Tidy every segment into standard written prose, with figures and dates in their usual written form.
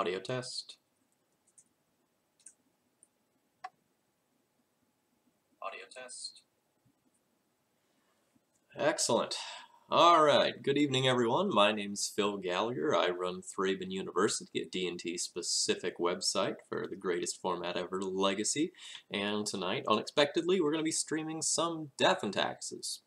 Audio test. Audio test. Excellent. All right. Good evening, everyone. My name's Phil Gallagher. I run Thraben University, a D&T specific website for the greatest format ever, Legacy. And tonight, unexpectedly, we're going to be streaming some Death and Taxes.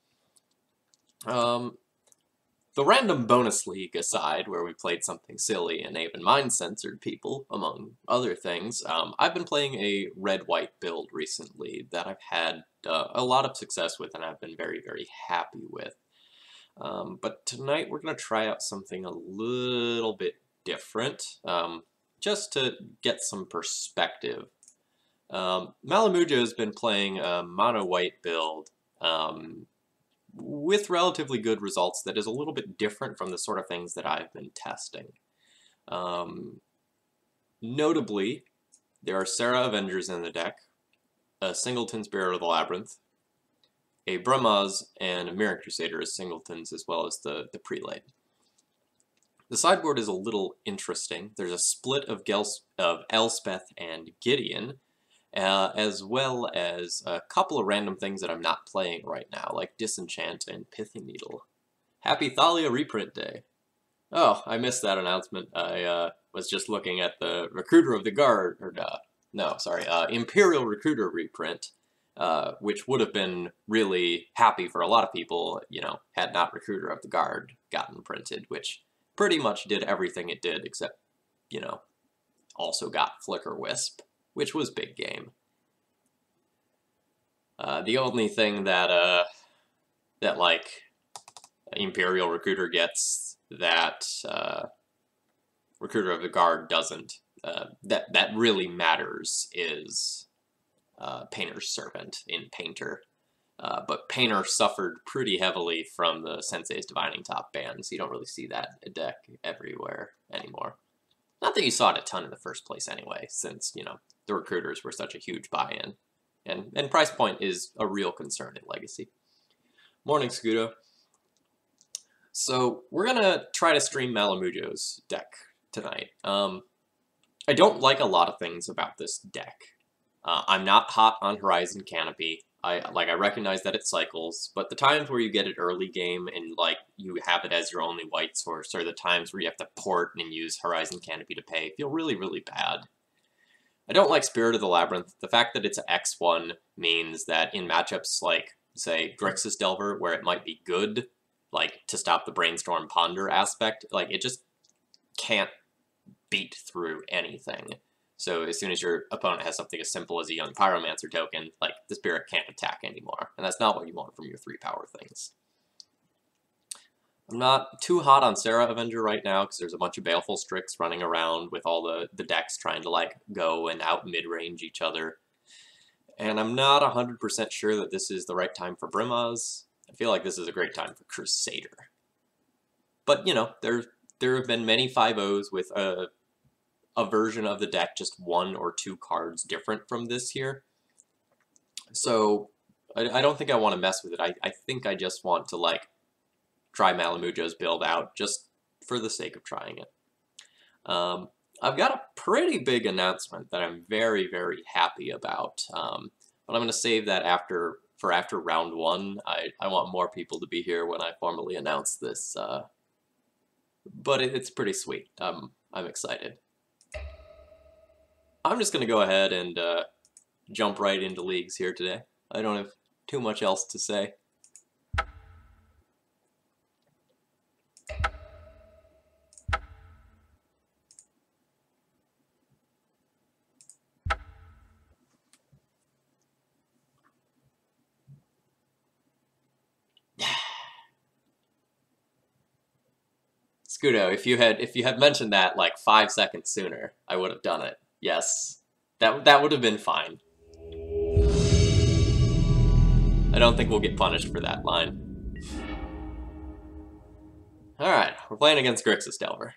The random bonus league aside, where we played something silly and even mind-censored people, among other things, I've been playing a red-white build recently that I've had a lot of success with and I've been very, very happy with. But tonight we're going to try out something a little bit different, just to get some perspective. Malamujo has been playing a mono-white build, with relatively good results that is a little bit different from the sort of things that I've been testing. Notably, there are Serra Avengers in the deck, a Singleton Spirit of the Labyrinth, a Brahmaz, and a Mirror Crusader as singletons, as well as the prelate. The sideboard is a little interesting. There's a split of Elspeth and Gideon, as well as a couple of random things that I'm not playing right now, like Disenchant and Pithy Needle. Happy Thalia reprint day. Oh, I missed that announcement. I was just looking at the Recruiter of the Guard, or Imperial Recruiter reprint, which would have been really happy for a lot of people, you know, had not Recruiter of the Guard gotten printed, which pretty much did everything it did except, you know, also got Flicker Wisp, which was big game. The only thing that like Imperial Recruiter gets that Recruiter of the Guard doesn't, that really matters is Painter's Servant in Painter. But Painter suffered pretty heavily from the Sensei's Divining Top ban, so you don't really see that deck everywhere anymore. Not that you saw it a ton in the first place anyway, since, you know, the recruiters were such a huge buy-in. And price point is a real concern in Legacy. Morning, Scudo. So, we're gonna try to stream Malamujo's deck tonight. I don't like a lot of things about this deck. I'm not hot on Horizon Canopy. I recognize that it cycles, but the times where you get it early game and, like, you have it as your only white source, or the times where you have to port and use Horizon Canopy to pay, feel really, really bad. I don't like Spirit of the Labyrinth. The fact that it's an X1 means that in matchups like, say, Grixis Delver, where it might be good, like, to stop the Brainstorm Ponder aspect, like, it just can't beat through anything. So as soon as your opponent has something as simple as a Young Pyromancer token, like, the Spirit can't attack anymore. And that's not what you want from your 3-power things. I'm not too hot on Serra Avenger right now, because there's a bunch of Baleful Strix running around with all the decks trying to, like, go and out mid-range each other. And I'm not 100% sure that this is the right time for Brahmaz. I feel like this is a great time for Crusader. But, you know, there have been many 5-0s with a version of the deck just 1 or 2 cards different from this here. So I don't think I want to mess with it. I think I just want to, like, try Malamujo's build out just for the sake of trying it. I've got a pretty big announcement that I'm very, very happy about, but I'm going to save that for after round 1. I want more people to be here when I formally announce this, but it's pretty sweet. I'm excited. I'm just going to go ahead and jump right into leagues here today. I don't have too much else to say. Scudo, if you had mentioned that like 5 seconds sooner, I would have done it. Yes, that would have been fine. I don't think we'll get punished for that line. All right, we're playing against Grixis Delver.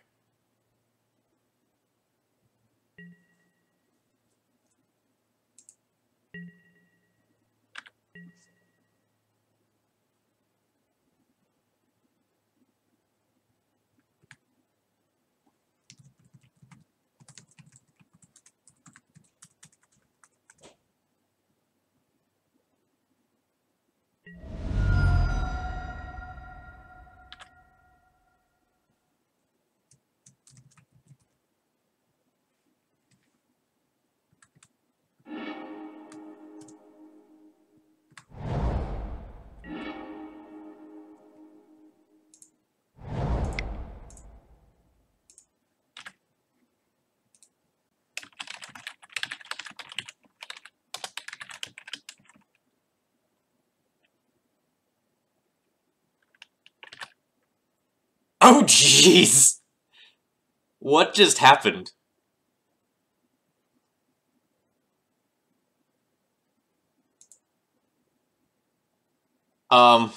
Oh, jeez! What just happened? Huh.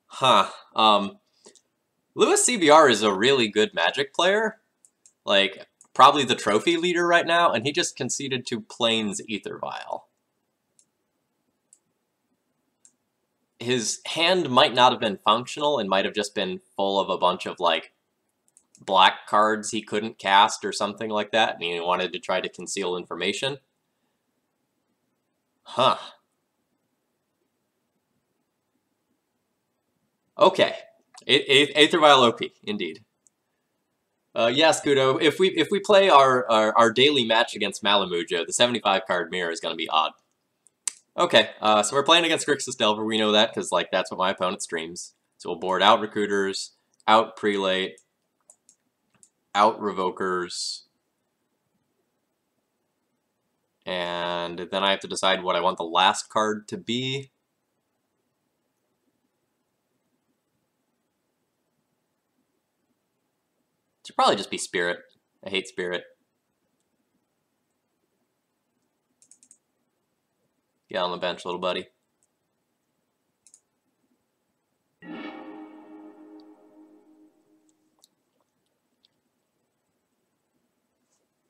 Huh. Lewis CBR is a really good Magic player. Like, probably the trophy leader right now, and he just conceded to Plains Ether Vial. His hand might not have been functional and might have just been full of a bunch of, like, black cards he couldn't cast or something like that, and he wanted to try to conceal information. Huh. Okay. Aether Vial OP, indeed. Yeah, Scudo, if we play our daily match against Malamujo, the 75 card mirror is going to be odd. Okay, so we're playing against Grixis Delver. We know that because like that's what my opponent streams. So we'll board out Recruiters, out Prelate, out Revokers, and then I have to decide what I want the last card to be. It should probably just be Spirit. I hate Spirit. Get on the bench, little buddy.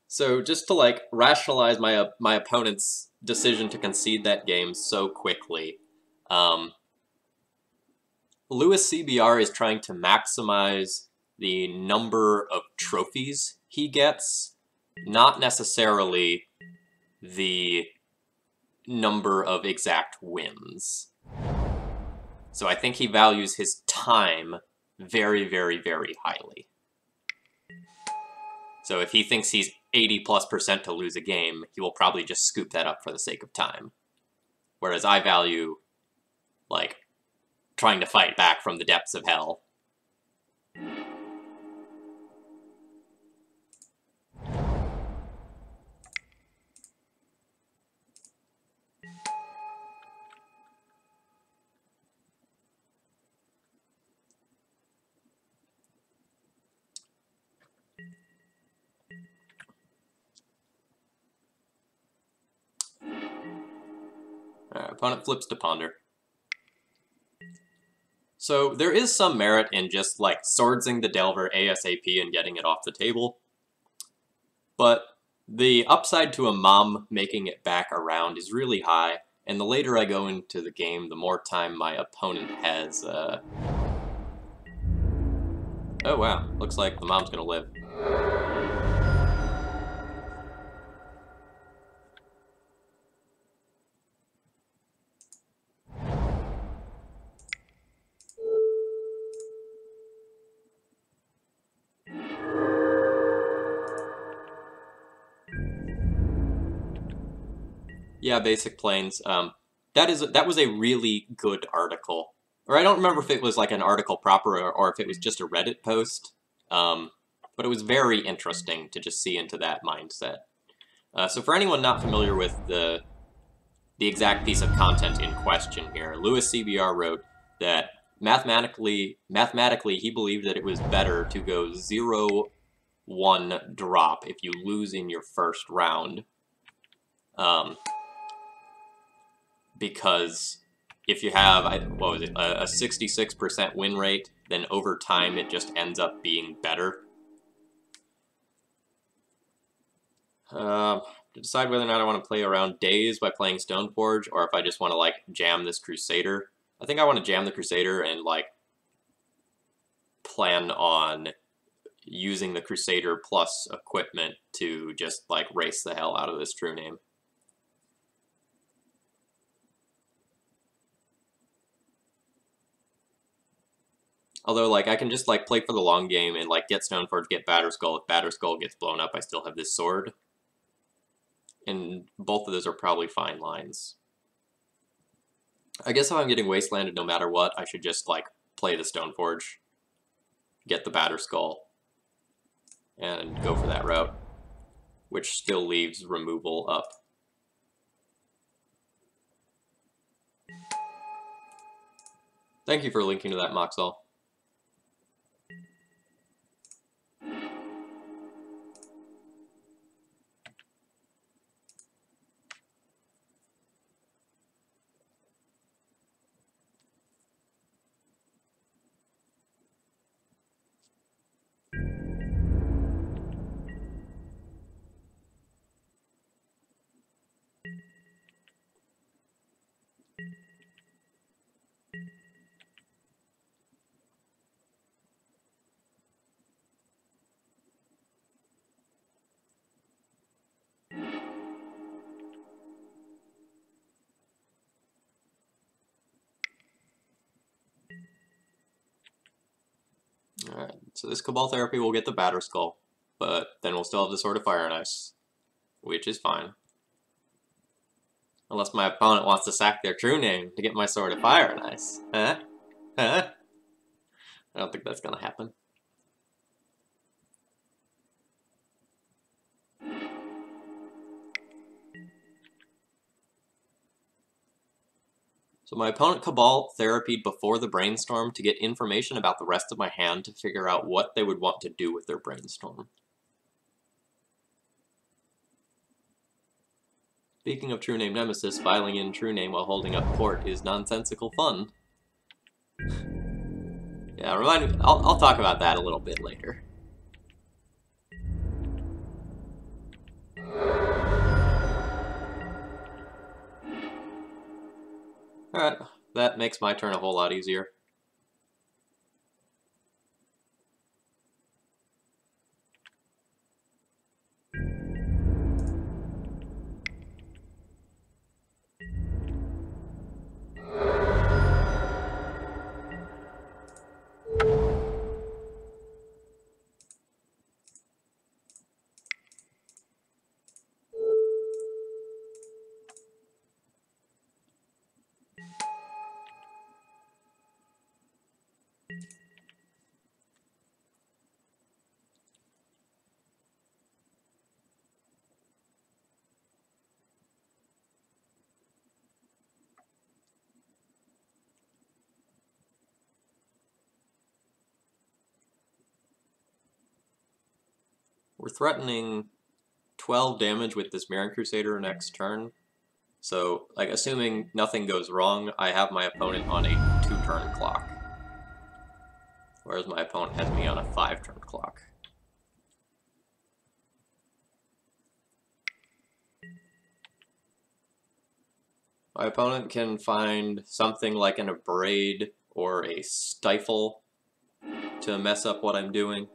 So just to like rationalize my opponent's decision to concede that game so quickly, Lewis CBR is trying to maximize the number of trophies he gets, not necessarily the number of exact wins. So I think he values his time very, very, very highly. So if he thinks he's 80+% to lose a game, he will probably just scoop that up for the sake of time. Whereas I value, like, trying to fight back from the depths of hell. Opponent flips to Ponder. So there is some merit in just like swordsing the Delver ASAP and getting it off the table. But the upside to a Mom making it back around is really high, and the later I go into the game, the more time my opponent has. Oh wow, looks like the Mom's gonna live. Yeah, Basic Planes. That was a really good article. Or I don't remember if it was like an article proper or if it was just a Reddit post. But it was very interesting to just see into that mindset. So for anyone not familiar with the exact piece of content in question here, Lewis CBR wrote that mathematically he believed that it was better to go 0-1 drop if you lose in your first round. Because if you have, what was it, a 66% win rate, then over time it just ends up being better. To decide whether or not I want to play around Days by playing Stoneforge, or if I just want to, like, jam this Crusader. I think I want to jam the Crusader and, like, plan on using the Crusader plus equipment to just, like, race the hell out of this True Name. Although, like, I can just, like, play for the long game and, like, get Stoneforge, get Batterskull. If Batterskull gets blown up, I still have this sword. And both of those are probably fine lines. I guess if I'm getting Wastelanded no matter what, I should just, like, play the Stoneforge, get the Batterskull, and go for that route. which still leaves removal up. Thank you for linking to that, Moxall. Alright, so this Cabal Therapy will get the Batter Skull, but then we'll still have the Sword of Fire and Ice, which is fine. Unless my opponent wants to sack their true name to get my Sword of Fire and Ice. Huh? Huh? I don't think that's gonna happen. So my opponent Cabal therapied before the Brainstorm to get information about the rest of my hand to figure out what they would want to do with their Brainstorm. Speaking of True Name Nemesis, filing in True Name while holding up court is nonsensical fun. Yeah, remind me, I'll talk about that a little bit later. Alright, that makes my turn a whole lot easier. We're threatening 12 damage with this Mirran Crusader next turn. So, like, assuming nothing goes wrong, I have my opponent on a 2-turn clock. Whereas my opponent has me on a 5-turn clock. My opponent can find something like an Abrade or a Stifle to mess up what I'm doing.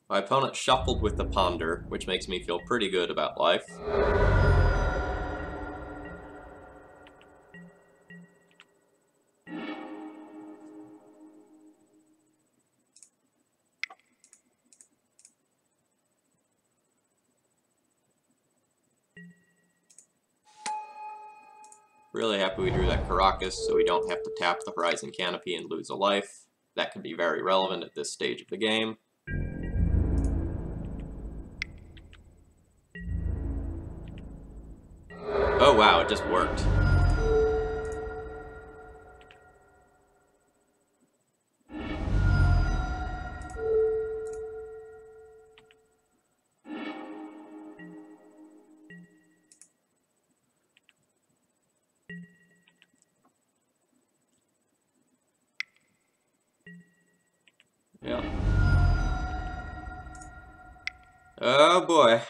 My opponent shuffled with the Ponder, which makes me feel pretty good about life. Really happy we drew that Caracas, so we don't have to tap the Horizon Canopy and lose a life. That could be very relevant at this stage of the game. Oh wow, it just worked. Yeah. Oh boy.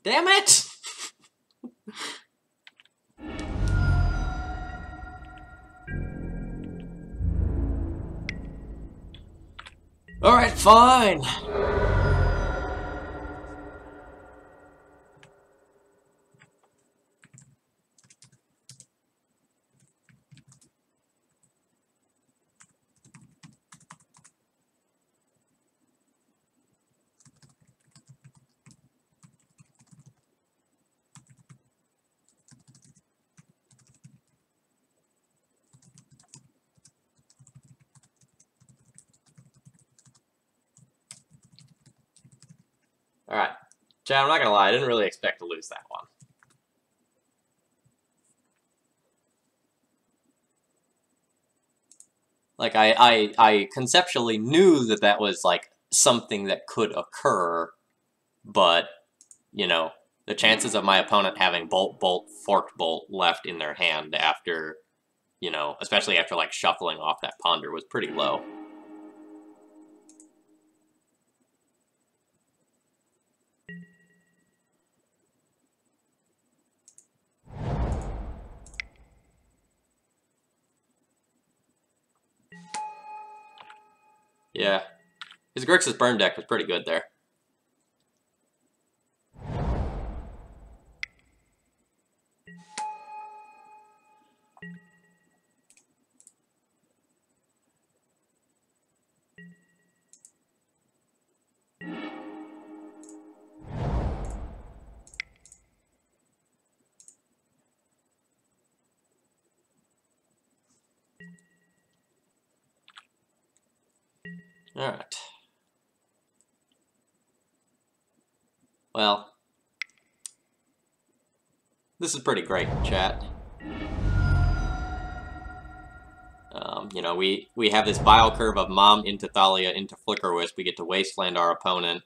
Damn it! Alright, fine! Chad, I'm not gonna lie, I didn't really expect to lose that one. Like, I conceptually knew that that was, like, something that could occur, but, you know, the chances of my opponent having bolt, bolt, forked bolt left in their hand after, you know, especially after, like, shuffling off that ponder was pretty low. Yeah. His Grixis burn deck was pretty good there. Alright. Well, this is pretty great, chat. You know, we have this bile curve of Mom into Thalia into Flicker Wisp. We get to Wasteland our opponent.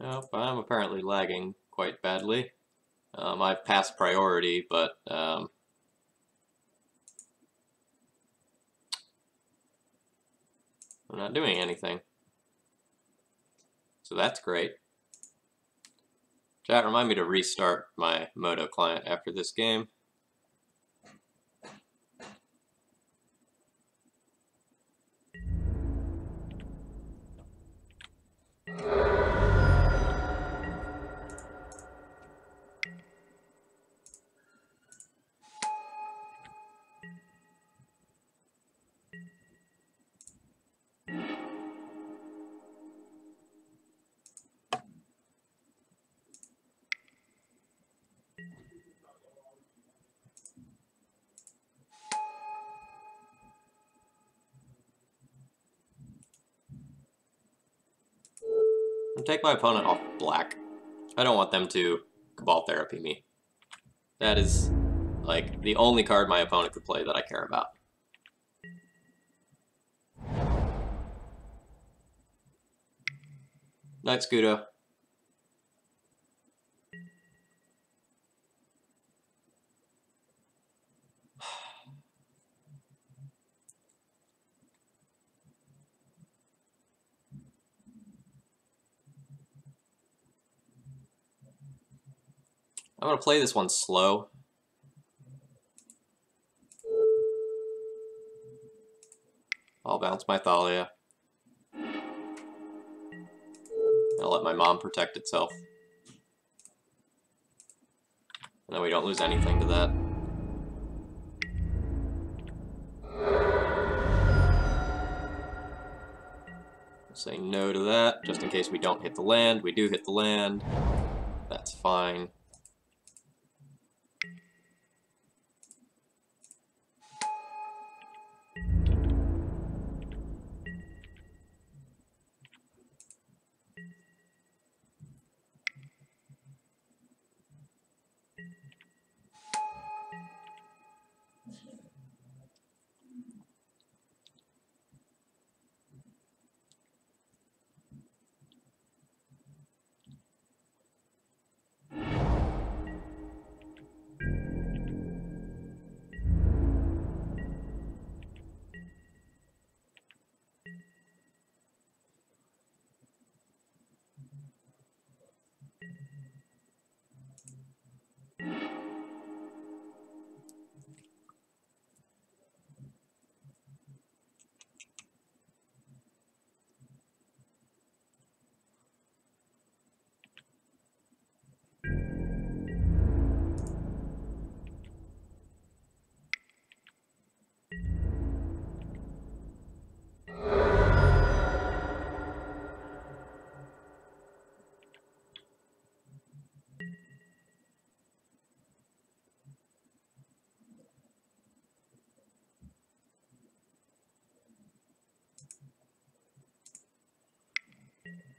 Nope, I'm apparently lagging quite badly. I've passed priority, but I'm not doing anything. So that's great. Chat, remind me to restart my Moto client after this game. And take my opponent off black. I don't want them to Cabal Therapy me. That is, like, the only card my opponent could play that I care about. Night, Scudo. I'm going to play this one slow. I'll bounce my Thalia. I'll let my Mom protect itself. And then we don't lose anything to that. Say no to that, just in case we don't hit the land. We do hit the land. That's fine.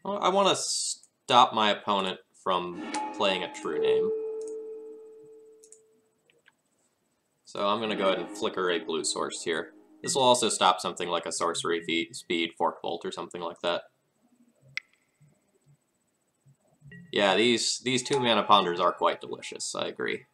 Well, I want to stop my opponent from playing a true name. So I'm going to go ahead and flicker a blue source here. This will also stop something like a sorcery speed fork bolt or something like that. Yeah, these 2-mana ponders are quite delicious, I agree.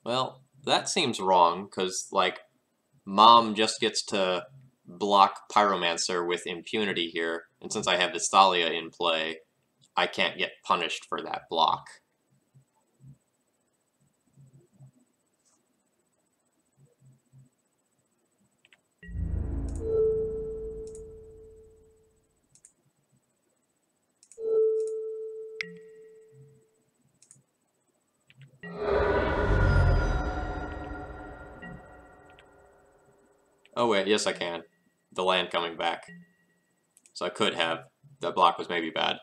Well, that seems wrong, because, like, Mom just gets to block Pyromancer with impunity here, and since I have Thalia in play, I can't get punished for that block. Oh wait, yes I can. The land coming back. So I could have. That block was maybe bad.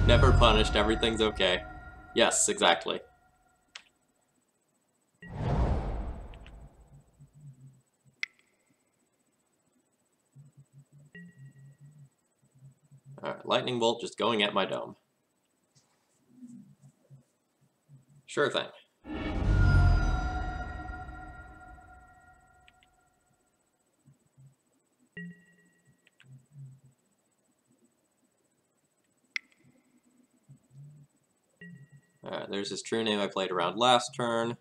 Never punished, everything's okay. Yes, exactly. Alright, lightning bolt just going at my dome. Sure thing. Alright, there's this true name I played around last turn.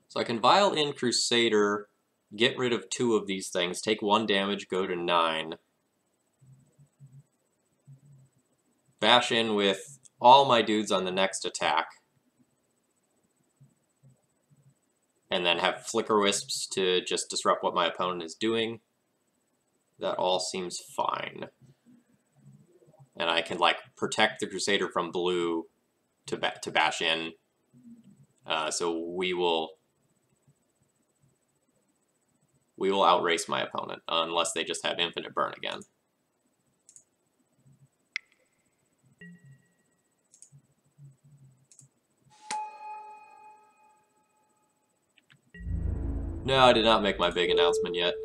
So I can Vial in Crusader, get rid of 2 of these things, take 1 damage, go to 9. Bash in with all my dudes on the next attack. And then have Flicker Wisps to just disrupt what my opponent is doing. That all seems fine. And I can, like, protect the Crusader from blue to bash in. So we will outrace my opponent, unless they just have infinite burn again. No, I did not make my big announcement yet.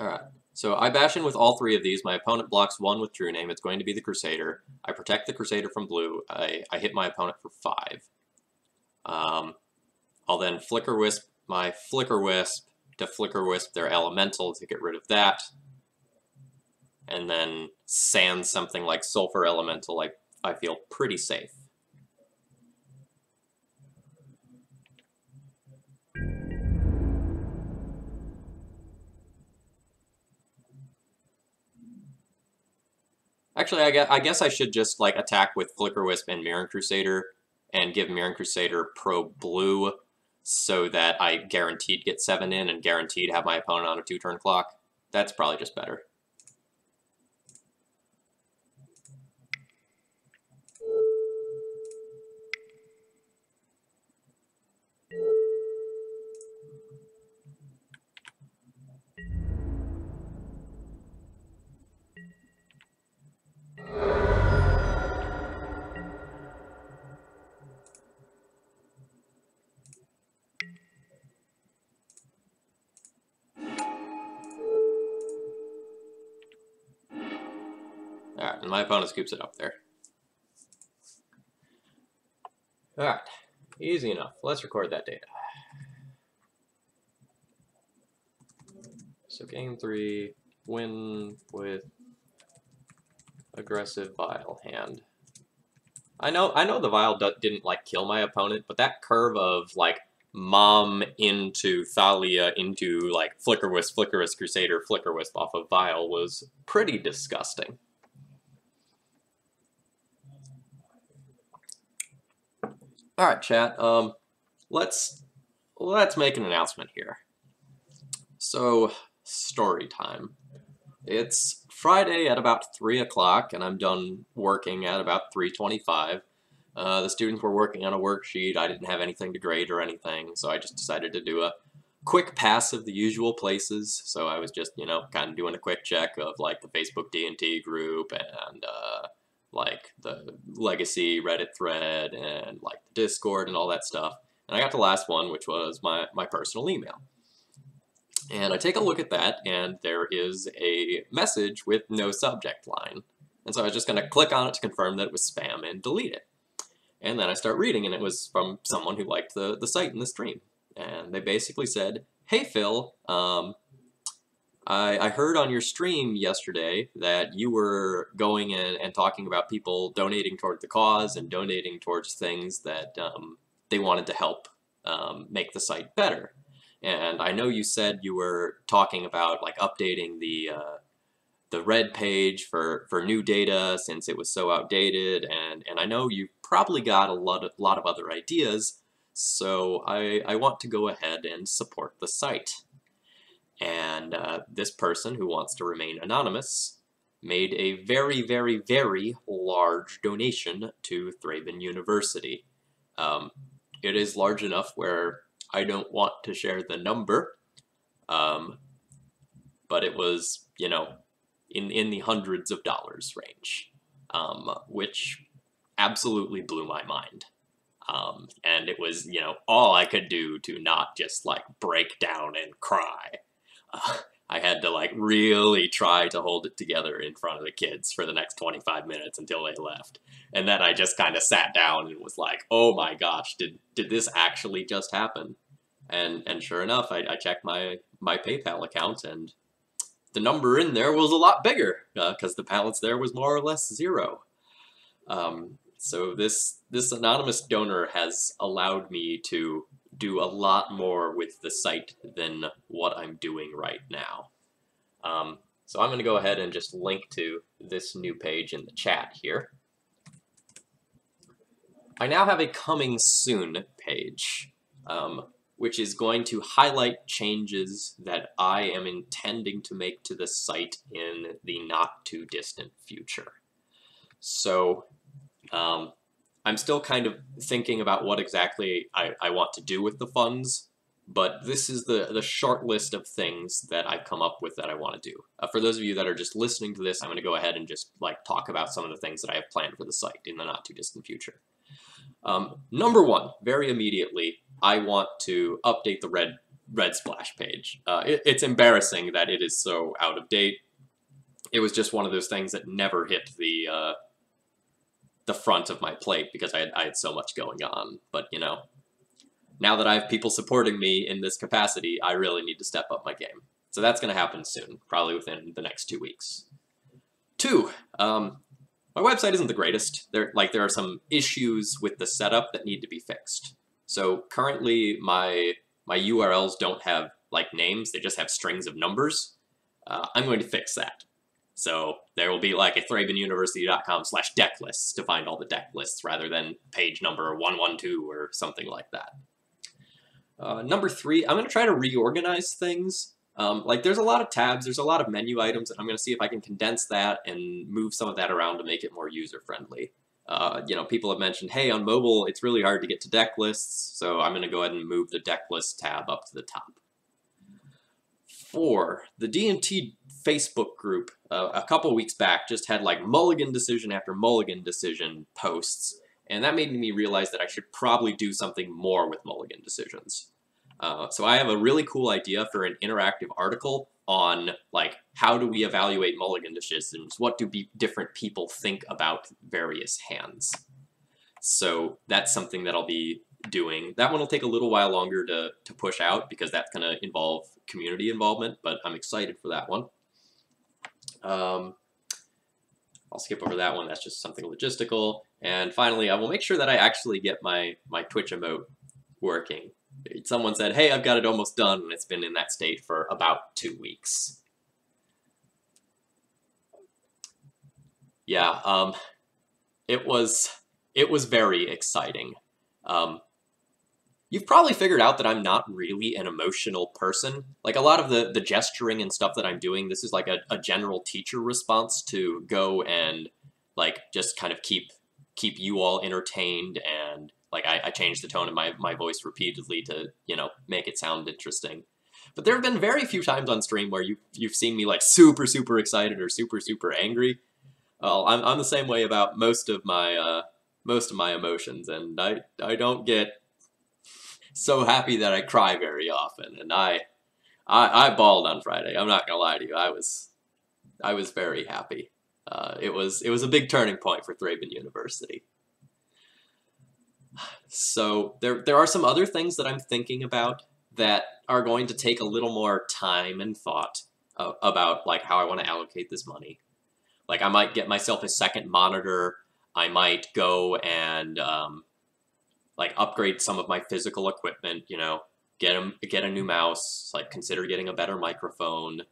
Alright, so I bash in with all 3 of these. My opponent blocks 1 with True Name. It's going to be the Crusader. I protect the Crusader from blue. I hit my opponent for 5. I'll then Flicker Wisp my Flicker Wisp to Flicker Wisp their Elemental to get rid of that. And then sand something like Sulfur Elemental. I feel pretty safe. Actually, I guess I should just, like, attack with Flicker Wisp and Mirran Crusader and give Mirran Crusader pro blue so that I guaranteed get 7 in and guaranteed have my opponent on a 2-turn clock. That's probably just better. Alright, and my opponent scoops it up there. Alright, easy enough. Let's record that data. So game 3, win with aggressive Vile hand. I know the Vile didn't like kill my opponent, but that curve of like Mom into Thalia into like Flickerwisp, Crusader, Flickerwisp off of Vile was pretty disgusting. Alright, chat, let's make an announcement here. So, story time. It's Friday at about 3 o'clock, and I'm done working at about 3:25. The students were working on a worksheet. I didn't have anything to grade or anything, so I just decided to do a quick pass of the usual places. So I was just, you know, kind of doing a quick check of, like, the Facebook D&T group and, like, the Legacy Reddit thread and, like, the Discord and all that stuff. And I got to the last one, which was my personal email. And I take a look at that, and there is a message with no subject line. And so I was just going to click on it to confirm that it was spam and delete it. And then I start reading, and it was from someone who liked the site and the stream. And they basically said, "Hey Phil, I heard on your stream yesterday that you were going in and talking about people donating toward the cause and donating towards things that they wanted to help make the site better. And I know you said you were talking about like updating the red page for new data since it was so outdated, and I know you probably got a lot of other ideas, so I want to go ahead and support the site." And this person, who wants to remain anonymous, made a very, very, very large donation to Thraben University. It is large enough where I don't want to share the number, but it was, you know, in the hundreds of dollars range, which absolutely blew my mind. And it was, you know, all I could do to not just, like, break down and cry. I had to, like, really try to hold it together in front of the kids for the next 25 minutes until they left. And then I just kind of sat down and was like, oh my gosh, did this actually just happen? And sure enough, I checked my PayPal account, and the number in there was a lot bigger, because the balance there was more or less zero. So this anonymous donor has allowed me to do a lot more with the site than what I'm doing right now. So I'm going to go ahead and just link to this new page in the chat here. I now have a coming soon page, which is going to highlight changes that I am intending to make to the site in the not too distant future. So I'm still kind of thinking about what exactly I want to do with the funds, but this is the short list of things that I've come up with that I want to do. For those of you that are just listening to this, I'm going to go ahead and just like talk about some of the things that I have planned for the site in the not too distant future. Number one, very immediately, I want to update the red splash page. It's embarrassing that it is so out of date. It was just one of those things that never hit the front of my plate because I had so much going on. But, you know, now that I have people supporting me in this capacity, I really need to step up my game. So that's going to happen soon, probably within the next 2 weeks. 2, my website isn't the greatest. There are some issues with the setup that need to be fixed. So currently my URLs don't have like names, they just have strings of numbers. I'm going to fix that. So there will be like a ThrabenUniversity.com/deck lists to find all the deck lists rather than page number 112 or something like that. Number 3, I'm going to try to reorganize things. Like there's a lot of tabs, there's a lot of menu items, and I'm going to see if I can condense that and move some of that around to make it more user-friendly. You know, people have mentioned, hey, on mobile, it's really hard to get to deck lists, so I'm going to go ahead and move the deck list tab up to the top. 4, the D&T Facebook group, a couple weeks back, just had like mulligan decision after mulligan decision posts, and that made me realize that I should probably do something more with mulligan decisions. So I have a really cool idea for an interactive article on, like, how do we evaluate mulligan decisions? What do different people think about various hands? So that's something that I'll be doing. That one will take a little while longer to push out because that's going to involve community involvement, but I'm excited for that one. I'll skip over that one. That's just something logistical. And finally, I will make sure that I actually get my Twitch emote working. Someone said, hey, I've got it almost done, and it's been in that state for about 2 weeks. Yeah, it was very exciting. You've probably figured out that I'm not really an emotional person. Like, a lot of the gesturing and stuff that I'm doing, this is like a general teacher response to go and, like, just kind of keep you all entertained, and like I changed the tone of my voice repeatedly to, you know, make it sound interesting. But there have been very few times on stream where you've seen me like super excited or super angry. I'm the same way about most of my emotions, and I don't get so happy that I cry very often. And I bawled on Friday. I'm not gonna lie to you. I was very happy. It was a big turning point for Thraben University. So there are some other things that I'm thinking about that are going to take a little more time and thought about, like, how I want to allocate this money. Like, I might get myself a second monitor. I might go and like upgrade some of my physical equipment. You know, get a new mouse. Like, consider getting a better microphone.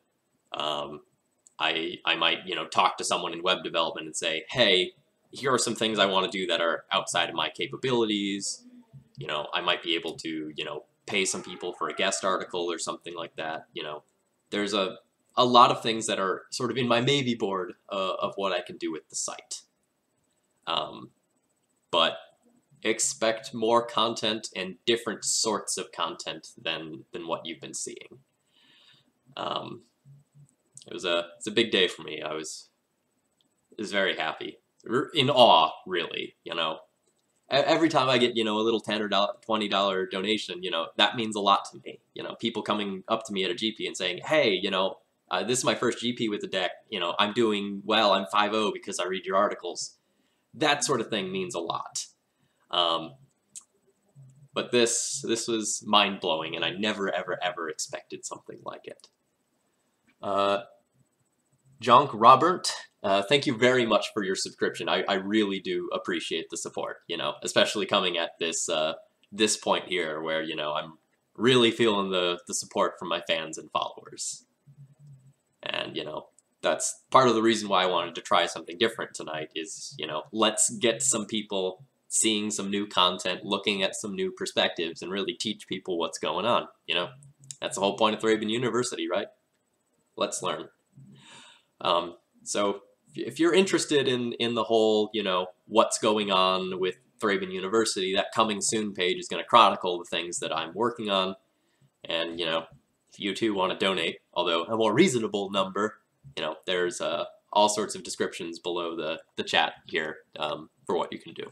I might, you know, talk to someone in web development and say, hey, here are some things I want to do that are outside of my capabilities. You know, I might be able to, you know, pay some people for a guest article or something like that. You know, there's a lot of things that are sort of in my maybe board of what I can do with the site. But expect more content and different sorts of content than what you've been seeing. It's a big day for me. I was very happy. In awe, really, you know. Every time I get, you know, a little $10 or $20 donation, you know, that means a lot to me. You know, people coming up to me at a GP and saying, hey, you know, this is my first GP with the deck, you know, I'm doing well, I'm 5-0 because I read your articles. That sort of thing means a lot. But this was mind-blowing, and I never, ever expected something like it. Jonk Robert, thank you very much for your subscription. I really do appreciate the support, you know, especially coming at this this point here where, you know, I'm really feeling the support from my fans and followers. And, you know, that's part of the reason why I wanted to try something different tonight is, you know, let's get some people seeing some new content, looking at some new perspectives, and really teach people what's going on, you know. That's the whole point of Thraben University, right? Let's learn. So if you're interested in the whole, you know, what's going on with Thraben University, that coming soon page is going to chronicle the things that I'm working on. And, you know, if you too want to donate, although a more reasonable number, you know, there's all sorts of descriptions below the chat here for what you can do.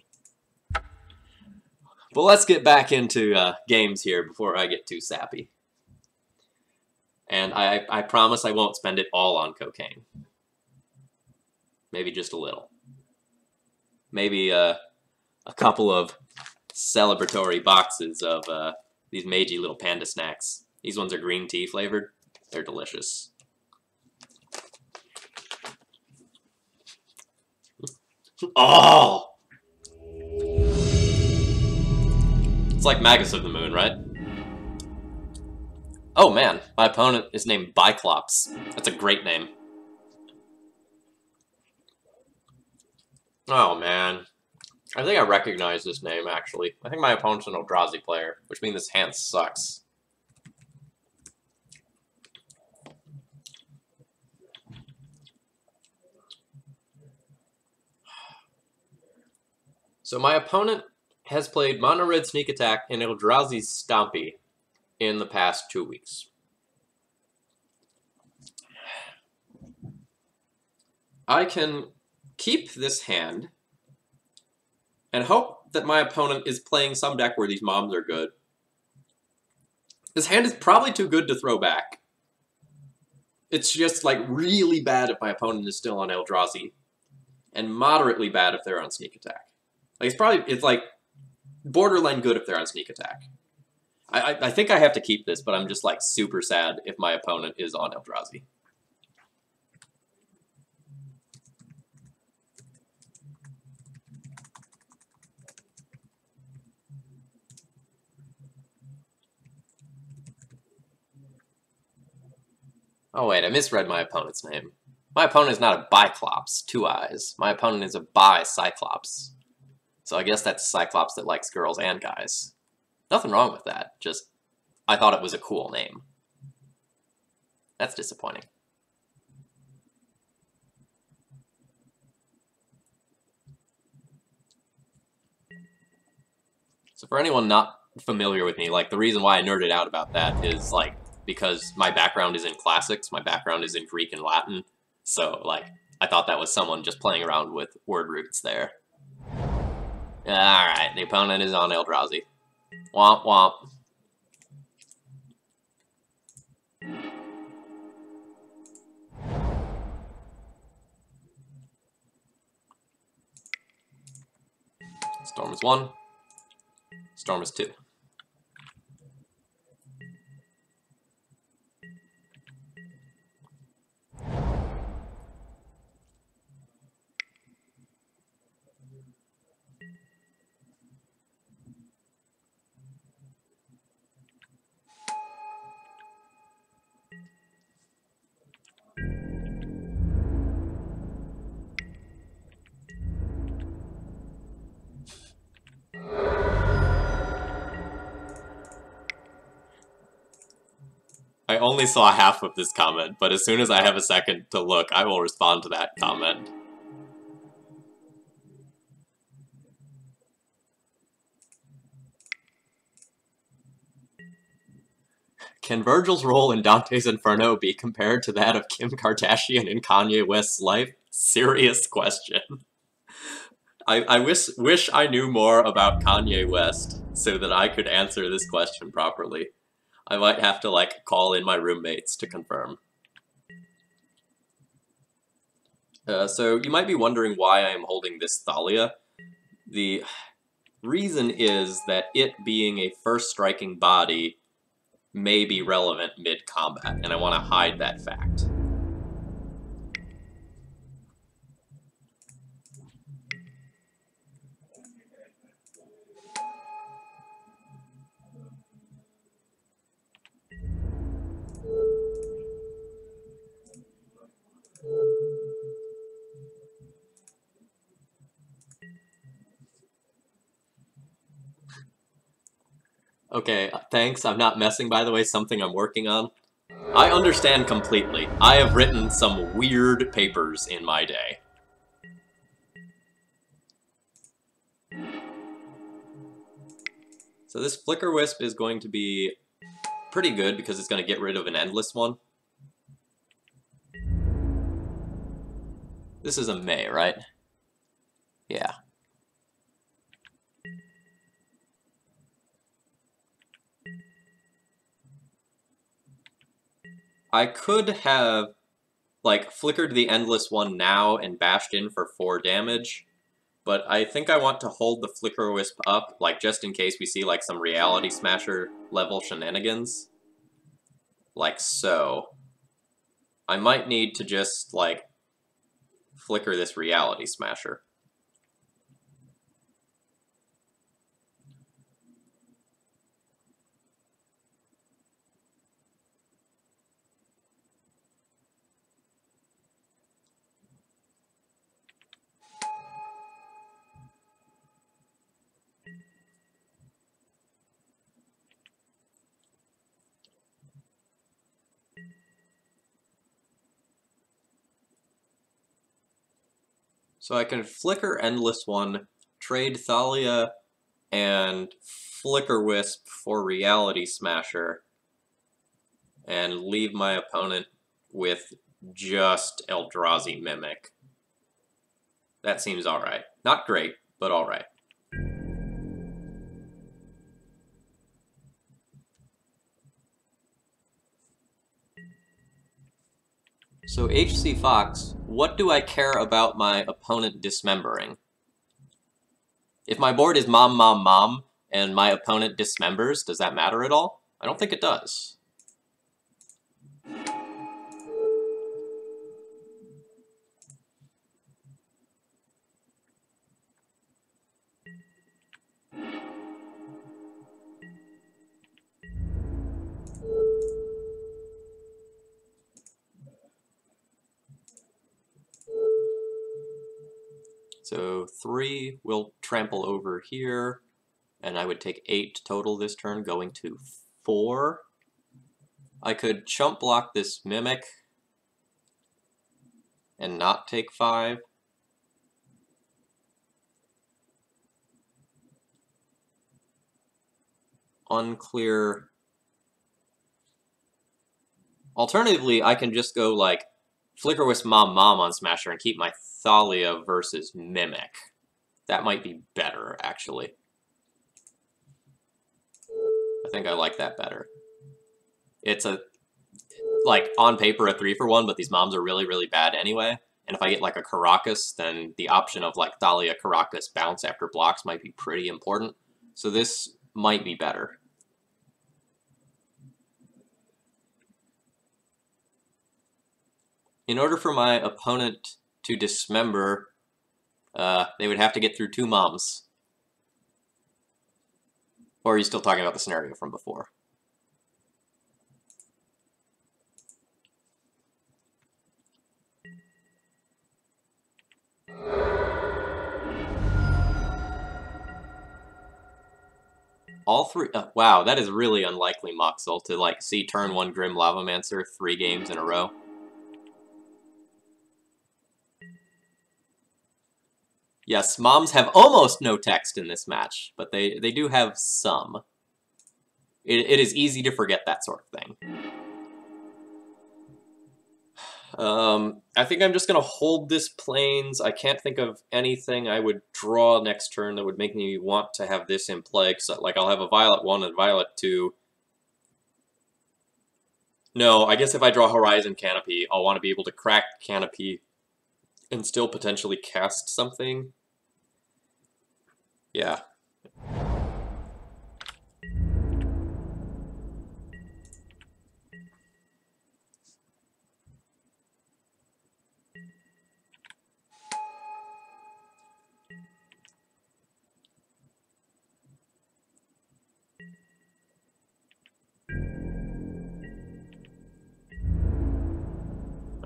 But let's get back into games here before I get too sappy. And I promise I won't spend it all on cocaine. Maybe just a little. Maybe a couple of celebratory boxes of these Meiji little panda snacks. These ones are green tea flavored. They're delicious. Oh! It's like Magus of the Moon, right? Oh man, my opponent is named Biclops. That's a great name. Oh man. I think I recognize this name, actually. I think my opponent's an Eldrazi player, which means this hand sucks. So my opponent has played Mono Red Sneak Attack and Eldrazi's Stompy in the past 2 weeks. I can keep this hand and hope that my opponent is playing some deck where these mobs are good. This hand is probably too good to throw back. It's just like really bad if my opponent is still on Eldrazi, and moderately bad if they're on Sneak Attack. Like it's like borderline good if they're on Sneak Attack. I think I have to keep this, but I'm just like super sad if my opponent is on Eldrazi. Oh wait, I misread my opponent's name. My opponent is not a Biclops, 2 eyes. My opponent is a Bi-Cyclops. So I guess that's a Cyclops that likes girls and guys. Nothing wrong with that, just I thought it was a cool name. That's disappointing. So for anyone not familiar with me, like the reason why I nerded out about that is like because my background is in classics, my background is in Greek and Latin, so like I thought that was someone just playing around with word roots there. Alright, the opponent is on Eldrazi. Womp womp. Storm is 1. Storm is 2. I only saw half of this comment, but as soon as I have a second to look, I will respond to that comment. Can Virgil's role in Dante's Inferno be compared to that of Kim Kardashian in Kanye West's life? Serious question. I wish I knew more about Kanye West so that I could answer this question properly. I might have to, like, call in my roommates to confirm. So you might be wondering why I am holding this Thalia. The reason is that it being a first striking body may be relevant mid-combat, and I want to hide that fact. Okay, thanks. I'm not messing, by the way, something I'm working on. I understand completely. I have written some weird papers in my day. So this Flicker Wisp is going to be pretty good because it's going to get rid of an endless one. This is a May, right? Yeah. I could have, like, flickered the endless one now and bashed in for 4 damage, but I think I want to hold the Flicker Wisp up, like, just in case we see, like, some Reality Smasher level shenanigans. Like so. I might need to just, like, flicker this Reality Smasher. So I can flicker Endless One, trade Thalia and Flicker Wisp for Reality Smasher, and leave my opponent with just Eldrazi Mimic. That seems alright. Not great, but alright. So HC Fox, what do I care about my opponent dismembering? If my board is Mom, Mom, Mom, and my opponent dismembers, does that matter at all? I don't think it does. So 3 will trample over here, and I would take 8 total this turn, going to 4. I could chump block this Mimic and not take 5. Unclear. Alternatively, I can just go like Flicker Wisp Mom Mom on Smasher and keep my Thalia versus Mimic. That might be better, actually. I think I like that better. It's like, on paper, a 3-for-1, but these moms are really, really bad anyway. And if I get, like, a Caracas, then the option of, like, Thalia Caracas bounce after blocks might be pretty important. So this might be better. In order for my opponent to dismember, they would have to get through 2 moms. Or are you still talking about the scenario from before? All 3, wow, that is really unlikely, Moxel, to like see turn 1 Grim Lavamancer 3 games in a row. Yes, moms have almost no text in this match, but they do have some. It is easy to forget that sort of thing. I think I'm just going to hold this Plains. I can't think of anything I would draw next turn that would make me want to have this in play. Cause, like, I'll have a Violet 1 and Violet 2. No, I guess if I draw Horizon Canopy, I'll want to be able to crack Canopy and still potentially cast something. Yeah.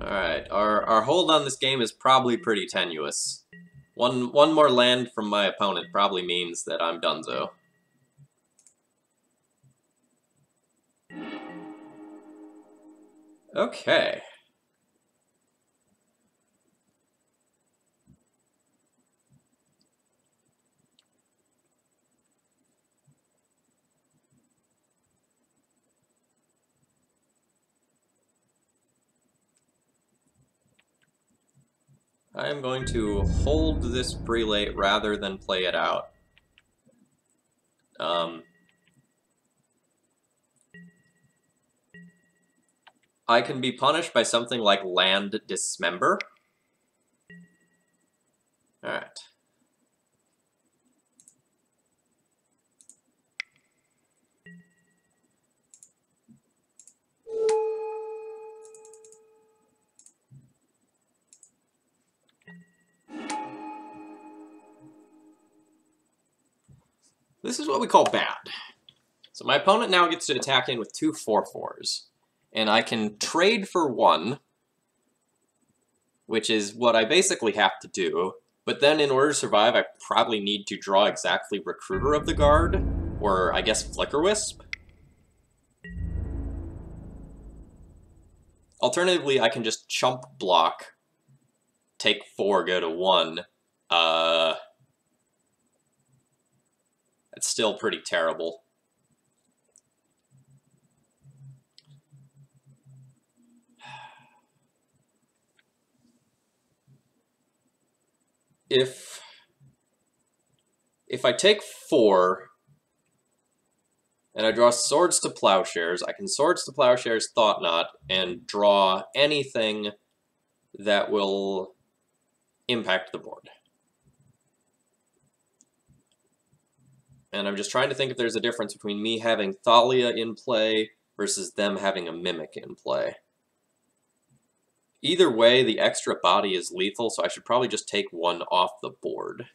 Alright, our hold on this game is probably pretty tenuous. One more land from my opponent probably means that I'm donezo. Okay. I am going to hold this prelate rather than play it out. I can be punished by something like Land Dismember. Alright. This is what we call bad. So my opponent now gets to attack in with 2 4/4s. And I can trade for 1, which is what I basically have to do. But then in order to survive, I probably need to draw exactly Recruiter of the Guard, or I guess Flicker Wisp. Alternatively, I can just chump block, take 4, go to 1, It's still pretty terrible. If I take 4 and I draw Swords to Plowshares, I can Swords to Plowshares Thought Knot and draw anything that will impact the board. And I'm just trying to think if there's a difference between me having Thalia in play versus them having a Mimic in play. Either way, the extra body is lethal, so I should probably just take 1 off the board.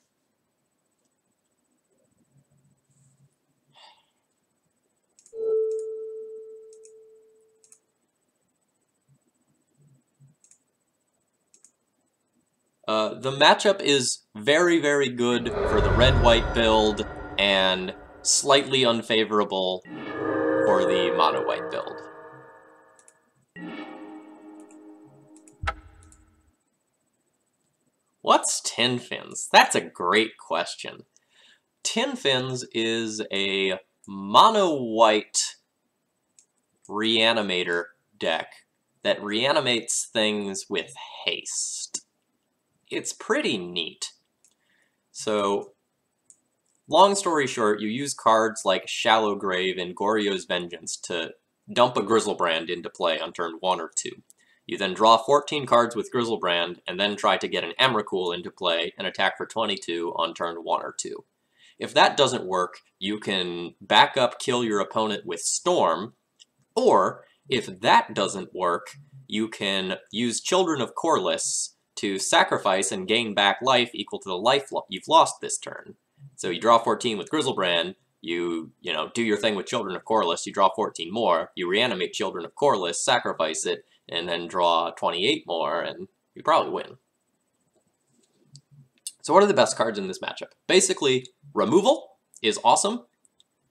The matchup is very, very good for the red-white build, and slightly unfavorable for the mono-white build. What's Tin Fins? That's a great question. Tin Fins is a mono-white reanimator deck that reanimates things with haste. It's pretty neat. So, long story short, you use cards like Shallow Grave and Goryo's Vengeance to dump a Grizzlebrand into play on turn 1 or 2. You then draw 14 cards with Grizzlebrand, and then try to get an Emrakul into play and attack for 22 on turn 1 or 2. If that doesn't work, you can back up kill your opponent with Storm, or, if that doesn't work, you can use Children of Corliss to sacrifice and gain back life equal to the life you've lost this turn. So you draw 14 with Grizzlebrand, you do your thing with Children of Corliss, you draw 14 more, you reanimate Children of Corliss, sacrifice it, and then draw 28 more, and you probably win. So what are the best cards in this matchup? Basically, Removal is awesome,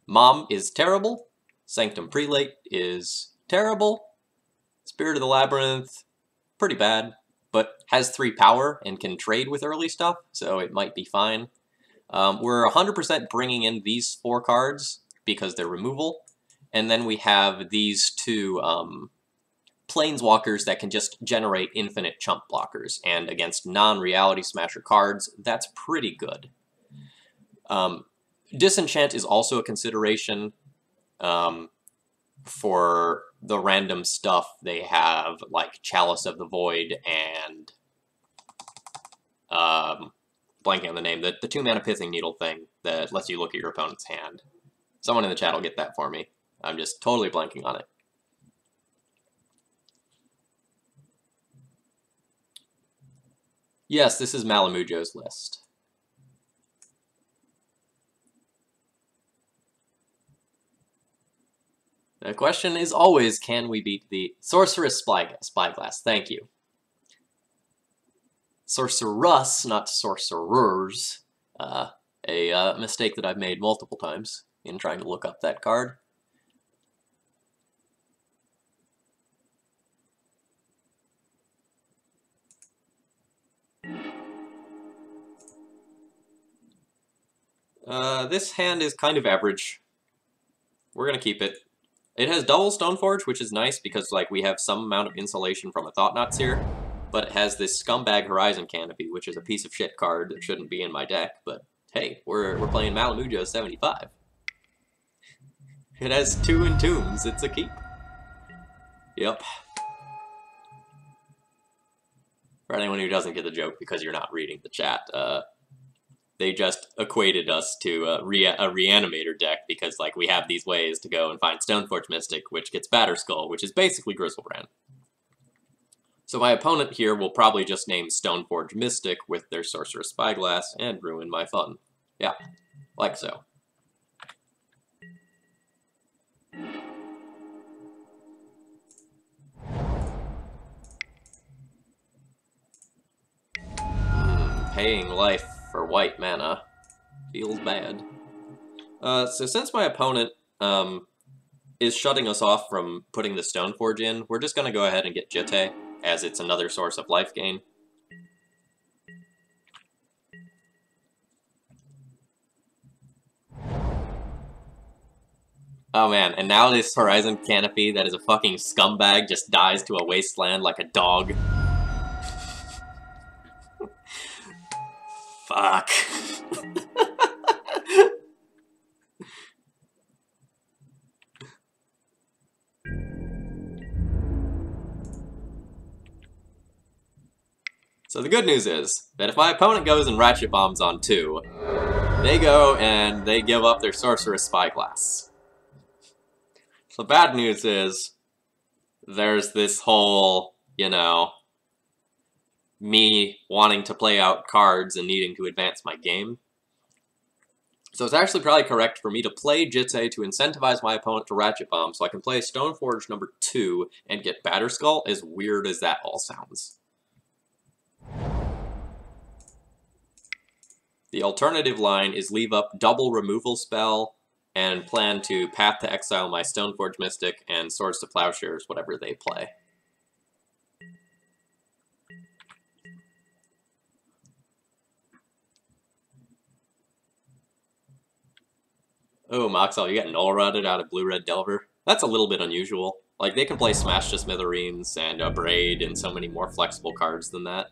Mom is terrible, Sanctum Prelate is terrible, Spirit of the Labyrinth, pretty bad, but has 3 power and can trade with early stuff, so it might be fine. We're 100% bringing in these 4 cards because they're removal, and then we have these 2 Planeswalkers that can just generate infinite chump blockers, and against non-Reality Smasher cards, that's pretty good. Disenchant is also a consideration for the random stuff they have, like Chalice of the Void and blanking on the name, the 2-mana Pithing Needle thing that lets you look at your opponent's hand. Someone in the chat will get that for me. I'm just totally blanking on it. Yes, this is Malamujo's list. The question is always, can we beat the Sorceress Spyglass? Thank you. Sorceress, not sorcerers. A mistake that I've made multiple times in trying to look up that card. This hand is kind of average. We're gonna keep it. It has double Stoneforge, which is nice because like we have some amount of insulation from a Thought Knots here, but it has this Scumbag Horizon Canopy, which is a piece of shit card that shouldn't be in my deck, but hey, we're playing Malamujo 75. It has 2 Entombs, it's a keep. Yep. For anyone who doesn't get the joke because you're not reading the chat, they just equated us to a Reanimator deck because, like, we have these ways to go and find Stoneforge Mystic, which gets Batterskull, which is basically Grizzlebrand. So my opponent here will probably just name Stoneforge Mystic with their Sorceress Spyglass and ruin my fun. Yeah, like so. Paying life for white mana feels bad. So since my opponent is shutting us off from putting the Stoneforge in, we're just going to go ahead and get Jitte, as it's another source of life gain. Oh man, and now this Horizon Canopy that is a fucking scumbag just dies to a wasteland like a dog. Fuck. So the good news is that if my opponent goes and Ratchet Bombs on 2, they go and they give up their Sorceress Spyglass. So the bad news is there's this whole, you know, me wanting to play out cards and needing to advance my game. So it's actually probably correct for me to play Jitte to incentivize my opponent to Ratchet Bomb so I can play Stoneforge number 2 and get Batterskull, as weird as that all sounds. The alternative line is leave up double removal spell and plan to Path to Exile my Stoneforge Mystic and Swords to Plowshares, whatever they play. Oh, Moxel, you got null-rotted out of Blue-Red Delver? That's a little bit unusual. Like, they can play Smash to Smithereens and Braid and so many more flexible cards than that.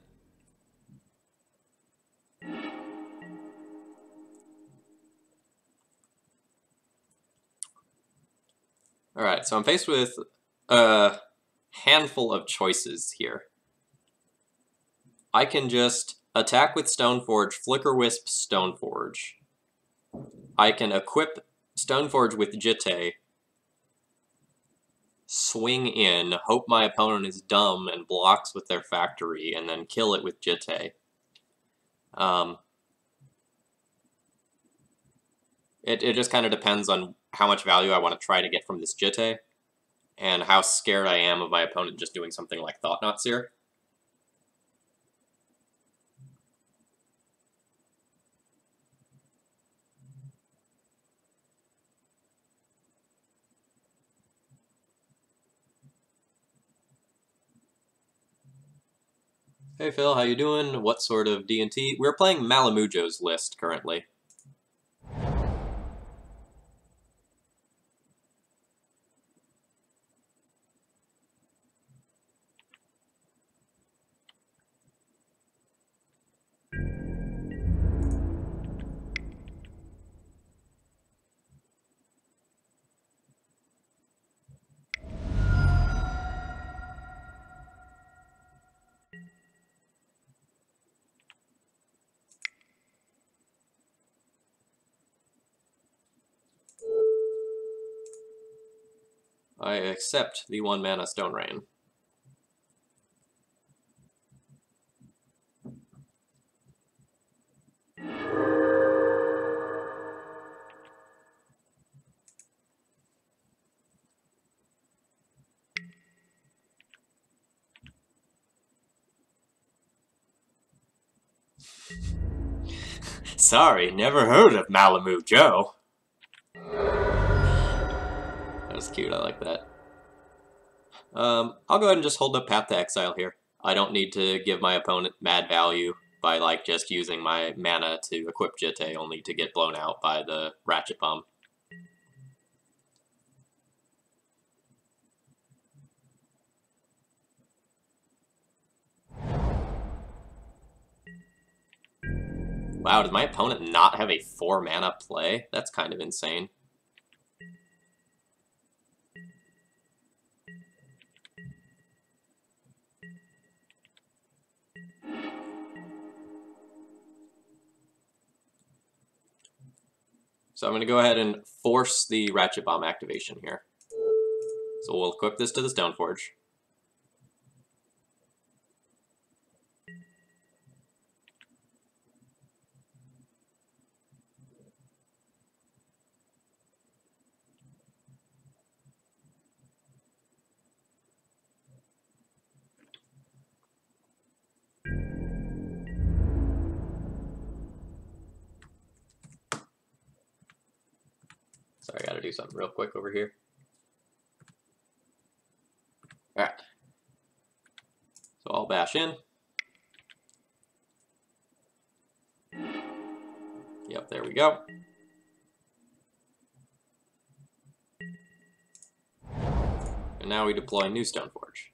Alright, so I'm faced with a handful of choices here. I can just attack with Stoneforge, Flicker Wisp Stoneforge. I can equip Stoneforge with Jitte, swing in, hope my opponent is dumb and blocks with their factory, and then kill it with Jitte. It just kind of depends on how much value I want to try to get from this Jitte, and how scared I am of my opponent just doing something like Thought-Knot Seer. Hey Phil, how you doing? What sort of D&T? We're playing Malamujo's list currently. I accept the 1-mana Stone Rain. Sorry, never heard of Malamujo. That was cute, I like that. I'll go ahead and just hold up Path to Exile here. I don't need to give my opponent mad value by, like, just using my mana to equip Jitte only to get blown out by the Ratchet Bomb. Wow, does my opponent not have a 4-mana play? That's kind of insane. So I'm going to go ahead and force the Ratchet Bomb activation here. So we'll equip this to the Stoneforge. Sorry, I gotta do something real quick over here. Alright. So I'll bash in. Yep, there we go. And now we deploy new Stoneforge.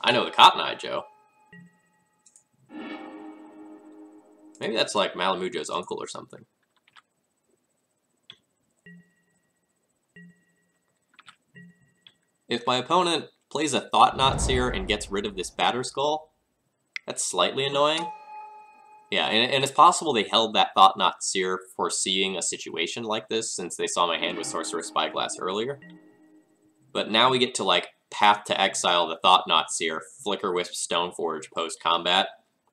I know the Cotton Eye Joe. Maybe that's like Malamujo's uncle or something. If my opponent plays a Thought-Knot Seer and gets rid of this Batterskull, that's slightly annoying. Yeah, and it's possible they held that Thought-Knot Seer foreseeing a situation like this, since they saw my hand with Sorcerer's Spyglass earlier. But now we get to, like, Path to Exile the Thought-Knot Seer, Flicker Wisp Stoneforge post-combat,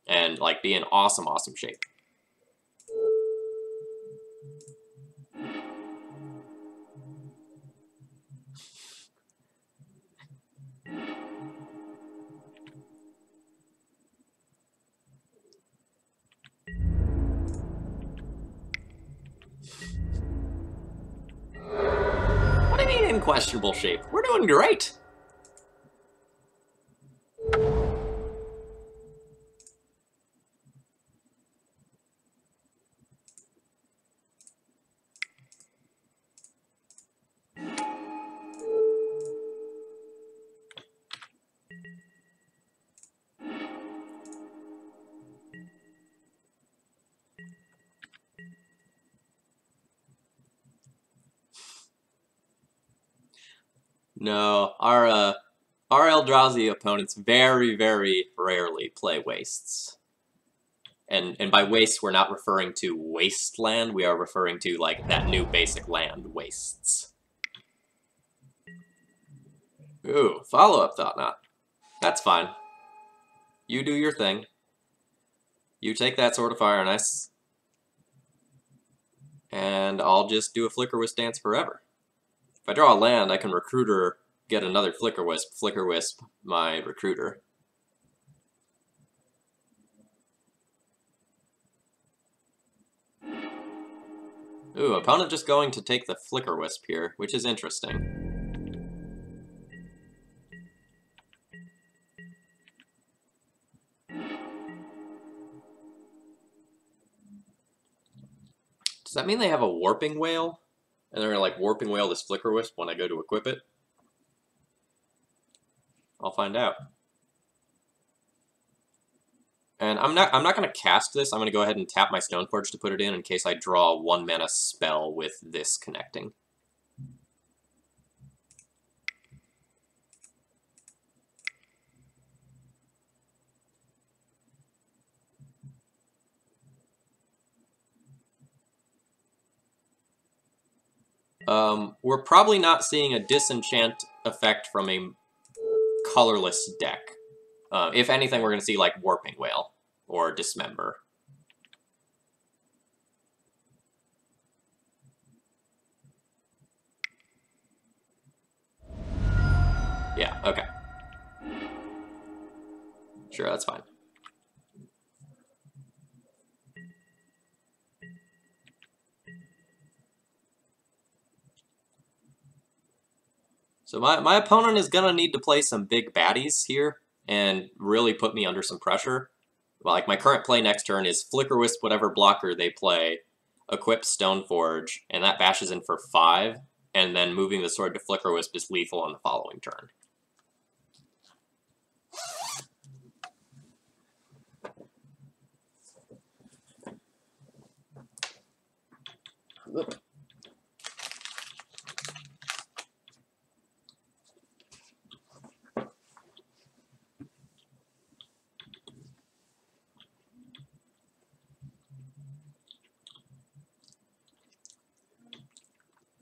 and, like, be in awesome, awesome shape. What do you mean in questionable shape? We're doing great! No, our Eldrazi opponents very, very rarely play wastes. And by wastes, we're not referring to wasteland, we are referring to, like, that new basic land, wastes. Ooh, follow-up Thought-Knot. That's fine. You do your thing. You take that Sword of Fire and Ice. And I'll just do a Flicker Wisp dance forever. If I draw a land, I can Recruiter, get another Flicker Wisp my Recruiter. Ooh, opponent just going to take the Flicker Wisp here, which is interesting. Does that mean they have a Warping Whale? And they're gonna, like, Warping Whale this Flicker Wisp when I go to equip it? I'll find out. And I'm not gonna cast this. I'm gonna go ahead and tap my Stoneforge to put it in case I draw a 1-mana spell with this connecting. We're probably not seeing a disenchant effect from a colorless deck. If anything, we're going to see, like, Warping Whale or Dismember. Yeah, okay. Sure, that's fine. So my opponent is going to need to play some big baddies here and really put me under some pressure. Like, my current play next turn is Flicker Wisp whatever blocker they play, equip Stoneforge, and that bashes in for 5, and then moving the sword to Flicker Wisp is lethal on the following turn. Whoop.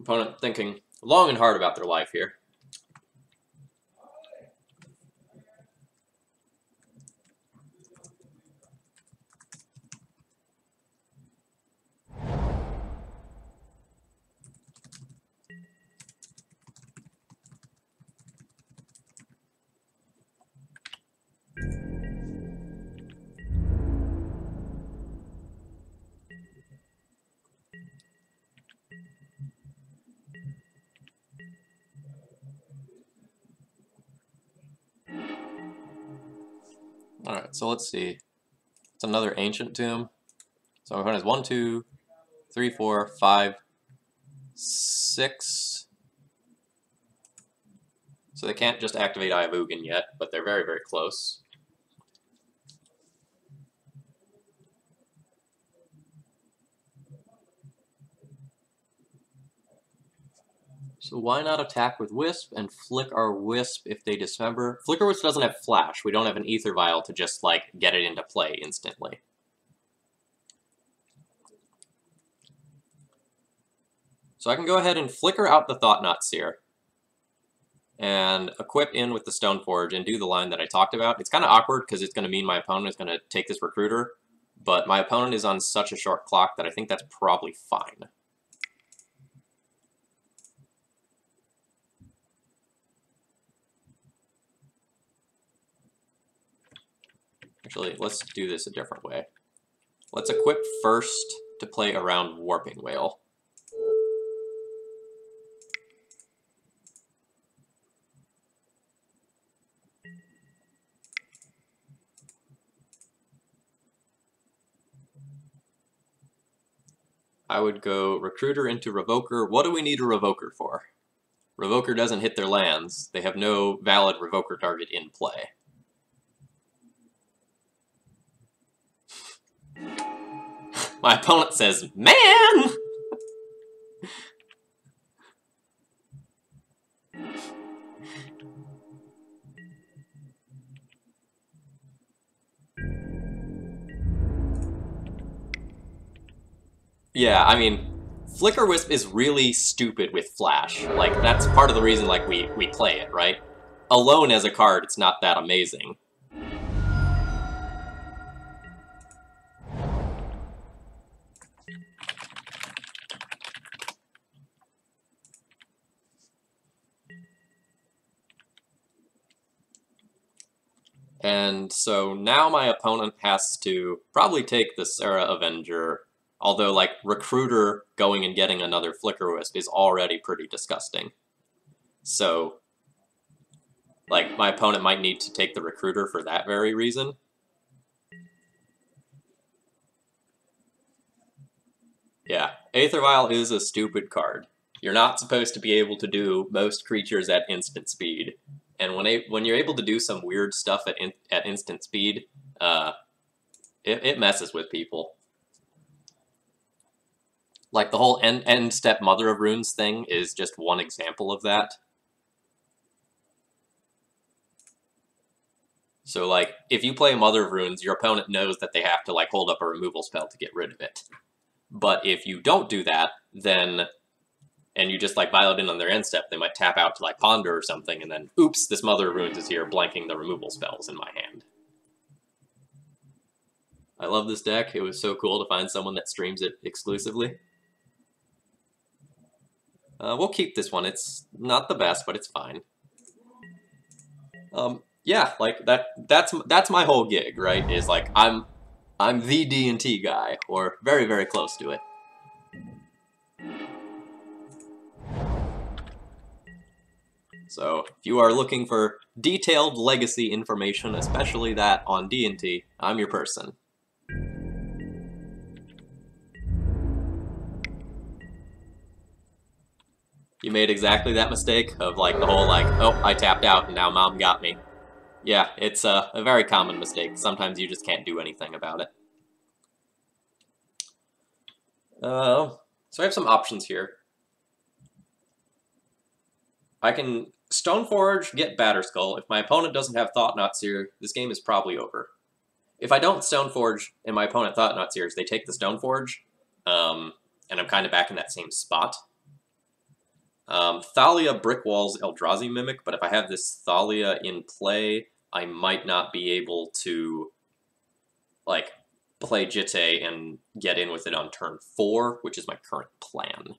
Opponent thinking long and hard about their life here. Alright, so let's see. It's another Ancient Tomb. So my opponent has 1, 2, 3, 4, 5, 6. So they can't just activate Eye of Ugin yet, but they're very, very close. So why not attack with Wisp and flick our Wisp if they dismember? Flicker Wisp doesn't have Flash. We don't have an Ether Vial to just, like, get it into play instantly. So I can go ahead and flicker out the Thought-Knot Seer and equip in with the Stoneforge and do the line that I talked about. It's kind of awkward because it's going to mean my opponent is going to take this Recruiter, but my opponent is on such a short clock that I think that's probably fine. Actually, let's do this a different way. Let's equip first to play around Warping Whale. I would go Recruiter into Revoker. What do we need a Revoker for? Revoker doesn't hit their lands. They have no valid Revoker target in play. My opponent says, "Man!" Yeah, I mean, Flicker Wisp is really stupid with Flash. Like, that's part of the reason, like, we play it, right? Alone as a card, it's not that amazing. And so now my opponent has to probably take the Sarah Avenger, although, like, Recruiter going and getting another Flicker Wisp is already pretty disgusting. So, like, my opponent might need to take the Recruiter for that very reason. Yeah, Aether Vial is a stupid card. You're not supposed to be able to do most creatures at instant speed. And when you're able to do some weird stuff at instant speed, it messes with people. Like the whole end step Mother of Runes thing is just one example of that. So like, if you play Mother of Runes, your opponent knows that they have to like hold up a removal spell to get rid of it. But if you don't do that, then and you just like Violet in on their end step, they might tap out to like Ponder or something, and then oops, this Mother of Runes is here, blanking the removal spells in my hand. I love this deck. It was so cool to find someone that streams it exclusively. We'll keep this one. It's not the best, but it's fine. Yeah, like that's my whole gig, right? Is like I'm the D&T guy, or very, very close to it. So if you are looking for detailed Legacy information, especially that on D&T, I'm your person. You made exactly that mistake of like the whole like, oh, I tapped out and now mom got me. Yeah, it's a very common mistake. Sometimes you just can't do anything about it. So I have some options here. I can Stoneforge, get Batterskull. If my opponent doesn't have Thought-Knot Seer, this game is probably over. If I don't Stoneforge and my opponent Thought-Knot Seers, they take the Stoneforge, and I'm kind of back in that same spot. Thalia Brickwall's Eldrazi Mimic, but if I have this Thalia in play, I might not be able to, like, play Jitte and get in with it on turn 4, which is my current plan.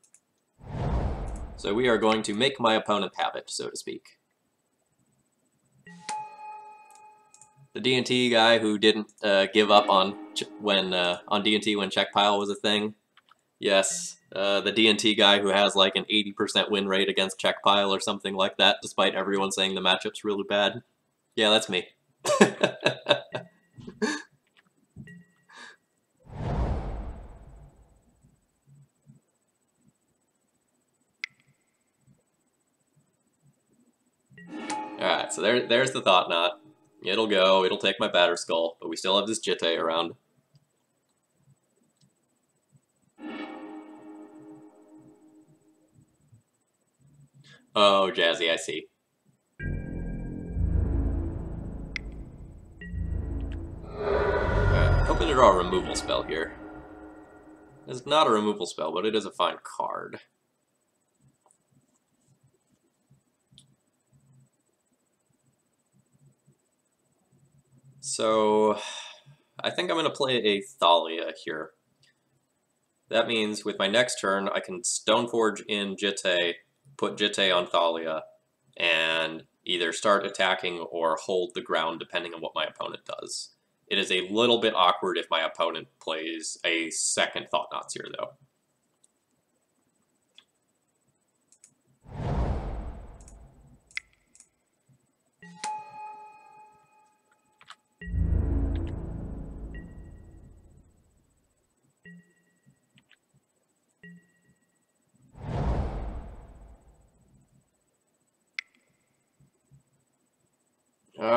So we are going to make my opponent have it, so to speak. The D&T guy who didn't give up on D&T when check pile was a thing. Yes, the D&T guy who has like an 80% win rate against check pile or something like that, despite everyone saying the matchup's really bad. Yeah, that's me. Alright, so there's the Thought Knot. It'll go, it'll take my Batter Skull, but we still have this Jitte around. Oh, Jazzy, I see. Alright, hoping to draw a removal spell here. It's not a removal spell, but it is a fine card. So, I think I'm going to play a Thalia here. That means with my next turn, I can Stoneforge in Jitte, put Jitte on Thalia, and either start attacking or hold the ground depending on what my opponent does. It is a little bit awkward if my opponent plays a second Thought Knots here, though.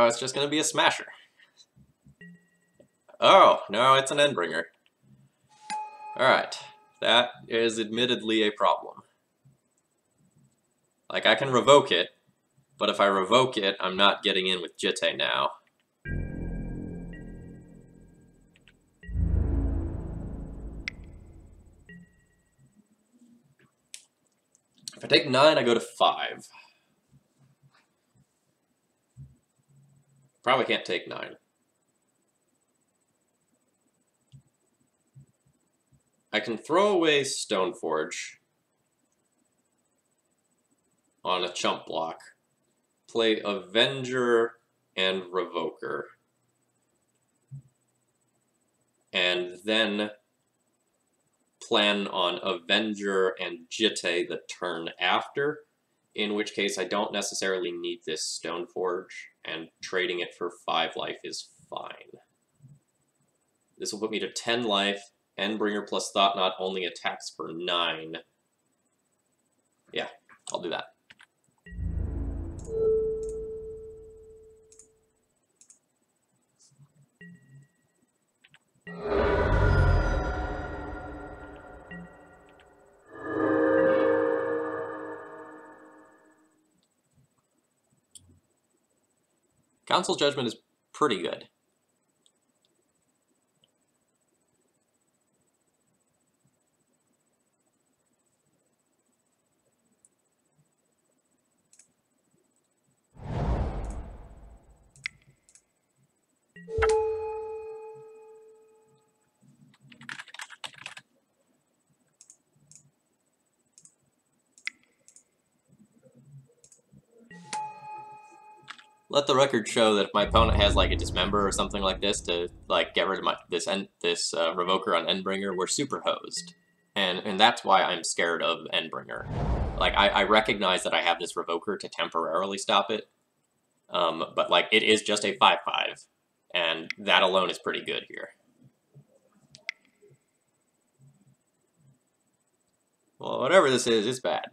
It's just going to be a Smasher. Oh, no, it's an Endbringer. Alright, that is admittedly a problem. Like, I can revoke it, but if I revoke it, I'm not getting in with Jitte now. If I take 9, I go to 5. Probably can't take 9. I can throw away Stoneforge on a chump block, play Avenger and Revoker, and then plan on Avenger and Jitte the turn after, in which case I don't necessarily need this Stoneforge, and trading it for 5 life is fine. This will put me to 10 life. Endbringer plus Thought Knot only attacks for 9. Yeah, I'll do that. Council Judgment is pretty good. Let the record show that if my opponent has like a Dismember or something like this to like get rid of this Revoker on Endbringer, we're super hosed, and that's why I'm scared of Endbringer. Like I recognize that I have this Revoker to temporarily stop it, but like it is just a 5/5, and that alone is pretty good here. Well, whatever this is, it's bad.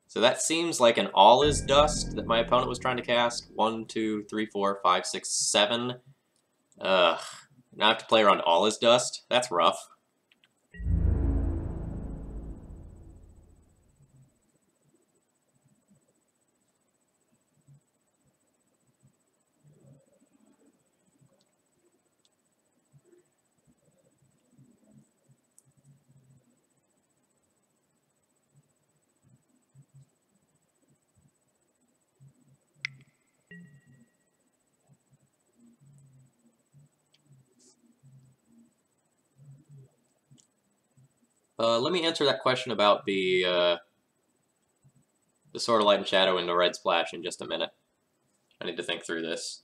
So that seems like an All is Dust that my opponent was trying to cast. 1, 2, 3, 4, 5, 6, 7. Ugh. Now I have to play around All is Dust? That's rough. Let me answer that question about the Sword of Light and Shadow and the Red Splash in just a minute. I need to think through this.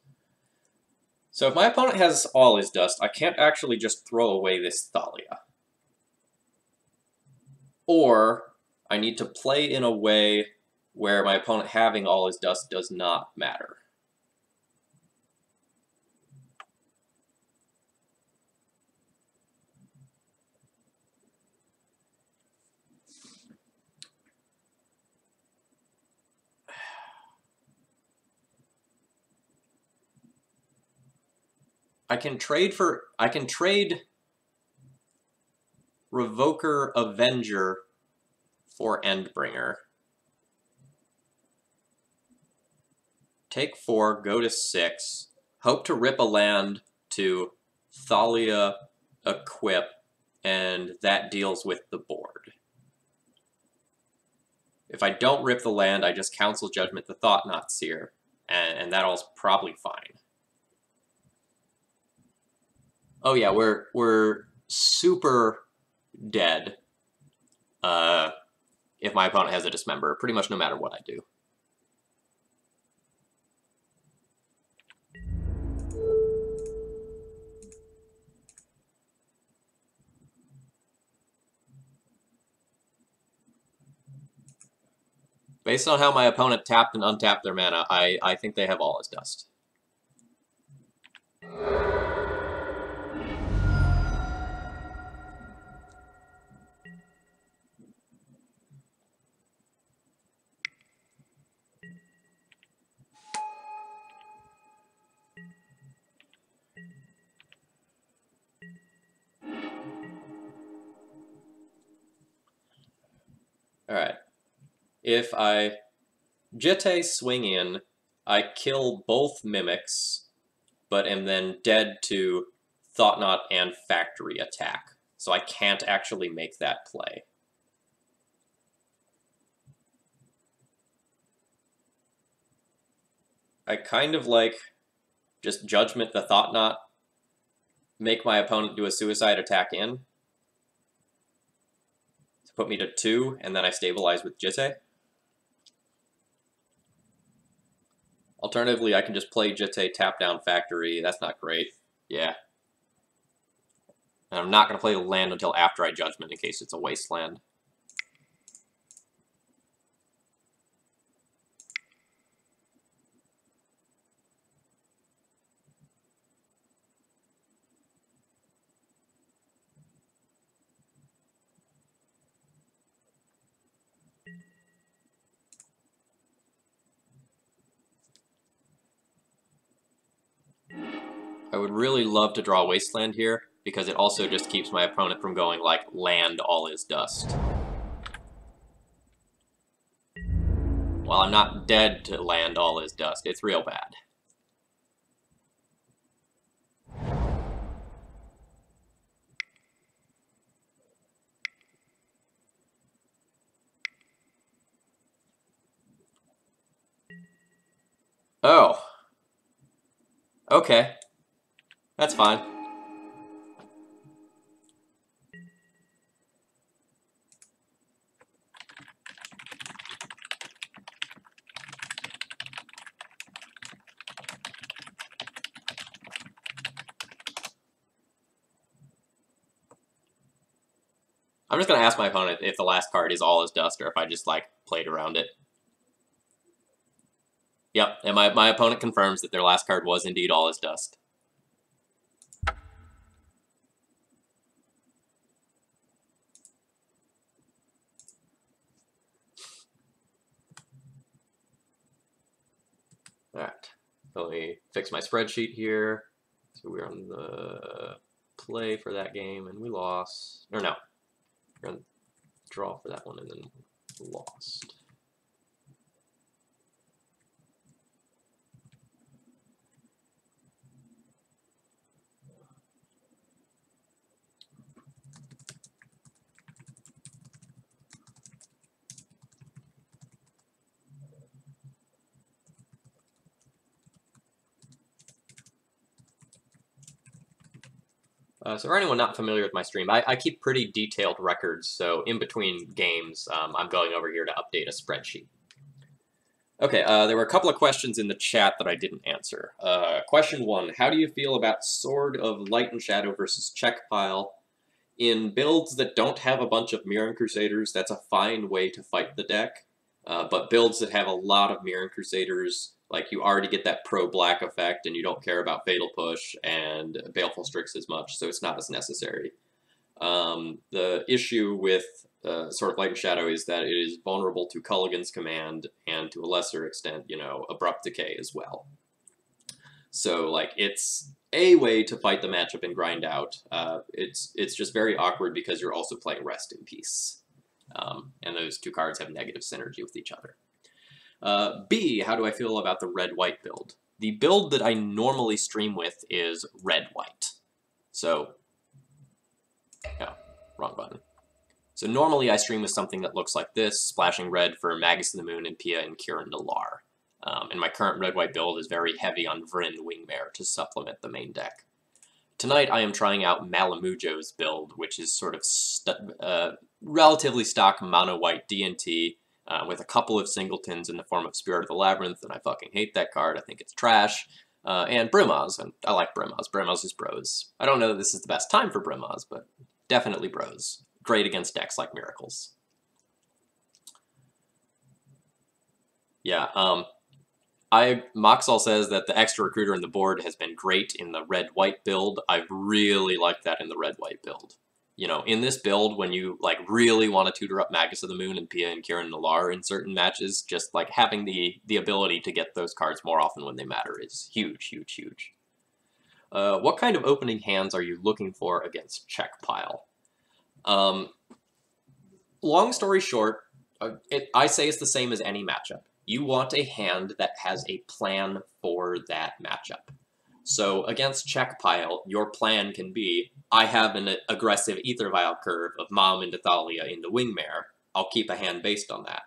So if my opponent has All is Dust, I can't actually just throw away this Thalia. Or I need to play in a way where my opponent having All is Dust does not matter. I can trade Revoker Avenger for Endbringer. Take 4, go to 6. Hope to rip a land to Thalia Equip, and that deals with the board. If I don't rip the land, I just Council Judgment the Thought-Knot Seer, and that all's probably fine. Oh yeah, we're super dead if my opponent has a Dismember, pretty much no matter what I do. Based on how my opponent tapped and untapped their mana, I think they have All Is Dust. Alright. If I Jitte swing in, I kill both Mimics, but am then dead to Thought-Knot and Factory attack. So I can't actually make that play. I kind of like just Judgment the Thought-Knot, make my opponent do a suicide attack in, to put me to 2, and then I stabilize with Jitte. Alternatively, I can just play Jitte, tap down Factory. That's not great. Yeah. And I'm not going to play the land until after I Judgment in case it's a Wasteland. I would really love to draw Wasteland here, because it also just keeps my opponent from going, like, land all is dust. While I'm not dead to land all is dust, it's real bad. Oh. Okay. That's fine. I'm just going to ask my opponent if the last card is all is dust or if I just, like, played around it. Yep, and my opponent confirms that their last card was indeed all is dust. Alright, so let me fix my spreadsheet here. So we're on the play for that game, and we lost. Or no, we're on the draw for that one, and then lost. So for anyone not familiar with my stream, I keep pretty detailed records, so in between games, I'm going over here to update a spreadsheet. Okay, there were a couple of questions in the chat that I didn't answer. Question 1, how do you feel about Sword of Light and Shadow versus Check Pile? In builds that don't have a bunch of Mirran Crusaders, that's a fine way to fight the deck, but builds that have a lot of Mirran Crusaders, like, you already get that pro-black effect, and you don't care about Fatal Push and Baleful Strix as much, so it's not as necessary. The issue with Sword of Light and Shadow is that it is vulnerable to Culligan's Command, and to a lesser extent, you know, Abrupt Decay as well. So, like, it's a way to fight the matchup and grind out. It's just very awkward because you're also playing Rest in Peace. And those two cards have negative synergy with each other. B, how do I feel about the red-white build? The build that I normally stream with is red-white. So, no, wrong button. So normally I stream with something that looks like this, splashing red for Magus of the Moon and Pia and Kieran Nalar. And my current red-white build is very heavy on Vryn Wingmare to supplement the main deck. Tonight I am trying out Malamujo's build, which is sort of relatively stock mono-white D&T with a couple of singletons in the form of Spirit of the Labyrinth, and I fucking hate that card. I think it's trash. And Brimaz, and I like Brimaz. Brimaz is bros. I don't know that this is the best time for Brimaz, but definitely bros. Great against decks like Miracles. Yeah, Moxall says that the extra recruiter in the board has been great in the red-white build. I really like that in the red-white build. You know, in this build, when you like really want to tutor up Magus of the Moon and Pia and Kieran Nalar in certain matches, just like having the ability to get those cards more often when they matter is huge, huge, huge. What kind of opening hands are you looking for against Check Pile? Long story short, I say it's the same as any matchup. You want a hand that has a plan for that matchup. So against Check Pile, your plan can be, I have an aggressive Ether Vial curve of Mom into Thalia into Wingmare. I'll keep a hand based on that.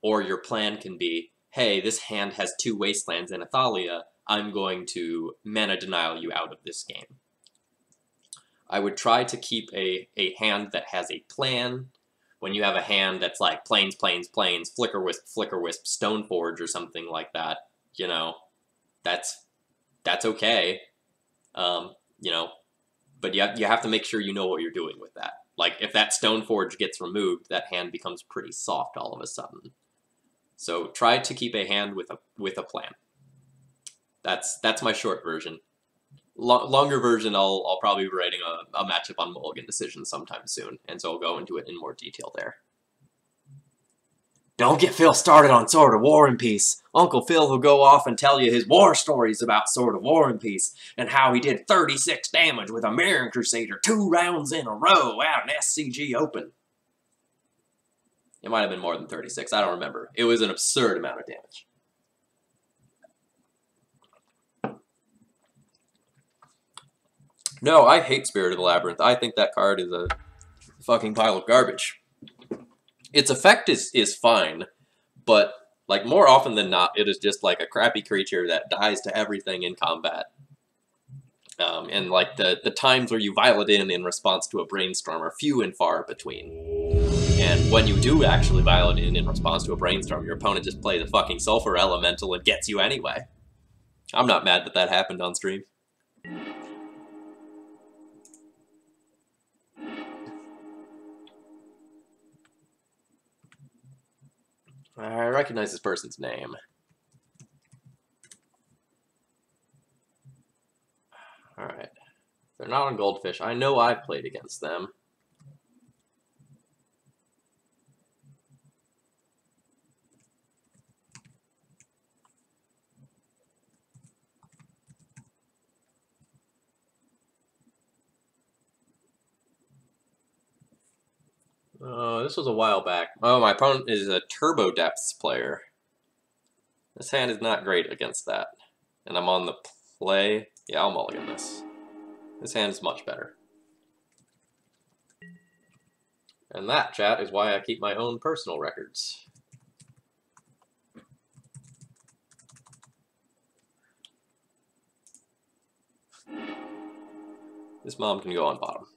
Or your plan can be, hey, this hand has 2 Wastelands and a Thalia. I'm going to mana denial you out of this game. I would try to keep a hand that has a plan. When you have a hand that's like Plains, Plains, Plains, Flicker Wisp, Stoneforge, or something like that, you know, that's okay. You know, but you have to make sure you know what you're doing with that. Like, if that Stoneforge gets removed, that hand becomes pretty soft all of a sudden. So try to keep a hand with a plan. That's my short version. Longer version, I'll probably be writing a matchup on Mulligan Decision sometime soon, and so I'll go into it in more detail there. Don't get Phil started on Sword of War and Peace. Uncle Phil will go off and tell you his war stories about Sword of War and Peace, and how he did 36 damage with a Mirror Crusader 2 rounds in a row out in SCG Open. It might have been more than 36, I don't remember. It was an absurd amount of damage. No, I hate Spirit of the Labyrinth. I think that card is a fucking pile of garbage. Its effect is fine, but like more often than not, it is just like a crappy creature that dies to everything in combat. And like the times where you vial it in response to a Brainstorm are few and far between. And when you do actually vial it in response to a Brainstorm, your opponent just plays a fucking Sulfur Elemental and gets you anyway. I'm not mad that happened on stream. I recognize this person's name. Alright. They're not on Goldfish. I know I've played against them. This was a while back. Oh, my opponent is a Turbo Depths player. This hand is not great against that. And I'm on the play. Yeah, I'll mulligan this. This hand is much better. And that, chat, is why I keep my own personal records. This mom can go on bottom.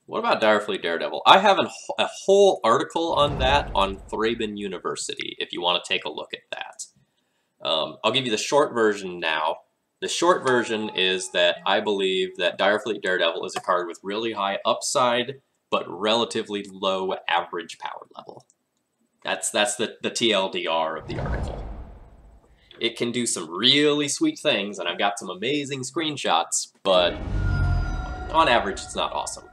What about Direfleet Daredevil? I have a whole article on that on Thraben University, if you want to take a look at that. I'll give you the short version now. The short version is that I believe that Direfleet Daredevil is a card with really high upside, but relatively low average power level. That's the TLDR of the article. It can do some really sweet things, and I've got some amazing screenshots, but on average, it's not awesome.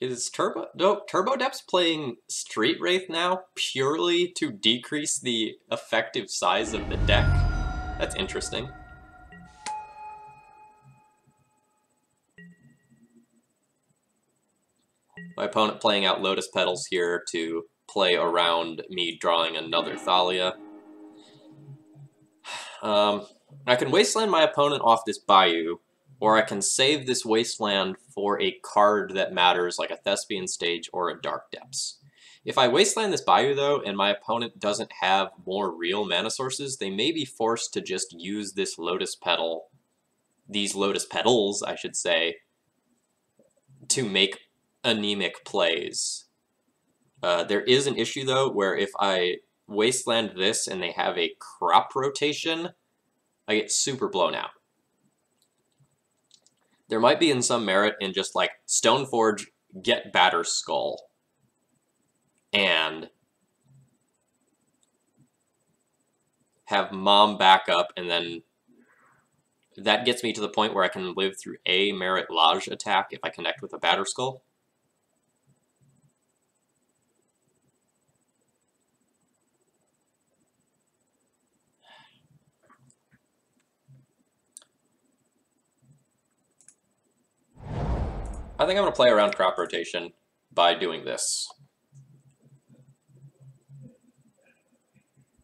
Is Turbo Depth's playing Street Wraith now purely to decrease the effective size of the deck? That's interesting. My opponent playing out Lotus Petals here to play around me drawing another Thalia. I can Wasteland my opponent off this Bayou, or I can save this Wasteland for a card that matters, like a Thespian Stage or a Dark Depths. If I Wasteland this Bayou, though, and my opponent doesn't have more real mana sources, they may be forced to just use this Lotus Petal, these Lotus Petals, I should say, to make anemic plays. There is an issue, though, where if I Wasteland this and they have a crop rotation, I get super blown out. There might be some merit in just like Stoneforge, get Batter Skull, and have Mom back up, and then that gets me to the point where I can live through a Merit Lodge attack if I connect with a Batter Skull. I think I'm going to play around crop rotation by doing this.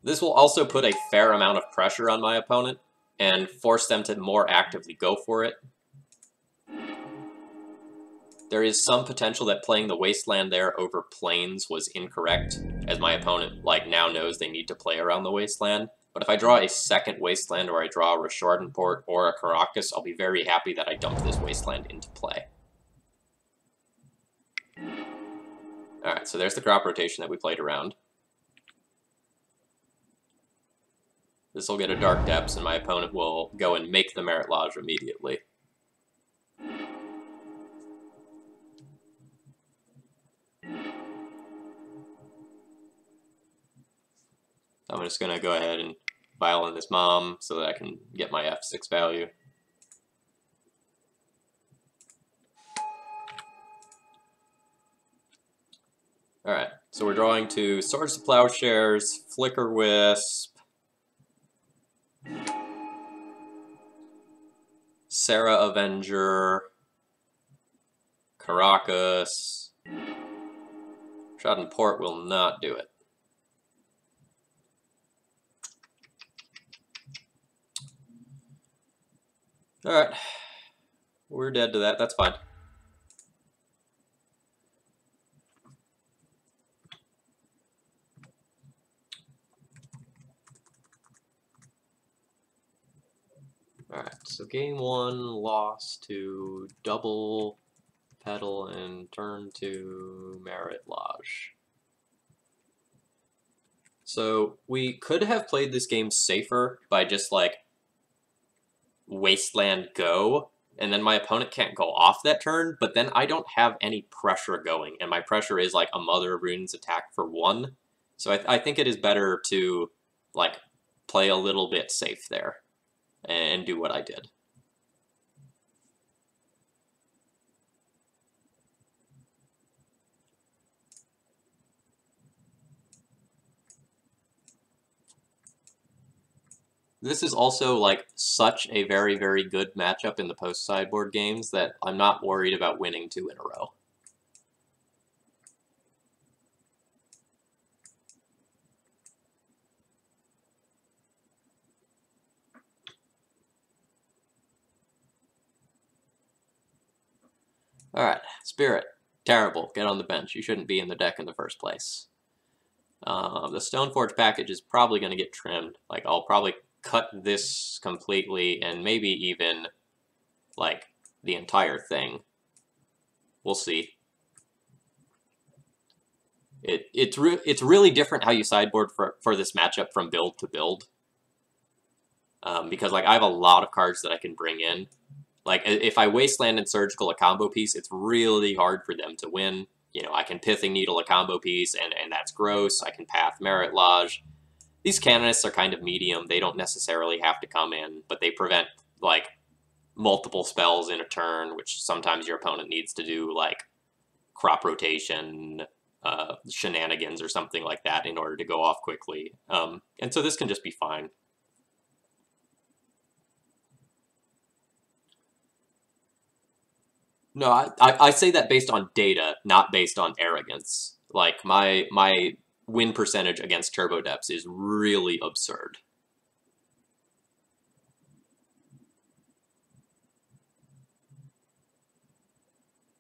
This will also put a fair amount of pressure on my opponent and force them to more actively go for it. There is some potential that playing the Wasteland there over Plains was incorrect, as my opponent now knows they need to play around the Wasteland. But if I draw a second Wasteland, or I draw a Rashordenport or a Caracas, I'll be very happy that I dumped this Wasteland into play. Alright, so there's the crop rotation that we played around. This will get a Dark Depths, and my opponent will go and make the Merit Lodge immediately. I'm just going to go ahead and Violin this Mom so that I can get my F6 value. Alright, so we're drawing to Swords to Plowshares, Flicker Wisp, Sarah Avenger, Caracas. Schadenport will not do it. Alright, we're dead to that, that's fine. Alright, so game one, loss to double Petal and turn to Merit Lodge. So we could have played this game safer by just Wasteland go, and then my opponent can't go off that turn, but then I don't have any pressure going, and my pressure is a Mother of Runes attack for 1. So I think it is better to play a little bit safe there and do what I did. This is also such a very, very good matchup in the post-sideboard games that I'm not worried about winning 2 in a row. Alright, Spirit. Terrible. Get on the bench. You shouldn't be in the deck in the first place. The Stoneforge package is probably going to get trimmed. I'll probably cut this completely and maybe even, the entire thing. We'll see. It's really different how you sideboard for this matchup from build to build. Because, I have a lot of cards that I can bring in. If I Wasteland and Surgical a combo piece, it's really hard for them to win. I can Pithing Needle a combo piece, and that's gross. I can Path Merit Lodge. These Canonists are kind of medium. They don't necessarily have to come in, but they prevent, multiple spells in a turn, which sometimes your opponent needs to do, crop rotation shenanigans or something like that in order to go off quickly. And so this can just be fine. No, I say that based on data, not based on arrogance. Like, my win percentage against Turbo Depths is really absurd.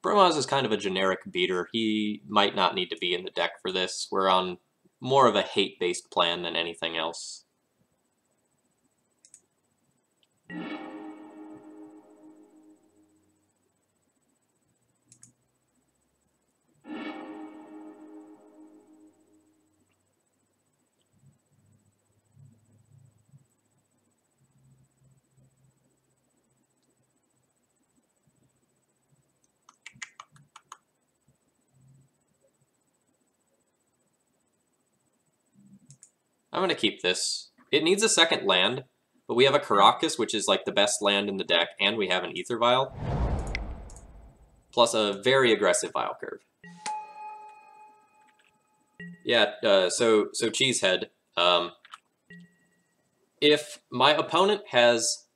Bromaz is kind of a generic beater. He might not need to be in the deck for this. We're on more of a hate-based plan than anything else. I'm going to keep this. It needs a second land, but we have a Caracas, which is like the best land in the deck, and we have an Ether Vial, plus a very aggressive Vial Curve. Yeah, so Cheesehead, if my opponent has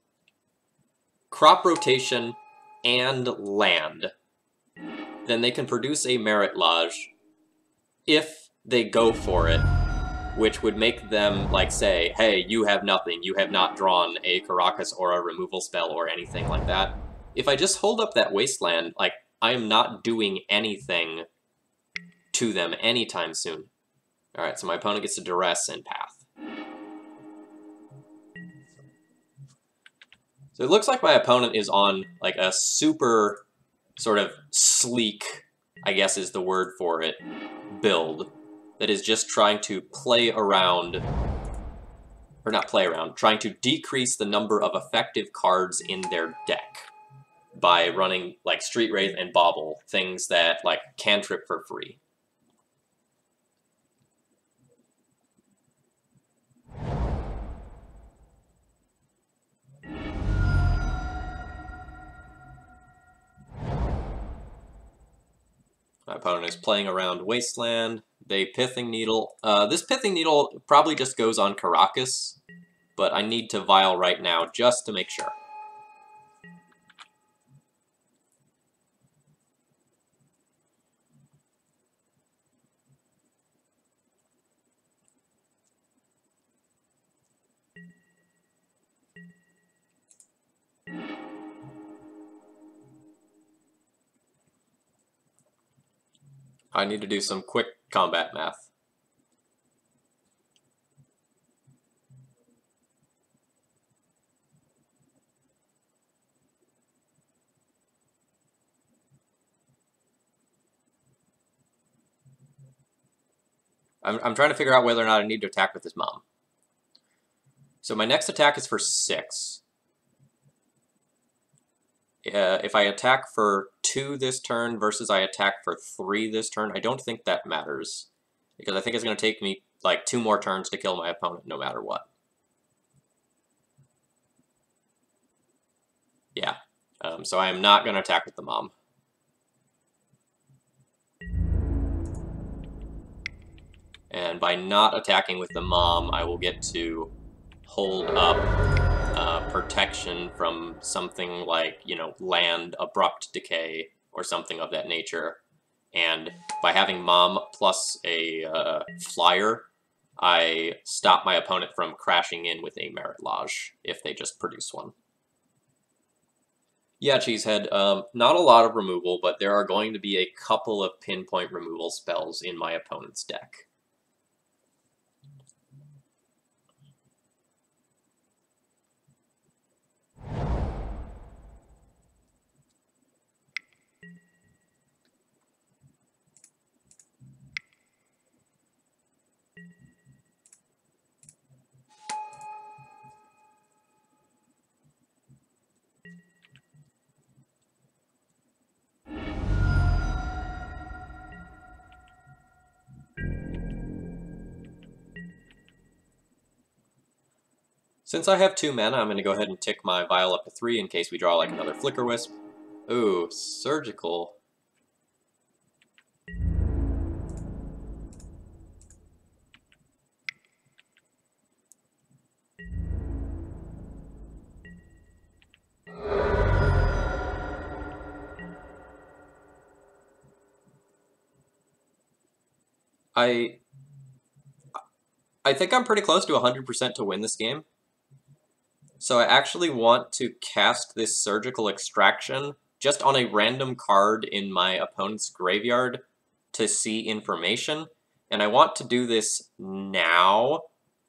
crop rotation and land, then they can produce a Merit Lodge if they go for it, which would make them, like, say, hey, you have nothing, you have not drawn a Caracas or a removal spell or anything like that. If I just hold up that Wasteland, like, I am not doing anything to them anytime soon. Alright, so my opponent gets to Duress and Path. So it looks like my opponent is on, like, a super sort of sleek, I guess is the word for it, build that is just trying to play around, or not play around, trying to decrease the number of effective cards in their deck by running, like, Street Wraith and Bauble, things that, like, cantrip for free. My opponent is playing around Wasteland. They Pithing Needle. This Pithing Needle probably just goes on Caracas, but I need to Vial right now just to make sure. I need to do some quick combat math. I'm trying to figure out whether or not I need to attack with his mom. So my next attack is for 6. If I attack for 2 this turn versus I attack for 3 this turn, I don't think that matters. Because I think it's going to take me, like, 2 more turns to kill my opponent no matter what. Yeah. So I am not going to attack with the mom. And by not attacking with the mom, I will get to hold up protection from something like, you know, land, abrupt decay, or something of that nature. And by having mom plus a flyer, I stop my opponent from crashing in with a Merit Lodge if they just produce one. Yeah, Cheesehead, not a lot of removal, but there are going to be a couple of pinpoint removal spells in my opponent's deck. Since I have 2 mana, I'm going to go ahead and tick my Vial up to 3 in case we draw like another Flicker Wisp. Ooh, Surgical. I think I'm pretty close to 100% to win this game. So I actually want to cast this Surgical Extraction just on a random card in my opponent's graveyard to see information. And I want to do this now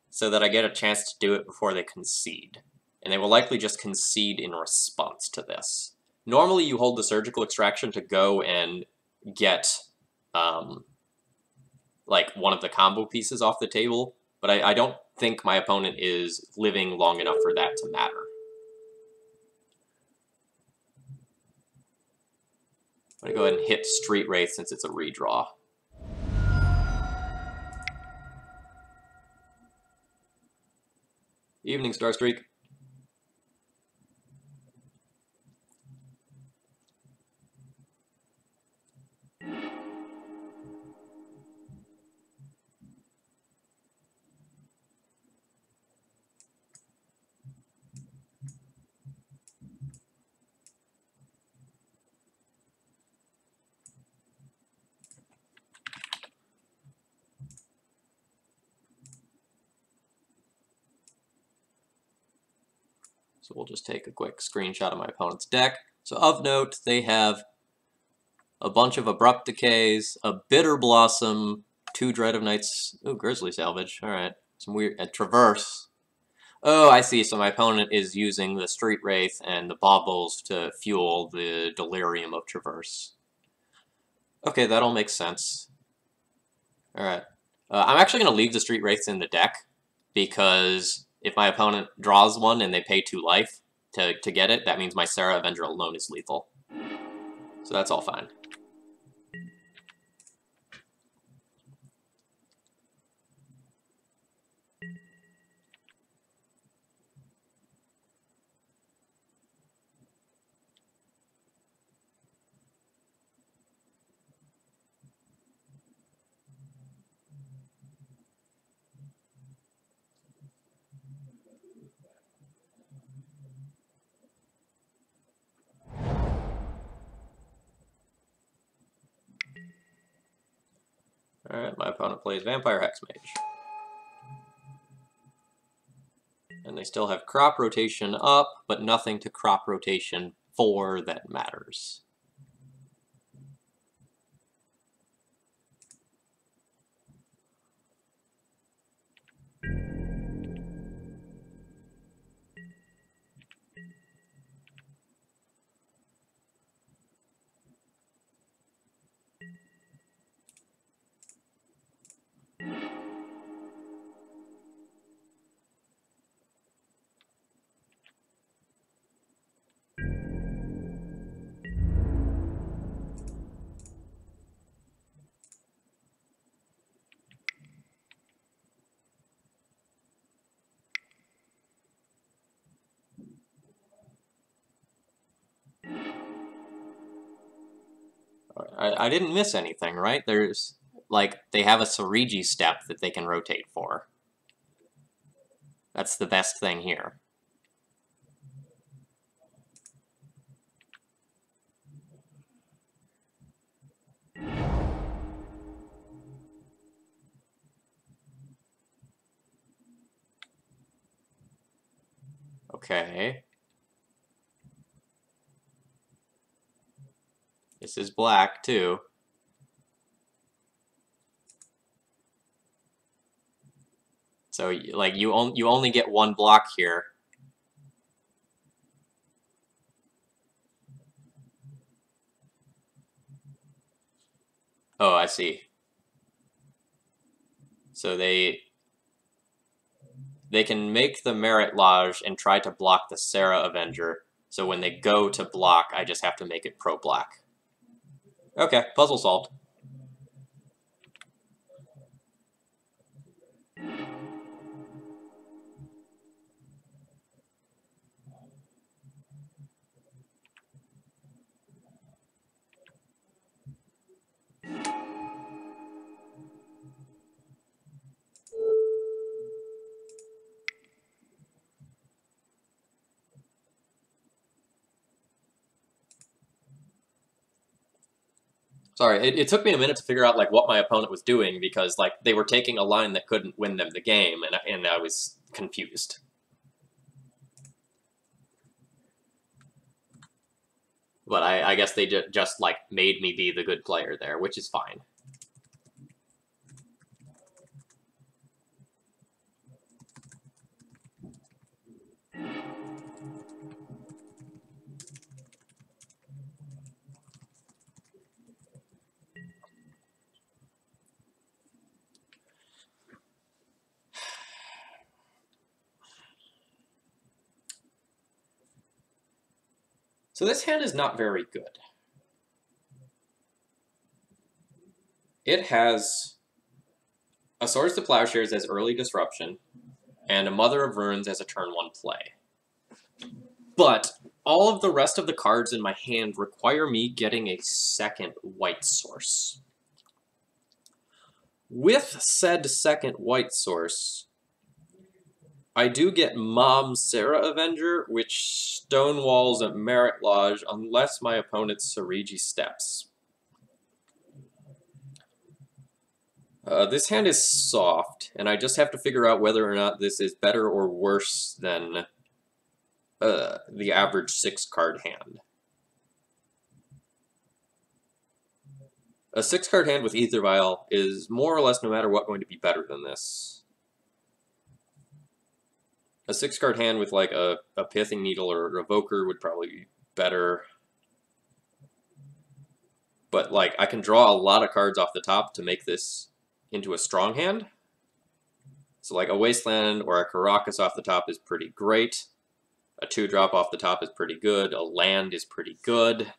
so that I get a chance to do it before they concede. And they will likely just concede in response to this. Normally you hold the Surgical Extraction to go and get like one of the combo pieces off the table, but I don't think my opponent is living long enough for that to matter. I'm going to go ahead and hit Street Wraith since it's a redraw. Evening, Starstreak. So we'll just take a quick screenshot of my opponent's deck. So of note, they have a bunch of Abrupt Decays, a Bitter Blossom, 2 Dread of Nights, ooh, Grizzly Salvage, alright. Some weird, Traverse. Oh, I see, so my opponent is using the Street Wraith and the Baubles to fuel the Delirium of Traverse. Okay, that all makes sense. Alright. I'm actually going to leave the Street Wraiths in the deck, because if my opponent draws one and they pay 2 life to get it, that means my Serra Avenger alone is lethal. So that's all fine. Alright, my opponent plays Vampire Hexmage. And they still have crop rotation up, but nothing to crop rotation 4 that matters. I didn't miss anything, right? There's, like, they have a Sarigi step that they can rotate for. That's the best thing here. Okay. This is black, too. So, like, you only get 1 block here. Oh, I see. So they can make the Merit Lodge and try to block the Serra Avenger. So when they go to block, I just have to make it pro-black. Okay, puzzle solved. Sorry, it took me a minute to figure out like what my opponent was doing because like they were taking a line that couldn't win them the game, and I was confused. But I guess they just like made me be the good player there, which is fine. So this hand is not very good. It has a Swords to Plowshares as early disruption, and a Mother of Runes as a turn 1 play. But all of the rest of the cards in my hand require me getting a second white source. With said second white source, I do get Mom Sarah Avenger, which stonewalls a Merit Lodge unless my opponent's Sariji steps. This hand is soft, and I just have to figure out whether or not this is better or worse than the average 6-card hand. A 6-card hand with Ether Vial is more or less, no matter what, going to be better than this. A 6-card hand with like a Pithing Needle or a Revoker would probably be better. But like I can draw a lot of cards off the top to make this into a strong hand. So like a Wasteland or a Caracas off the top is pretty great. A 2-drop off the top is pretty good. A land is pretty good.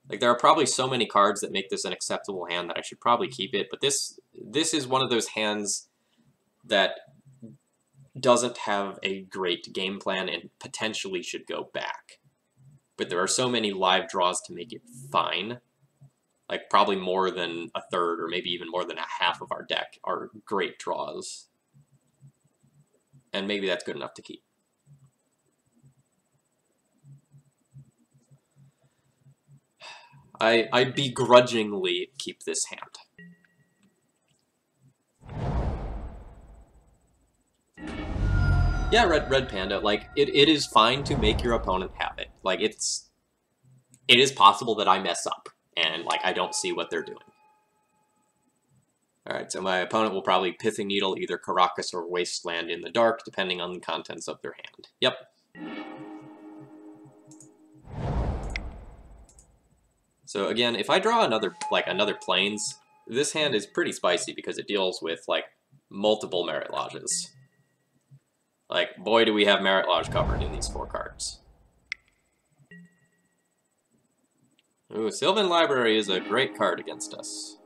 Like there are probably so many cards that make this an acceptable hand that I should probably keep it. But this is one of those hands that doesn't have a great game plan and potentially should go back. But there are so many live draws to make it fine. Like probably more than a third or maybe even more than a half of our deck are great draws. And maybe that's good enough to keep. I begrudgingly keep this hand. Yeah, Red Panda, like, it is fine to make your opponent have it. Like, it is possible that I mess up, and, like, I don't see what they're doing. Alright, so my opponent will probably Pithing Needle either Caracas or Wasteland in the dark, depending on the contents of their hand. Yep. So again, if I draw another Plains, this hand is pretty spicy because it deals with, like, multiple Merit Lodges. Like, boy, do we have Merit Lodge covered in these 4 cards. Ooh, Sylvan Library is a great card against us.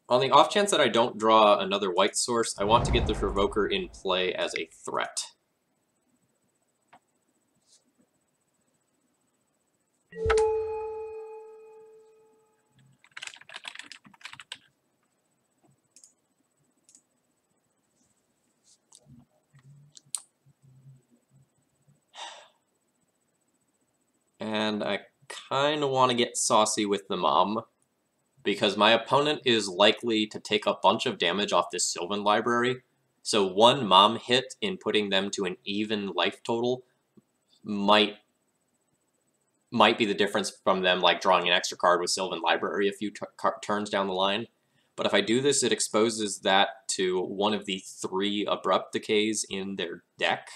On the off chance that I don't draw another white source, I want to get this Revoker in play as a threat. And I kind of want to get saucy with the Mom, because my opponent is likely to take a bunch of damage off this Sylvan Library, so one Mom hit in putting them to an even life total might be the difference from them like drawing an extra card with Sylvan Library a few turns down the line. But if I do this, it exposes that to one of the 3 Abrupt Decays in their deck.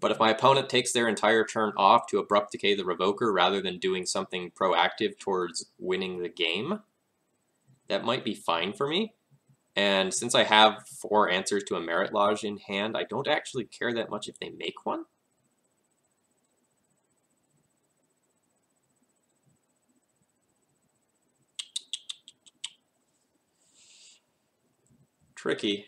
But if my opponent takes their entire turn off to Abrupt Decay the Revoker rather than doing something proactive towards winning the game, that might be fine for me. And since I have 4 answers to a Merit Lodge in hand, I don't actually care that much if they make one. Tricky.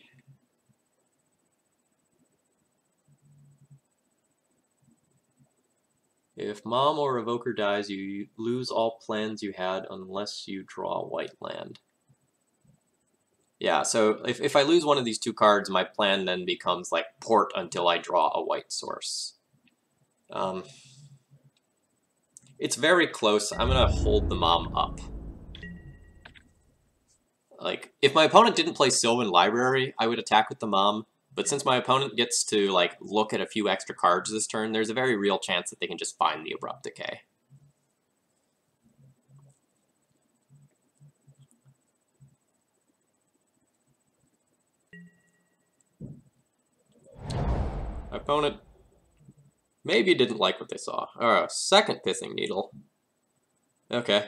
If Mom or Evoker dies, you lose all plans you had unless you draw a white land. Yeah, so if I lose one of these two cards, my plan then becomes like port until I draw a white source. It's very close. I'm gonna hold the Mom up. Like, if my opponent didn't play Sylvan Library, I would attack with the Mom, but since my opponent gets to, like, look at a few extra cards this turn, there's a very real chance that they can just find the Abrupt Decay. My opponent maybe didn't like what they saw. Second Pithing Needle. Okay,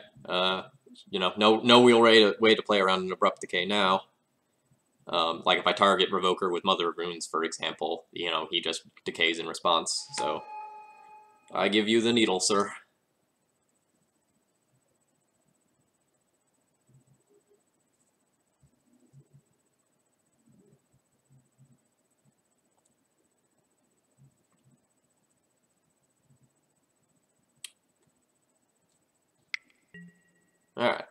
you know, no real way to play around an Abrupt Decay now. Like if I target Revoker with Mother of Runes, for example, you know, he just decays in response, so I give you the needle, sir. Alright.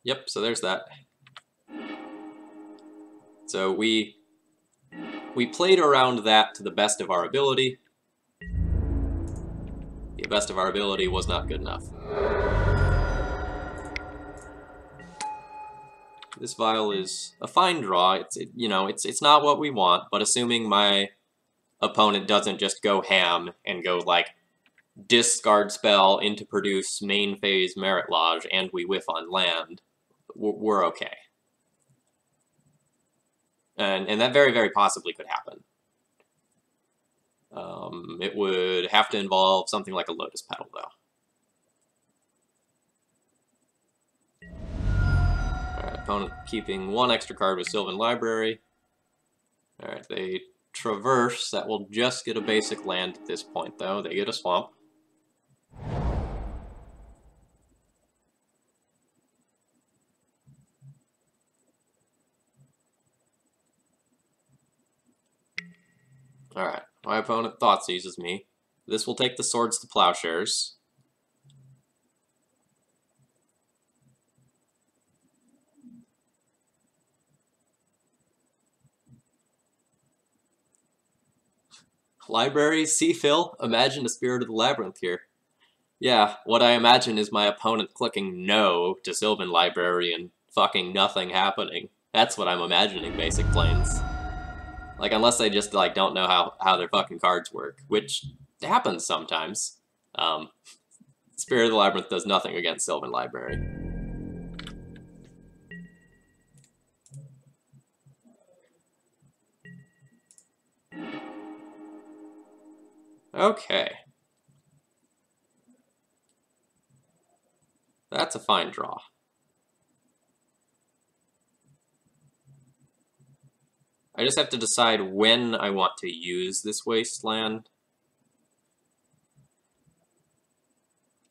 Yep, so there's that. So we played around that to the best of our ability. The best of our ability was not good enough. This vial is a fine draw. It's not what we want, but assuming my opponent doesn't just go ham and go like discard spell into produce main phase Merit Lodge and we whiff on land, we're okay. And that very, very possibly could happen. It would have to involve something like a Lotus Petal, though. Alright, opponent keeping one extra card with Sylvan Library. Alright, they traverse. That will just get a basic land at this point, though. They get a swamp. Alright, my opponent Thoughtseizes me. This will take the Swords to Plowshares. Library, see Phil? Imagine a Spirit of the Labyrinth here. Yeah, what I imagine is my opponent clicking no to Sylvan Library and fucking nothing happening. That's what I'm imagining, Basic Planes. Like, unless they just, like, don't know how their fucking cards work, which happens sometimes. Spirit of the Labyrinth does nothing against Sylvan Library. Okay. That's a fine draw. I just have to decide when I want to use this Wasteland.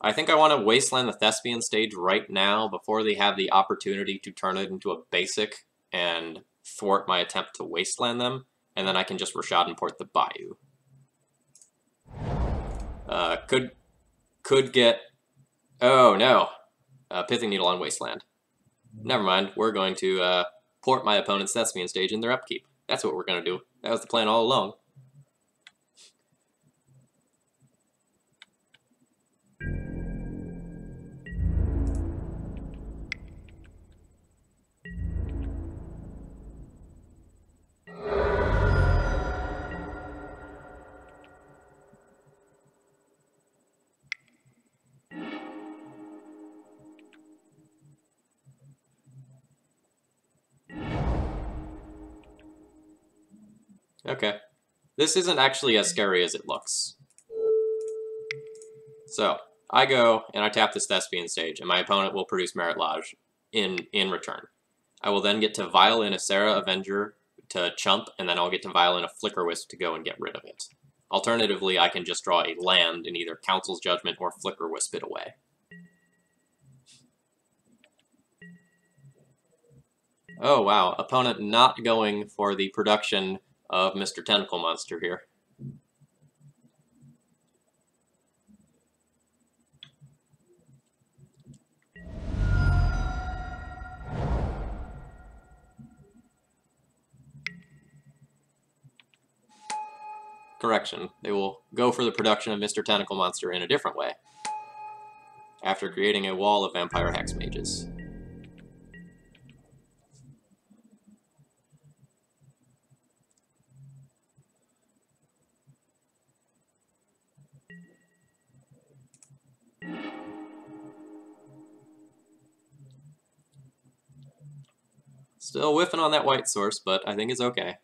I think I want to Wasteland the Thespian stage right now before they have the opportunity to turn it into a basic and thwart my attempt to Wasteland them, and then I can just Rashad import the Bayou. Could get... Oh, no. Pithing Needle on Wasteland. Never mind, we're going to port my opponent's Thespian stage in their upkeep. That's what we're going to do. That was the plan all along. Okay. This isn't actually as scary as it looks. So, I go and I tap this Thespian stage, and my opponent will produce Merit Lodge in return. I will then get to vial in a Sarah Avenger to chump, and then I'll get to vial in a Flicker Wisp to go and get rid of it. Alternatively, I can just draw a land in either Council's Judgment or Flicker Wisp it away. Oh wow, opponent not going for the production of Mr. Tentacle Monster here. Correction. They will go for the production of Mr. Tentacle Monster in a different way, after creating a wall of Vampire Hex Mages. Still whiffing on that white source, but I think it's okay.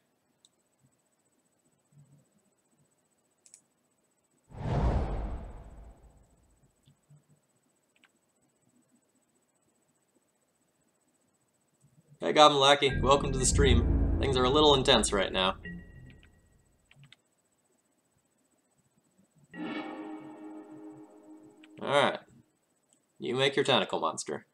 Hey Goblin Lackey, welcome to the stream. Things are a little intense right now. Alright. You make your tentacle monster.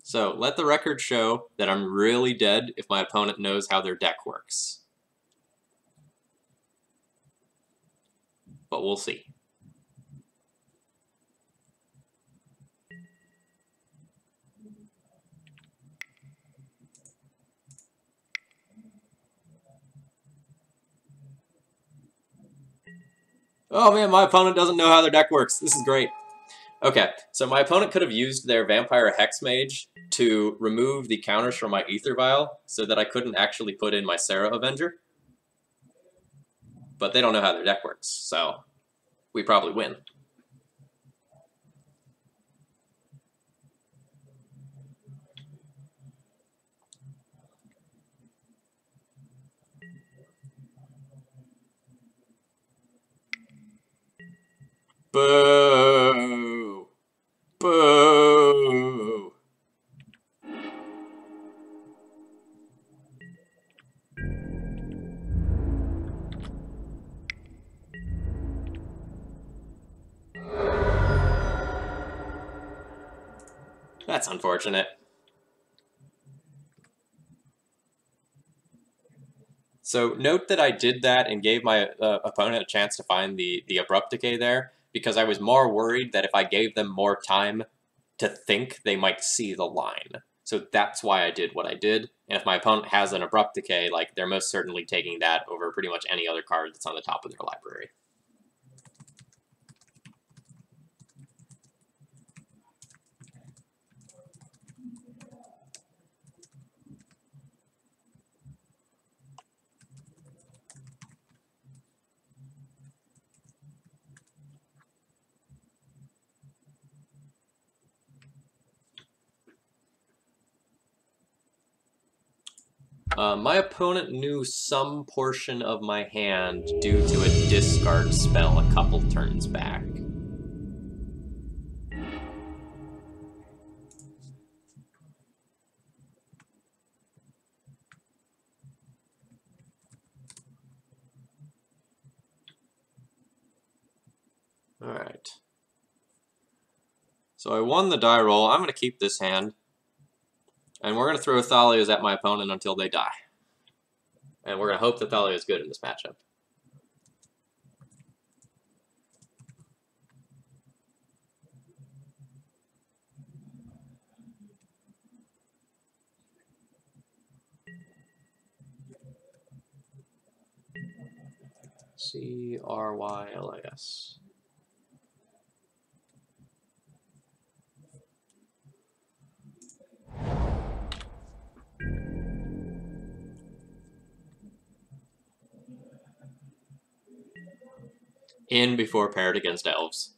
So, let the record show that I'm really dead if my opponent knows how their deck works. But we'll see. Oh man, my opponent doesn't know how their deck works. This is great. Okay, so my opponent could have used their Vampire Hex Mage to remove the counters from my Ether Vial so that I couldn't actually put in my Sarah Avenger. But they don't know how their deck works, so we probably win. Boo! Boo! That's unfortunate. So note that I did that and gave my opponent a chance to find the Abrupt Decay there, because I was more worried that if I gave them more time to think, they might see the line. So that's why I did what I did, and if my opponent has an Abrupt Decay, like, they're most certainly taking that over pretty much any other card that's on the top of their library. My opponent knew some portion of my hand due to a discard spell a couple turns back. Alright. So I won the die roll. I'm going to keep this hand. And we're going to throw Thalia's at my opponent until they die. And we're going to hope that Thalia is good in this matchup. Crylis. In before paired against elves.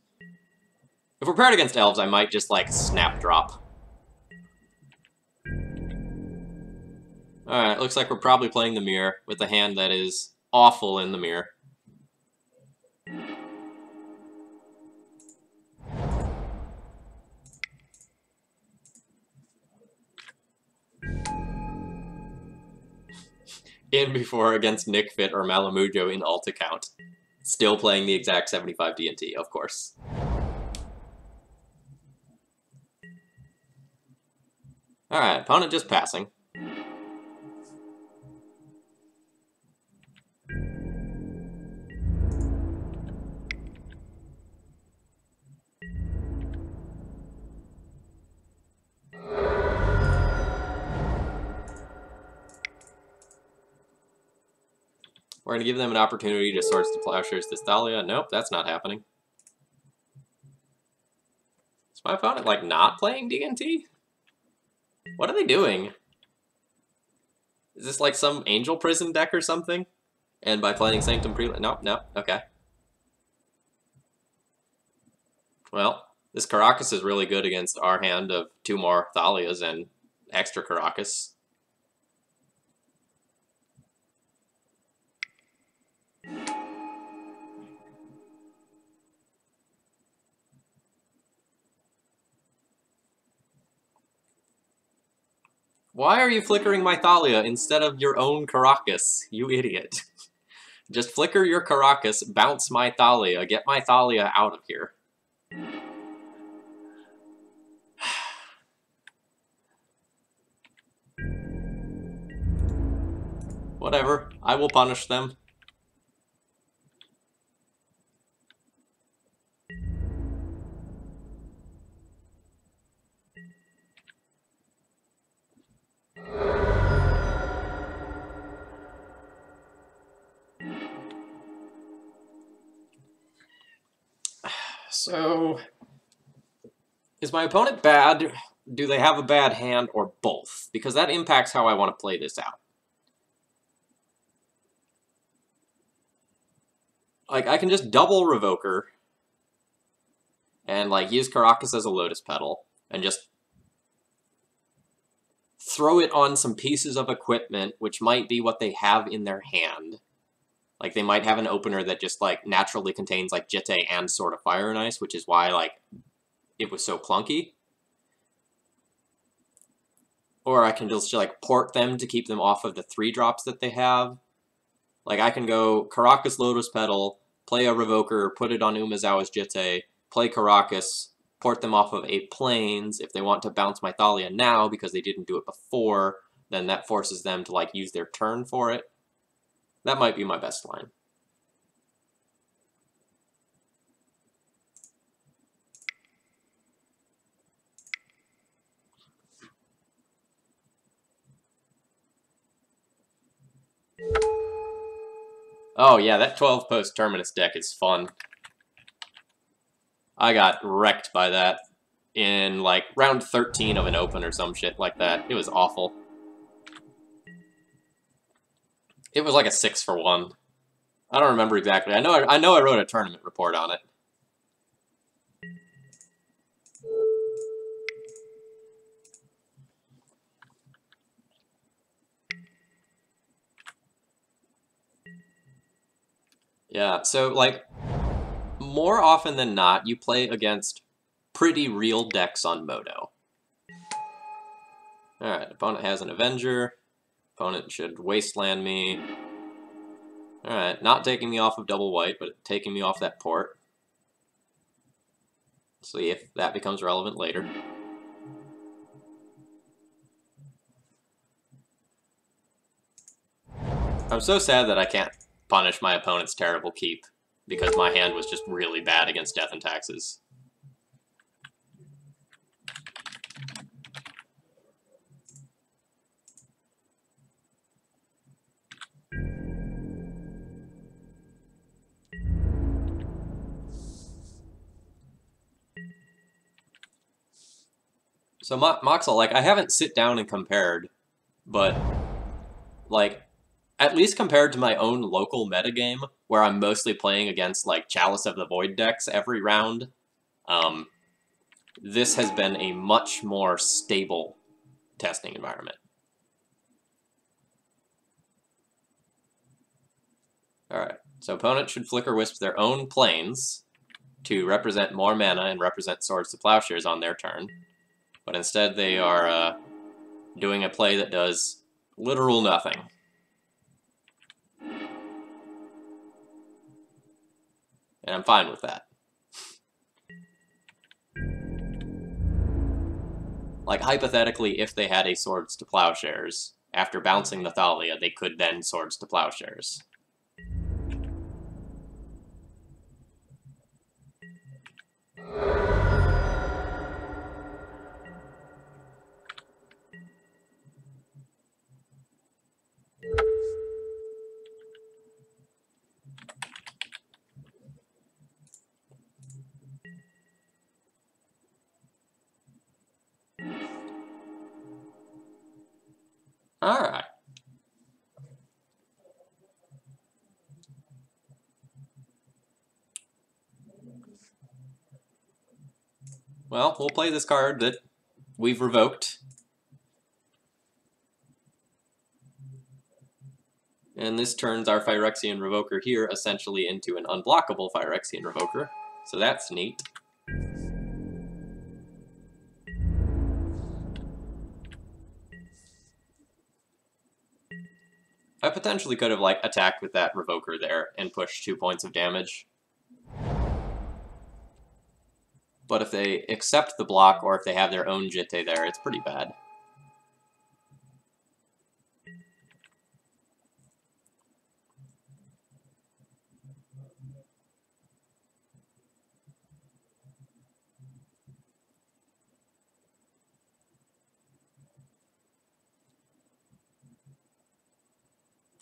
If we're paired against elves, I might just, like, snap drop. Alright, looks like we're probably playing the mirror with a hand that is awful in the mirror. In before against Nick Fit or Malamujo in alt account. Still playing the exact 75 D&T, of course. Alright, opponent just passing. We're gonna give them an opportunity to Swords to Plowshares this Thalia. Nope, that's not happening. Is my opponent, like, not playing D&T? What are they doing? Is this like some Angel Prison deck or something? And by playing Sanctum Prelate... Nope, nope, okay. Well, this Caracas is really good against our hand of 2 more Thalias and extra Caracas. Why are you flickering my Thalia instead of your own Caracas, you idiot? Just flicker your Caracas, bounce my Thalia, get my Thalia out of here. Whatever, I will punish them. So, is my opponent bad? Do they have a bad hand, or both? Because that impacts how I want to play this out. Like, I can just double Revoker and, like, use Caracas as a Lotus Petal and just throw it on some pieces of equipment, which might be what they have in their hand. Like, they might have an opener that just, like, naturally contains, like, Jitte and Sword of Fire and Ice, which is why, like, it was so clunky. Or I can just, like, port them to keep them off of the 3-drops that they have. Like, I can go Caracas Lotus Petal, play a Revoker, put it on Umezawa's Jitte, play Caracas, port them off of 8 planes. If they want to bounce my Thalia now because they didn't do it before, then that forces them to, like, use their turn for it. That might be my best line. Oh yeah, that 12-post Terminus deck is fun. I got wrecked by that in, like, round 13 of an open or some shit like that. It was awful. It was like a 6-for-1. I don't remember exactly. I know I wrote a tournament report on it. Yeah, so, like, more often than not, you play against pretty real decks on Modo. Alright, opponent has an Avenger. Opponent should wasteland me. Alright, not taking me off of double white, but taking me off that port. See if that becomes relevant later. I'm so sad that I can't punish my opponent's terrible keep, because my hand was just really bad against Death and Taxes. So Moxel, like, I haven't sit down and compared, but, like, at least compared to my own local metagame, where I'm mostly playing against, like, Chalice of the Void decks every round, this has been a much more stable testing environment. Alright, so opponent should Flicker Wisp their own planes to represent more mana and represent Swords to Plowshares on their turn. But instead they are doing a play that does literal nothing. And I'm fine with that. Like, hypothetically, if they had a Swords to Plowshares, after bouncing the Thalia, they could then Swords to Plowshares. Alright. Well, we'll play this card that we've revoked. And this turns our Phyrexian Revoker here essentially into an unblockable Phyrexian Revoker. So that's neat. I potentially could have, like, attacked with that Revoker there and pushed 2 points of damage. But if they accept the block, or if they have their own Jitte there, it's pretty bad.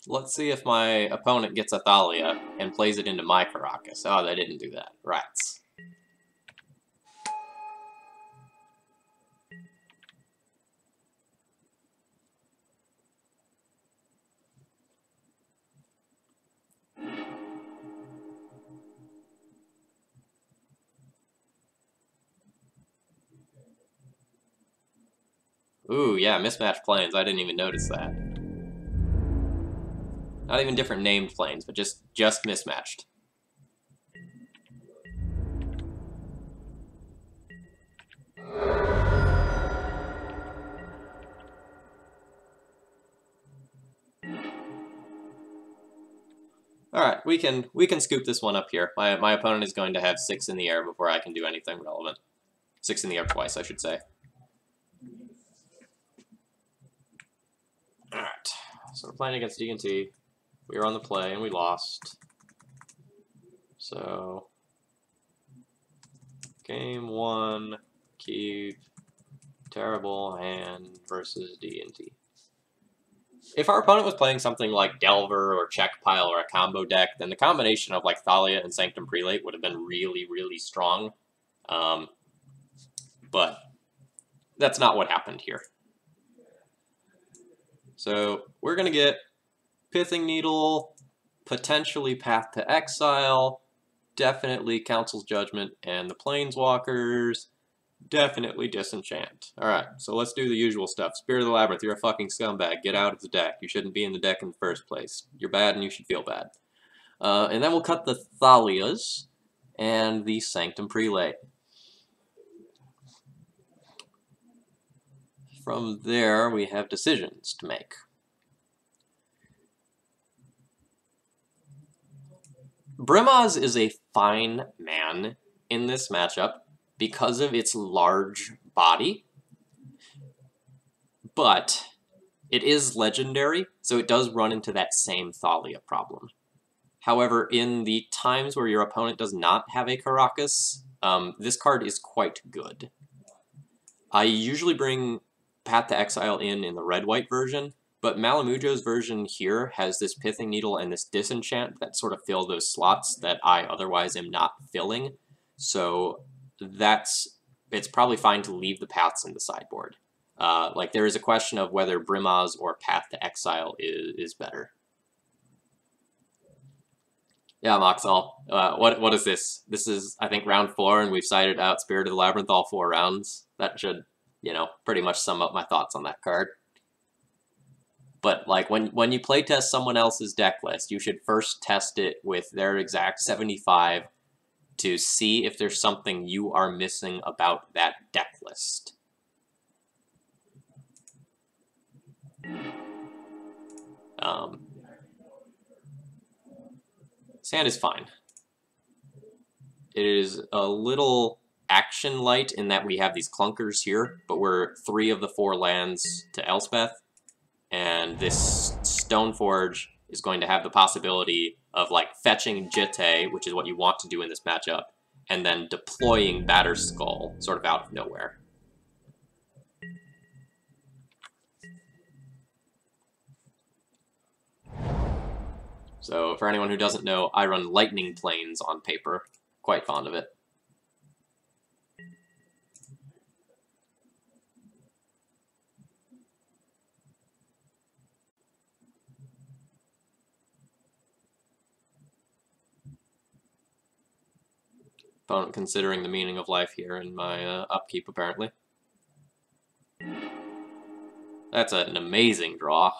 Let's see if my opponent gets a Thalia and plays it into my Caracas. Oh, they didn't do that. Rats. Ooh, yeah, mismatched planes. I didn't even notice that. Not even different named planes, but just mismatched. Alright, we can scoop this one up here. My opponent is going to have 6 in the air before I can do anything relevant. 6 in the air twice, I should say. Alright, so we're playing against D&T. We were on the play and we lost. So, game 1, keep, terrible hand versus D&T. If our opponent was playing something like Delver or Check Pile or a combo deck, then the combination of like Thalia and Sanctum Prelate would have been really, really strong. But that's not what happened here. So we're going to get Pithing Needle, potentially Path to Exile, definitely Council's Judgment, and the Planeswalkers, definitely Disenchant. Alright, so let's do the usual stuff. Spirit of the Labyrinth, you're a fucking scumbag. Get out of the deck. You shouldn't be in the deck in the first place. You're bad and you should feel bad. And then we'll cut the Thalias and the Sanctum Prelate. From there, we have decisions to make. Brimaz is a fine man in this matchup because of its large body, but it is legendary, so it does run into that same Thalia problem. However, in the times where your opponent does not have a Caracas, this card is quite good. I usually bring Path to Exile in the red-white version, but Malamujo's version here has this Pithing Needle and this Disenchant that sort of fill those slots that I otherwise am not filling. So it's probably fine to leave the paths in the sideboard. Like, there is a question of whether Brimaz or Path to Exile is better. Yeah, Moxall. What is this? This is, I think, round 4, and we've sided out Spirit of the Labyrinth all 4 rounds. That should, pretty much sum up my thoughts on that card. But, like, when you playtest someone else's deck list, you should first test it with their exact 75 to see if there's something you are missing about that deck list. Sand is fine. It is a little action light in that we have these clunkers here, but we're 3 of the 4 lands to Elspeth, and this Stoneforge is going to have the possibility of like fetching Jitte, which is what you want to do in this matchup, and then deploying Batterskull sort of out of nowhere. So for anyone who doesn't know, I run Lightning Planes on paper. Quite fond of it. Opponent considering the meaning of life here in my upkeep, apparently. That's an amazing draw.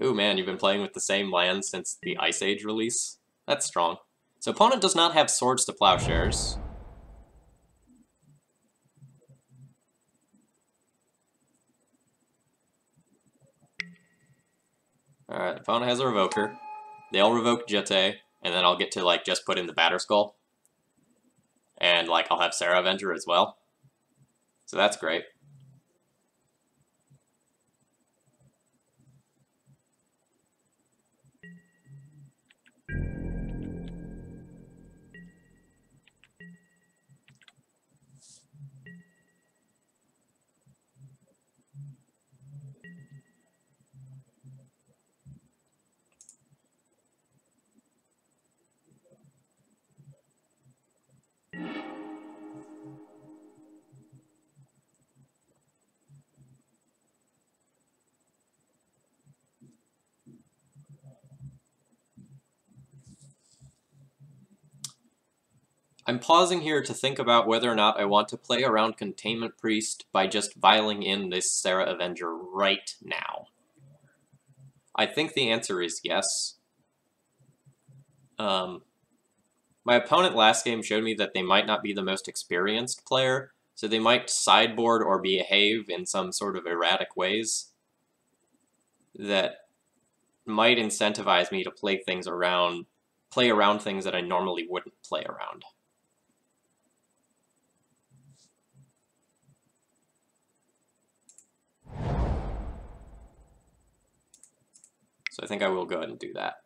Ooh, man, you've been playing with the same land since the Ice Age release? That's strong. So opponent does not have Swords to Plowshares. Alright, opponent has a Revoker. They'll revoke Jete, and then I'll get to, like, just put in the Batterskull. And, like, I'll have Sarah Avenger as well. So that's great. I'm pausing here to think about whether or not I want to play around Containment Priest by just viling in this Sarah Avenger right now. I think the answer is yes. My opponent last game showed me that they might not be the most experienced player, so they might sideboard or behave in some sort of erratic ways that might incentivize me to play around things that I normally wouldn't play around. So I think I will go ahead and do that.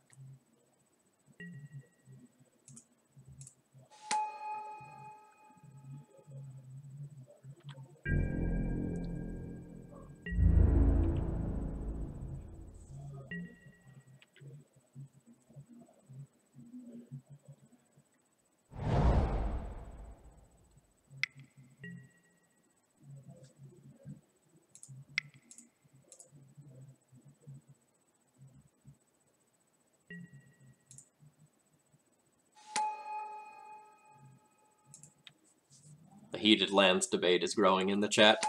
The heated lands debate is growing in the chat.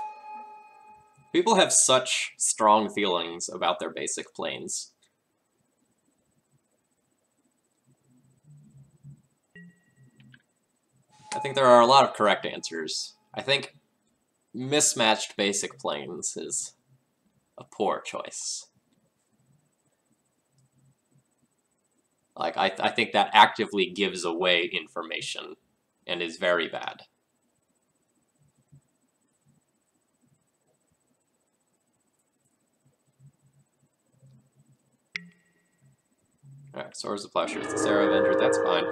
People have such strong feelings about their basic planes. I think there are a lot of correct answers. I think mismatched basic planes is a poor choice. Like, I think that actively gives away information and is very bad. Alright, Swords of Plowshares, the Sarah Avenger, that's fine.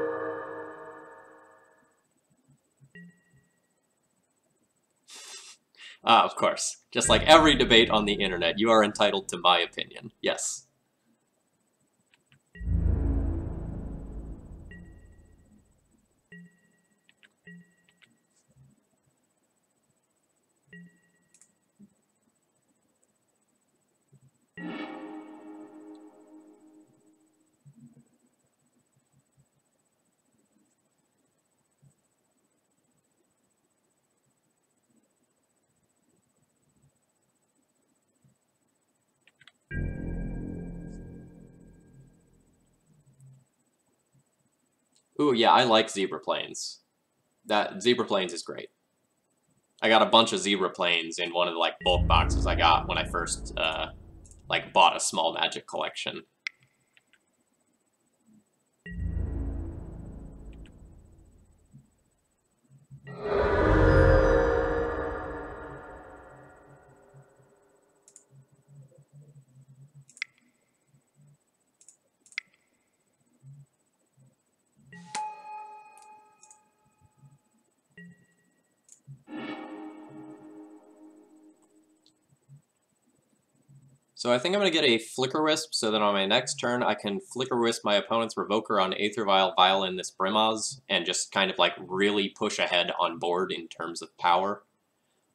Of course. Just like every debate on the internet, you are entitled to my opinion. Yes. Ooh, yeah, I like Zebra Planes. That Zebra Planes is great. I got a bunch of Zebra Planes in one of the, like, bulk boxes I got when I first, like, bought a small Magic collection. So I think I'm going to get a Flicker Wisp so that on my next turn I can Flicker Wisp my opponent's Revoker on Aether Vial, Vial in this Brimaz, and just kind of like really push ahead on board in terms of power.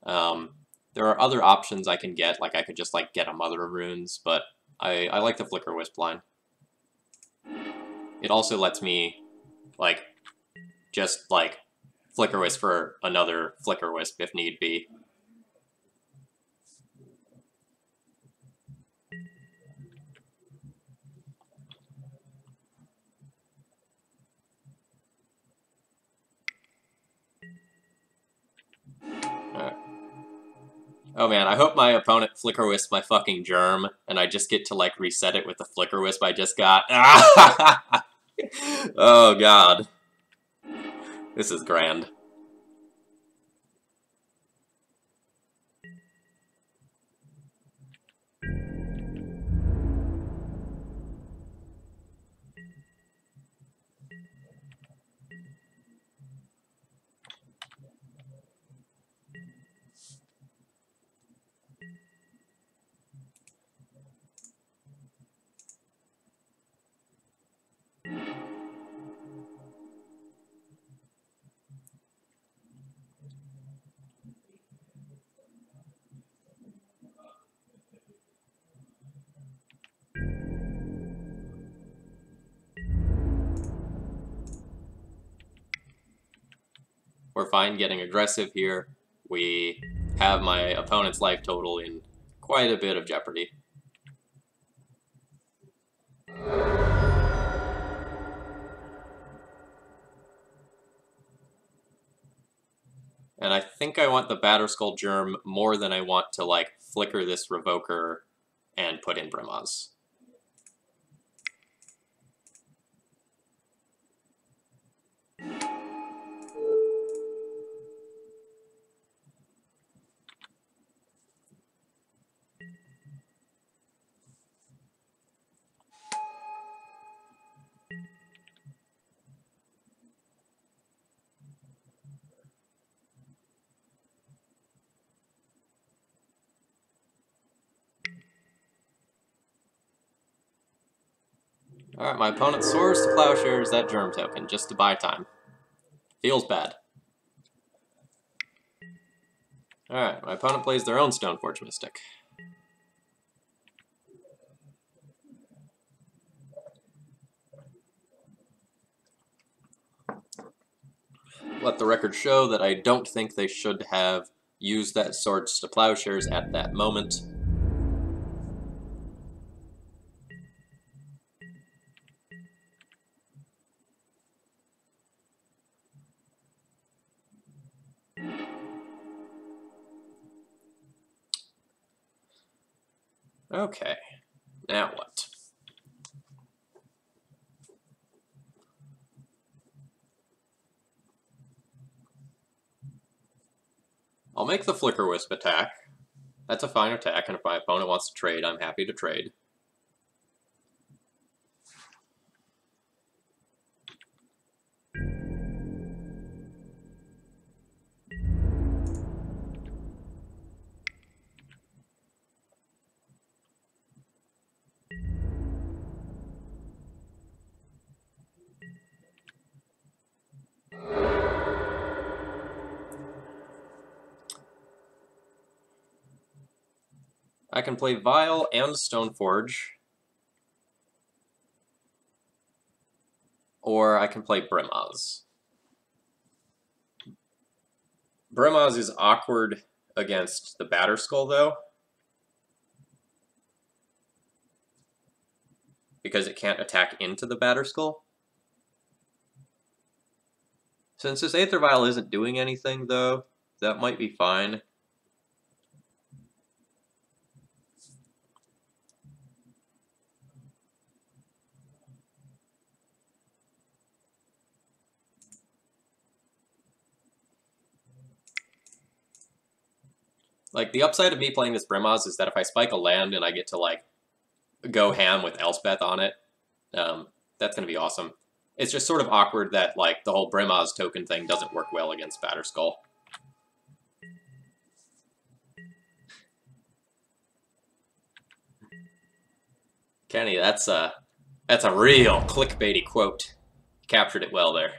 There are other options I can get, like I could just like get a Mother of Runes, but I like the Flicker Wisp line. It also lets me like just like Flicker Wisp for another Flicker Wisp if need be. Alright. Oh man, I hope my opponent Flicker Wisp my fucking Germ, and I just get to like reset it with the Flicker Wisp I just got. Oh god. This is grand. We're fine getting aggressive here. We have my opponent's life total in quite a bit of jeopardy. And I think I want the Batterskull Germ more than I want to, like, flicker this Revoker and put in Brimaz. Alright, my opponent soars to Plowshares that Germ token, just to buy time. Feels bad. Alright, my opponent plays their own Stoneforge Mystic. Let the record show that I don't think they should have used that Swords to Plowshares at that moment. Okay, now what? I'll make the Flicker Wisp attack. That's a fine attack, and if my opponent wants to trade, I'm happy to trade. I can play Vial and Stoneforge. Or I can play Brimaz. Brimaz is awkward against the Batterskull, though. Because it can't attack into the Batterskull. Since this Aether Vial isn't doing anything, though, that might be fine. Like, the upside of me playing this Brimaz is that if I spike a land and I get to, like, go ham with Elspeth on it, that's going to be awesome. It's just sort of awkward that, like, the whole Brimaz token thing doesn't work well against Batterskull. Kenny, that's a real clickbaity quote. Captured it well there.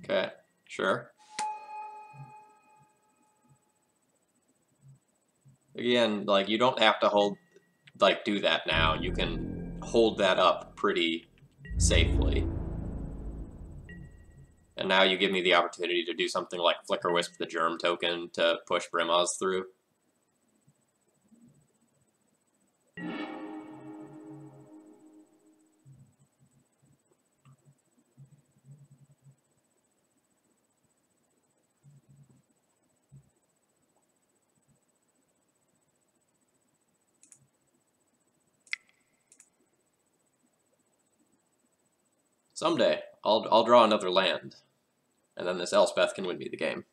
Okay, sure. Again, like, you don't have to do that now. You can hold that up pretty safely. And now you give me the opportunity to do something like Flicker Wisp the Germ token to push Brimaz through. Someday, I'll draw another land, and then this Elspeth can win me the game.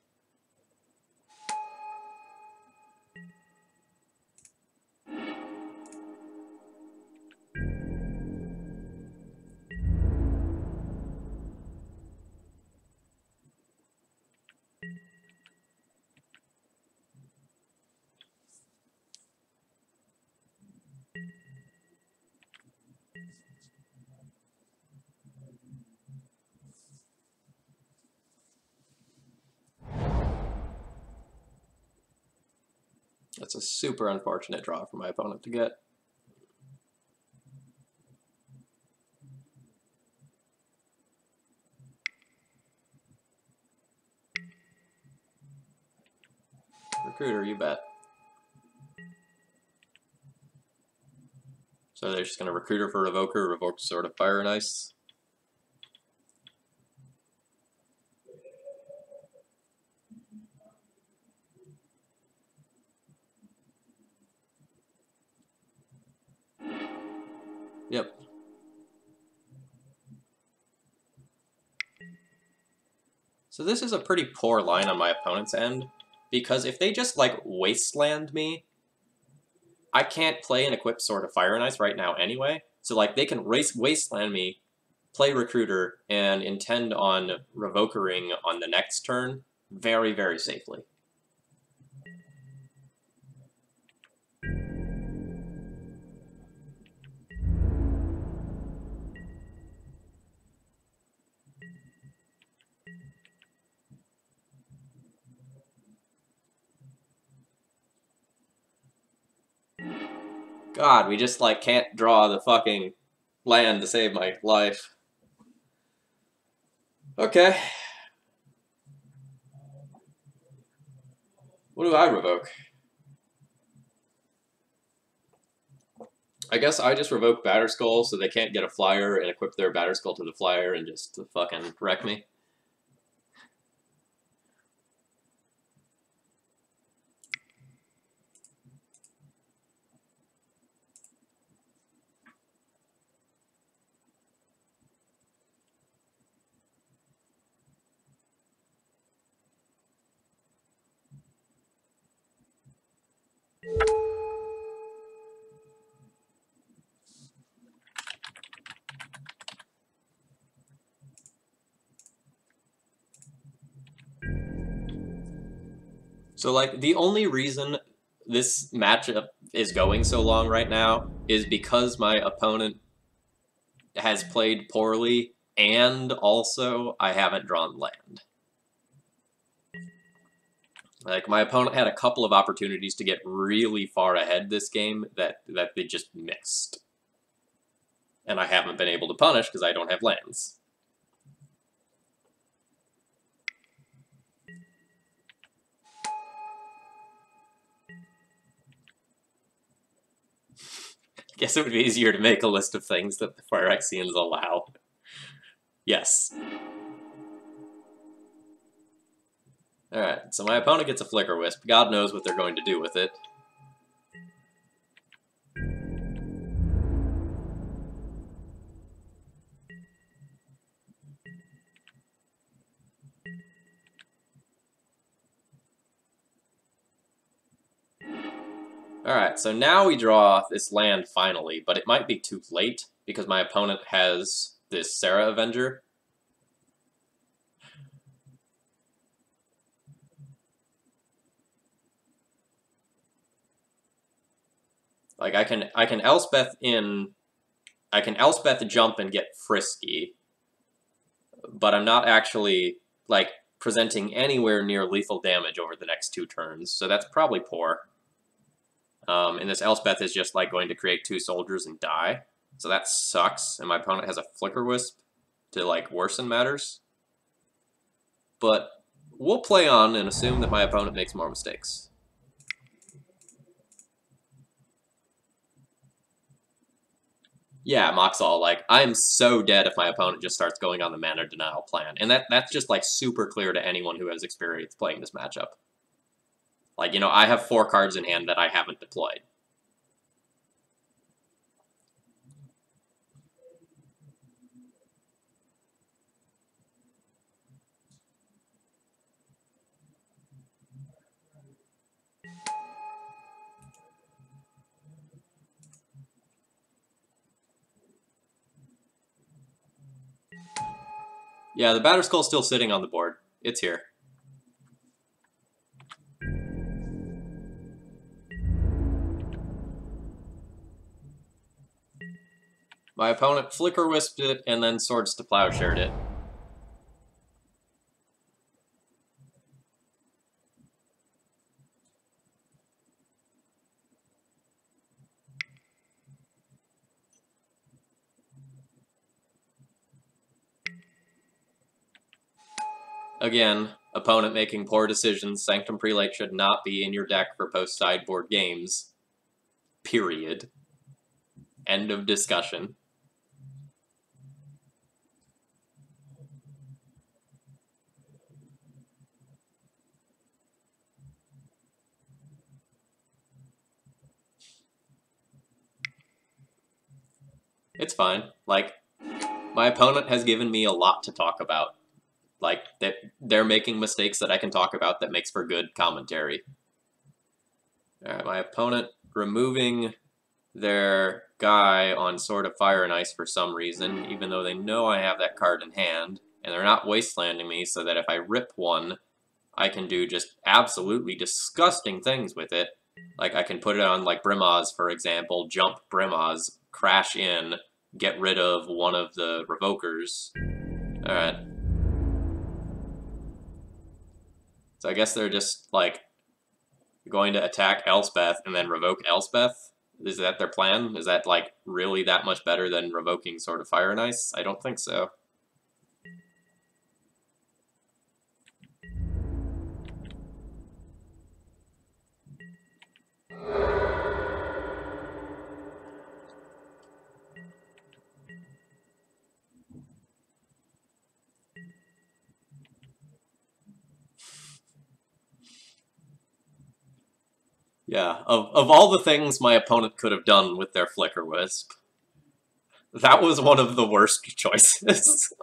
That's a super unfortunate draw for my opponent to get. Recruiter, you bet. So they're just going to Recruiter for Revoker, revoke Sword of Fire and Ice. Yep. So this is a pretty poor line on my opponent's end, because if they just, like, wasteland me, I can't play an equipped Sword of Fire and Ice right now anyway. So, like, they can wasteland me, play Recruiter, and intend on Revokering on the next turn very, very safely. God, we just, like, can't draw the fucking land to save my life. Okay. What do I revoke? I guess I just revoke Batterskull so they can't get a flyer and equip their Batterskull to the flyer and just fucking wreck me. So, like, the only reason this matchup is going so long right now is because my opponent has played poorly, and also I haven't drawn land. Like, my opponent had a couple of opportunities to get really far ahead this game that they just missed. And I haven't been able to punish because I don't have lands. Guess it would be easier to make a list of things that the Phyrexians allow. Yes. Alright, so my opponent gets a Flicker Wisp. God knows what they're going to do with it. Alright, so now we draw this land finally, but it might be too late because my opponent has this Sarah Avenger. Like, I can Elspeth in... I can Elspeth jump and get frisky, but I'm not actually, like, presenting anywhere near lethal damage over the next 2 turns, so that's probably poor. And this Elspeth is just, like, going to create 2 soldiers and die, so that sucks, and my opponent has a Flicker Wisp to, like, worsen matters. But we'll play on and assume that my opponent makes more mistakes. Yeah, Moxall, like, I'm so dead if my opponent just starts going on the mana denial plan. And that's just, like, super clear to anyone who has experience playing this matchup. Like, you know, I have 4 cards in hand that I haven't deployed. Yeah, the Batterskull's still sitting on the board. It's here. My opponent Flicker Wisped it and then Swords to Plowshared it. Again, opponent making poor decisions. Sanctum Prelate should not be in your deck for post-sideboard games. Period. End of discussion. It's fine. Like, my opponent has given me a lot to talk about. Like, they're making mistakes that I can talk about that makes for good commentary. Alright, my opponent removing their guy on Sword of Fire and Ice for some reason, even though they know I have that card in hand, and they're not wastelanding me so that if I rip one, I can do just absolutely disgusting things with it. Like, I can put it on, like, Brimaz, for example, jump Brimaz, crash in, get rid of one of the Revokers. Alright. So I guess they're just, like, going to attack Elspeth and then revoke Elspeth? Is that their plan? Is that, like, really that much better than revoking Sword of Fire and Ice? I don't think so. Yeah, of all the things my opponent could have done with their Flicker Wisp, that was one of the worst choices.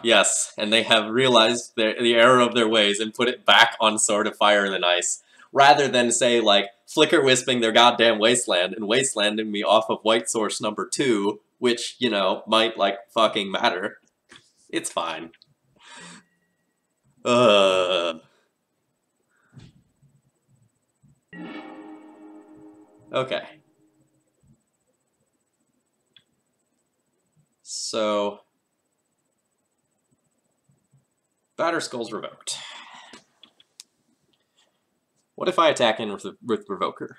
Yes, and they have realized the error of their ways and put it back on Sword of Fire and Ice, rather than say, like, Flicker Wisping their goddamn Wasteland and Wastelanding me off of White Source number 2, which, you know, might, like, fucking matter. It's fine. Okay. So, Batterskull's revoked. What if I attack in with Revoker?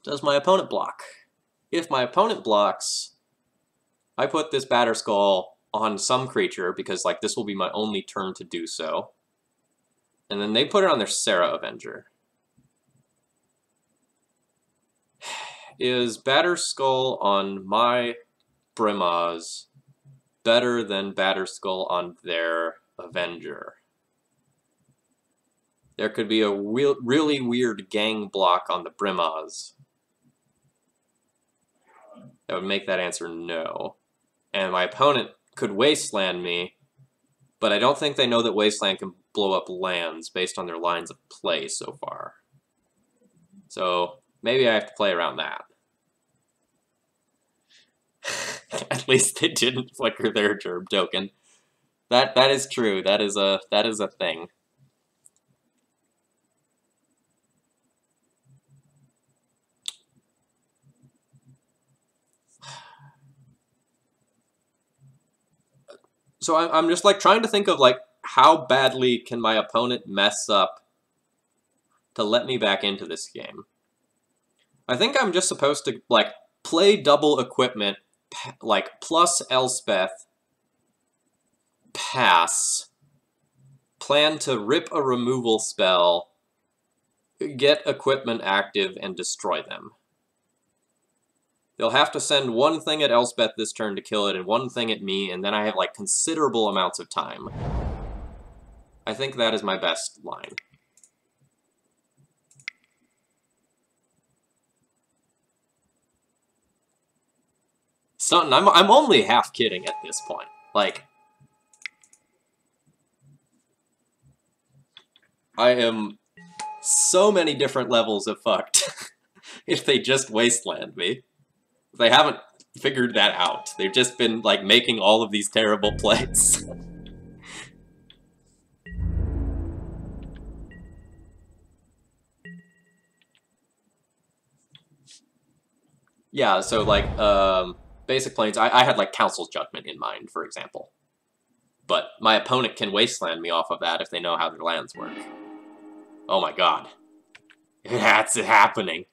Does my opponent block? If my opponent blocks, I put this Batterskull on some creature, because, like, this will be my only turn to do so. And then they put it on their Serra Avenger. Is Batterskull on my Brimaz better than Batterskull on their Avenger? There could be a really weird gang block on the Brimaz that would make that answer no. And my opponent could Wasteland me, but I don't think they know that Wasteland can blow up lands based on their lines of play so far. So maybe I have to play around that. At least they didn't flicker their Gerb token. That is true. That is a thing. So I'm just, like, trying to think of, like, how badly can my opponent mess up to let me back into this game. I think I'm just supposed to, like, play double equipment, like, plus Elspeth, pass, plan to rip a removal spell, get equipment active, and destroy them. They'll have to send one thing at Elspeth this turn to kill it, and one thing at me, and then I have, like, considerable amounts of time. I think that is my best line. Stunton, I'm only half kidding at this point. Like, I am so many different levels of fucked if they just wasteland me. They haven't figured that out. They've just been, like, making all of these terrible plays. Yeah, so, like, basic planes, I had, like, Council's Judgment in mind, for example. But my opponent can wasteland me off of that if they know how their lands work. Oh my god. That's happening.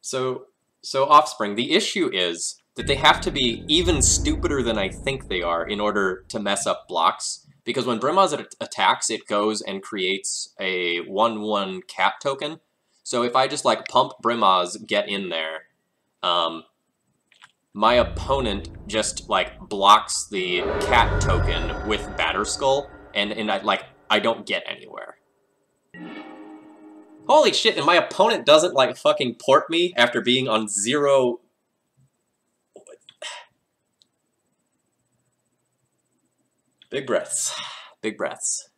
So Offspring, the issue is that they have to be even stupider than I think they are in order to mess up blocks. Because when Brimaz attacks, it goes and creates a 1/1 cat token. So if I just, like, pump Brimaz, get in there, my opponent just, like, blocks the cat token with Batterskull, and I don't get anywhere. Holy shit, and my opponent doesn't, like, fucking port me after being on 0... Big breaths. Big breaths.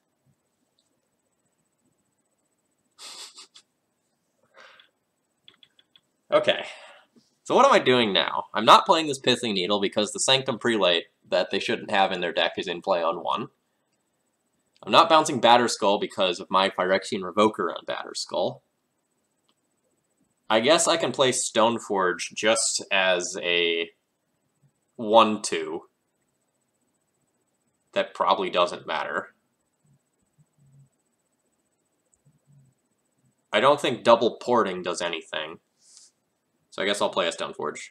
Okay. So what am I doing now? I'm not playing this Pithing Needle because the Sanctum Prelate that they shouldn't have in their deck is in play on 1. I'm not bouncing Batterskull because of my Phyrexian Revoker on Batterskull. I guess I can play Stoneforge just as a 1/2. That probably doesn't matter. I don't think double porting does anything. So I guess I'll play a Stoneforge.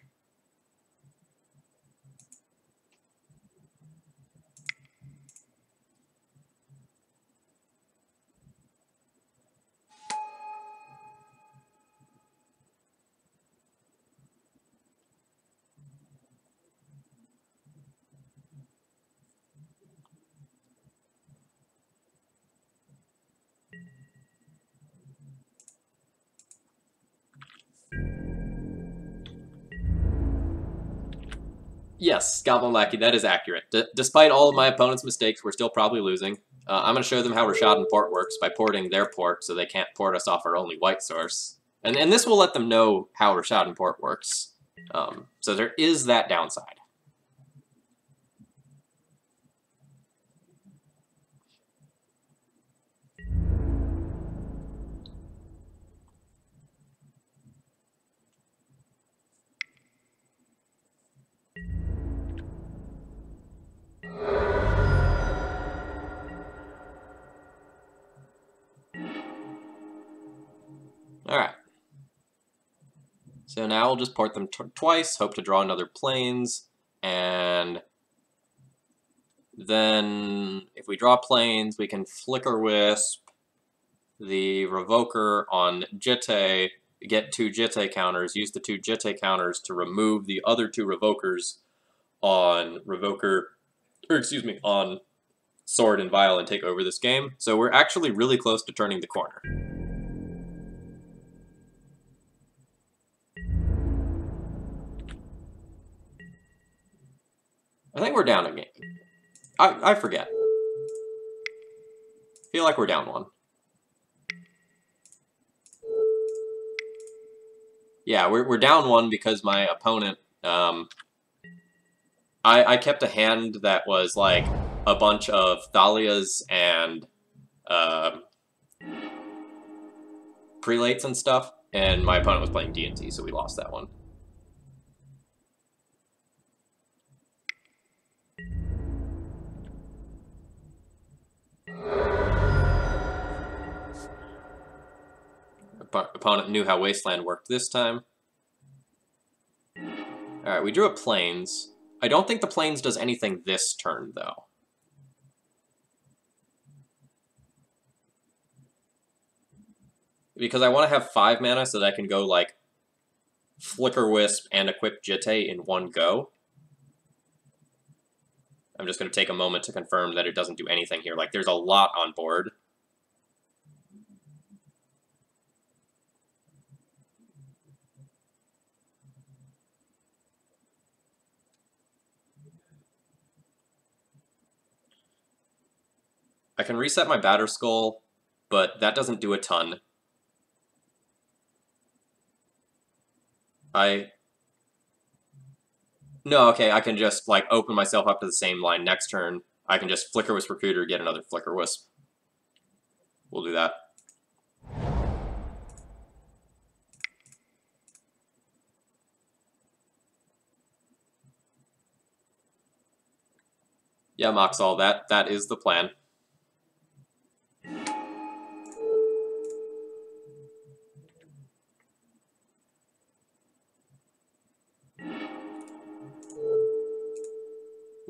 Yes, Goblin Lackey, that is accurate. Despite all of my opponent's mistakes, we're still probably losing. I'm going to show them how Rashadan Port works by porting their port so they can't port us off our only white source. And this will let them know how Rashadan Port works. So there is that downside. Alright. So now we'll just port them twice, hope to draw another plains, and then if we draw plains, we can Flicker Wisp the Revoker on Jitte, get 2 Jitte counters, use the 2 Jitte counters to remove the other 2 Revokers on on Sword and Vial and take over this game. So we're actually really close to turning the corner. I think we're down a game. I forget. Feel like we're down 1. Yeah, we're down 1 because my opponent, I kept a hand that was like a bunch of Thalias and prelates and stuff, and my opponent was playing D&T, so we lost that one. Opponent knew how Wasteland worked this time. Alright, we drew a Plains. I don't think the Plains does anything this turn, though. Because I want to have 5 mana so that I can go, like, Flicker Wisp and equip Jitte in one go. I'm just going to take a moment to confirm that it doesn't do anything here. Like, there's a lot on board. I can reset my Batter Skull, but that doesn't do a ton. No, okay, I can just, like, open myself up to the same line next turn. I can just Flicker Wisp Recruiter, get another Flicker Wisp. We'll do that. Yeah, Moxall, that is the plan.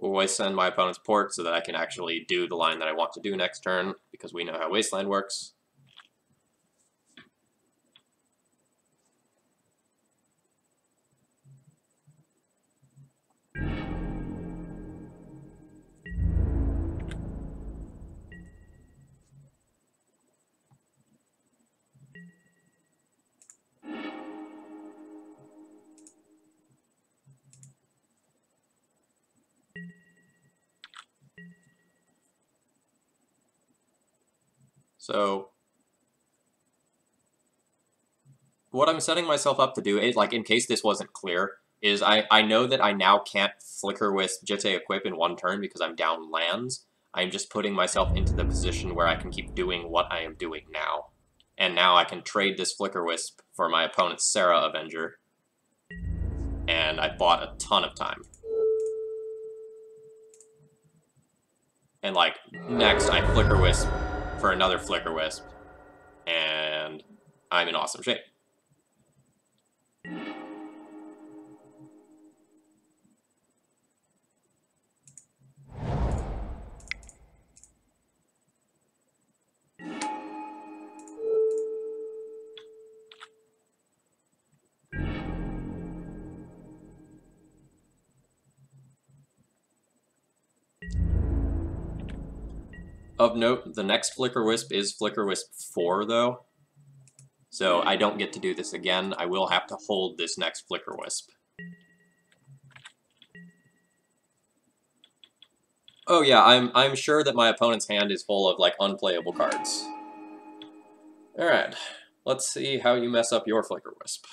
We'll always send my opponent's port so that I can actually do the line that I want to do next turn, because we know how Wasteland works. So, what I'm setting myself up to do, is, like, in case this wasn't clear, is I know that I now can't Flicker with Jitte Equip in one turn because I'm down lands. I'm just putting myself into the position where I can keep doing what I am doing now. And now I can trade this Flicker Wisp for my opponent's Serra Avenger. And I bought a ton of time. And, like, next I Flicker Wisp for another Flicker Wisp. And I'm in awesome shape. Of note, the next Flicker Wisp is Flicker Wisp 4, though. So I don't get to do this again. I will have to hold this next Flicker Wisp. Oh yeah, I'm sure that my opponent's hand is full of, like, unplayable cards. Alright, let's see how you mess up your Flicker Wisp.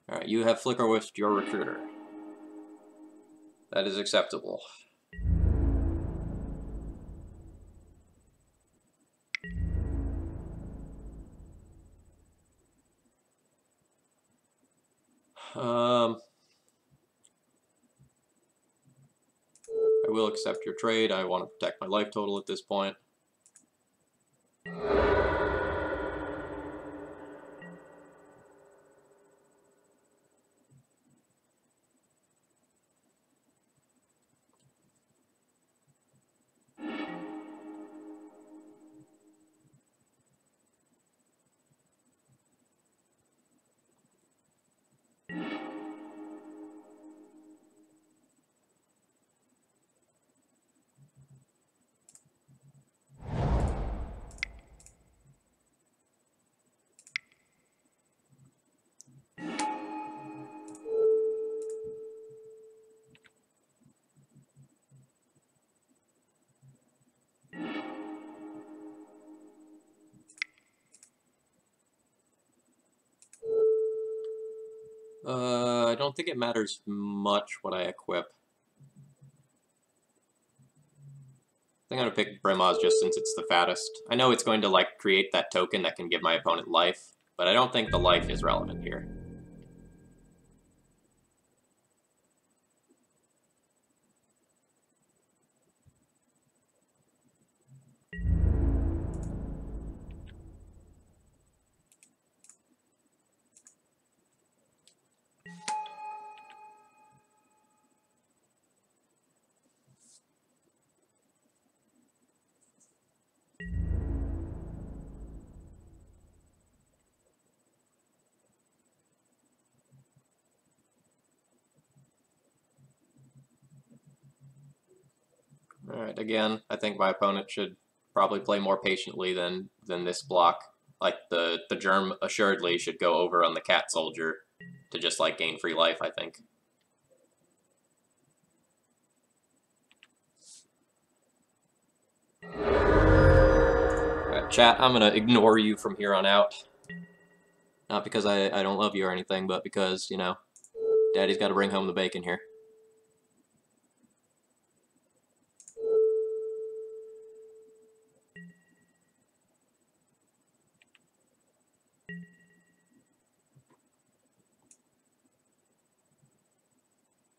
Alright, you have Flicker Wisped your Recruiter. That is acceptable. I will accept your trade. I want to protect my life total at this point. I don't think it matters much what I equip. think I'm gonna pick Brimaz just since it's the fattest. I know it's going to, like, create that token that can give my opponent life, but I don't think the life is relevant here. Alright, again, I think my opponent should probably play more patiently than this block. Like, the Germ assuredly should go over on the Cat Soldier to just, like, gain free life, I think. Alright, chat, I'm gonna ignore you from here on out. Not because I don't love you or anything, but because, you know, Daddy's gotta bring home the bacon here.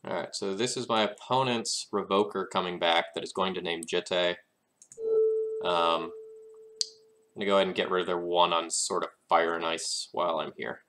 Alright, so this is my opponent's Revoker coming back that is going to name Jitte. I'm going to go ahead and get rid of their 1 on Sword of Fire and Ice while I'm here.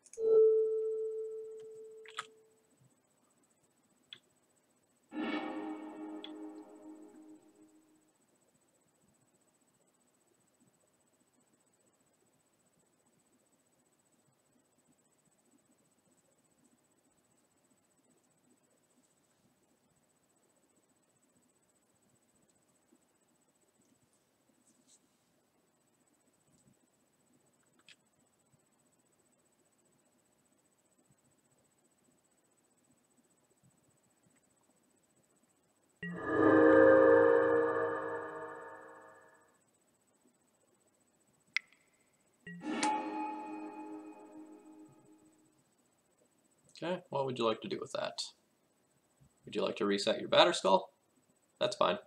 Okay, what would you like to do with that? Would you like to reset your Batterskull? That's fine.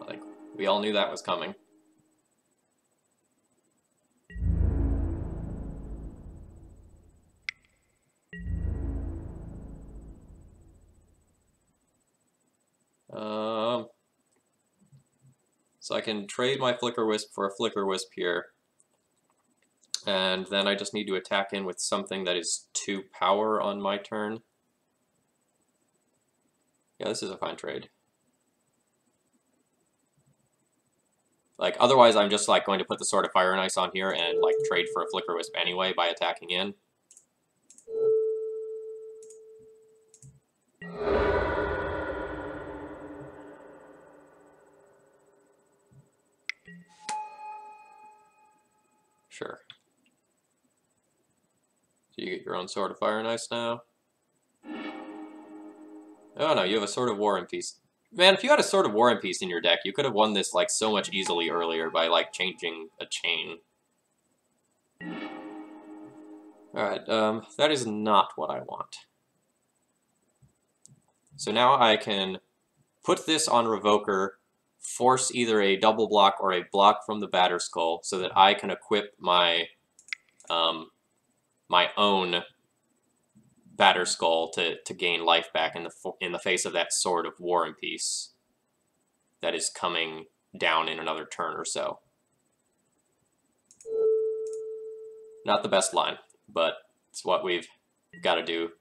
Like, we all knew that was coming. So I can trade my Flicker Wisp for a Flicker Wisp here. And then I just need to attack in with something that is 2 power on my turn. Yeah, this is a fine trade. Like, otherwise I'm just, like, going to put the Sword of Fire and Ice on here and, like, trade for a Flicker Wisp anyway by attacking in. Sure. So you get your own Sword of Fire and Ice now. Oh no, you have a Sword of War and Peace. Man, if you had a Sword of War and Peace in your deck, you could have won this, like, so much easily earlier by, like, changing a chain. Alright, that is not what I want. So now I can put this on Revoker, force either a double block or a block from the Batterskull so that I can equip my my own Batterskull to gain life back in the face of that Sword of War and Peace that is coming down in another turn or so. Not the best line, but it's what we've got to do.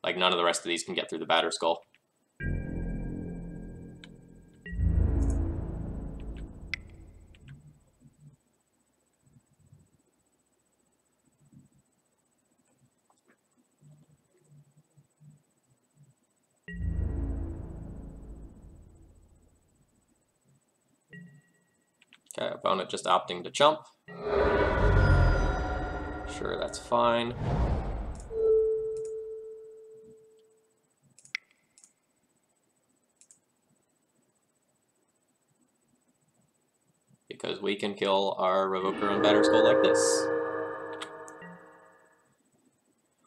Like, none of the rest of these can get through the Batterskull. Okay, opponent just opting to chump. Sure, that's fine. Because we can kill our Revoker and Batterskull like this.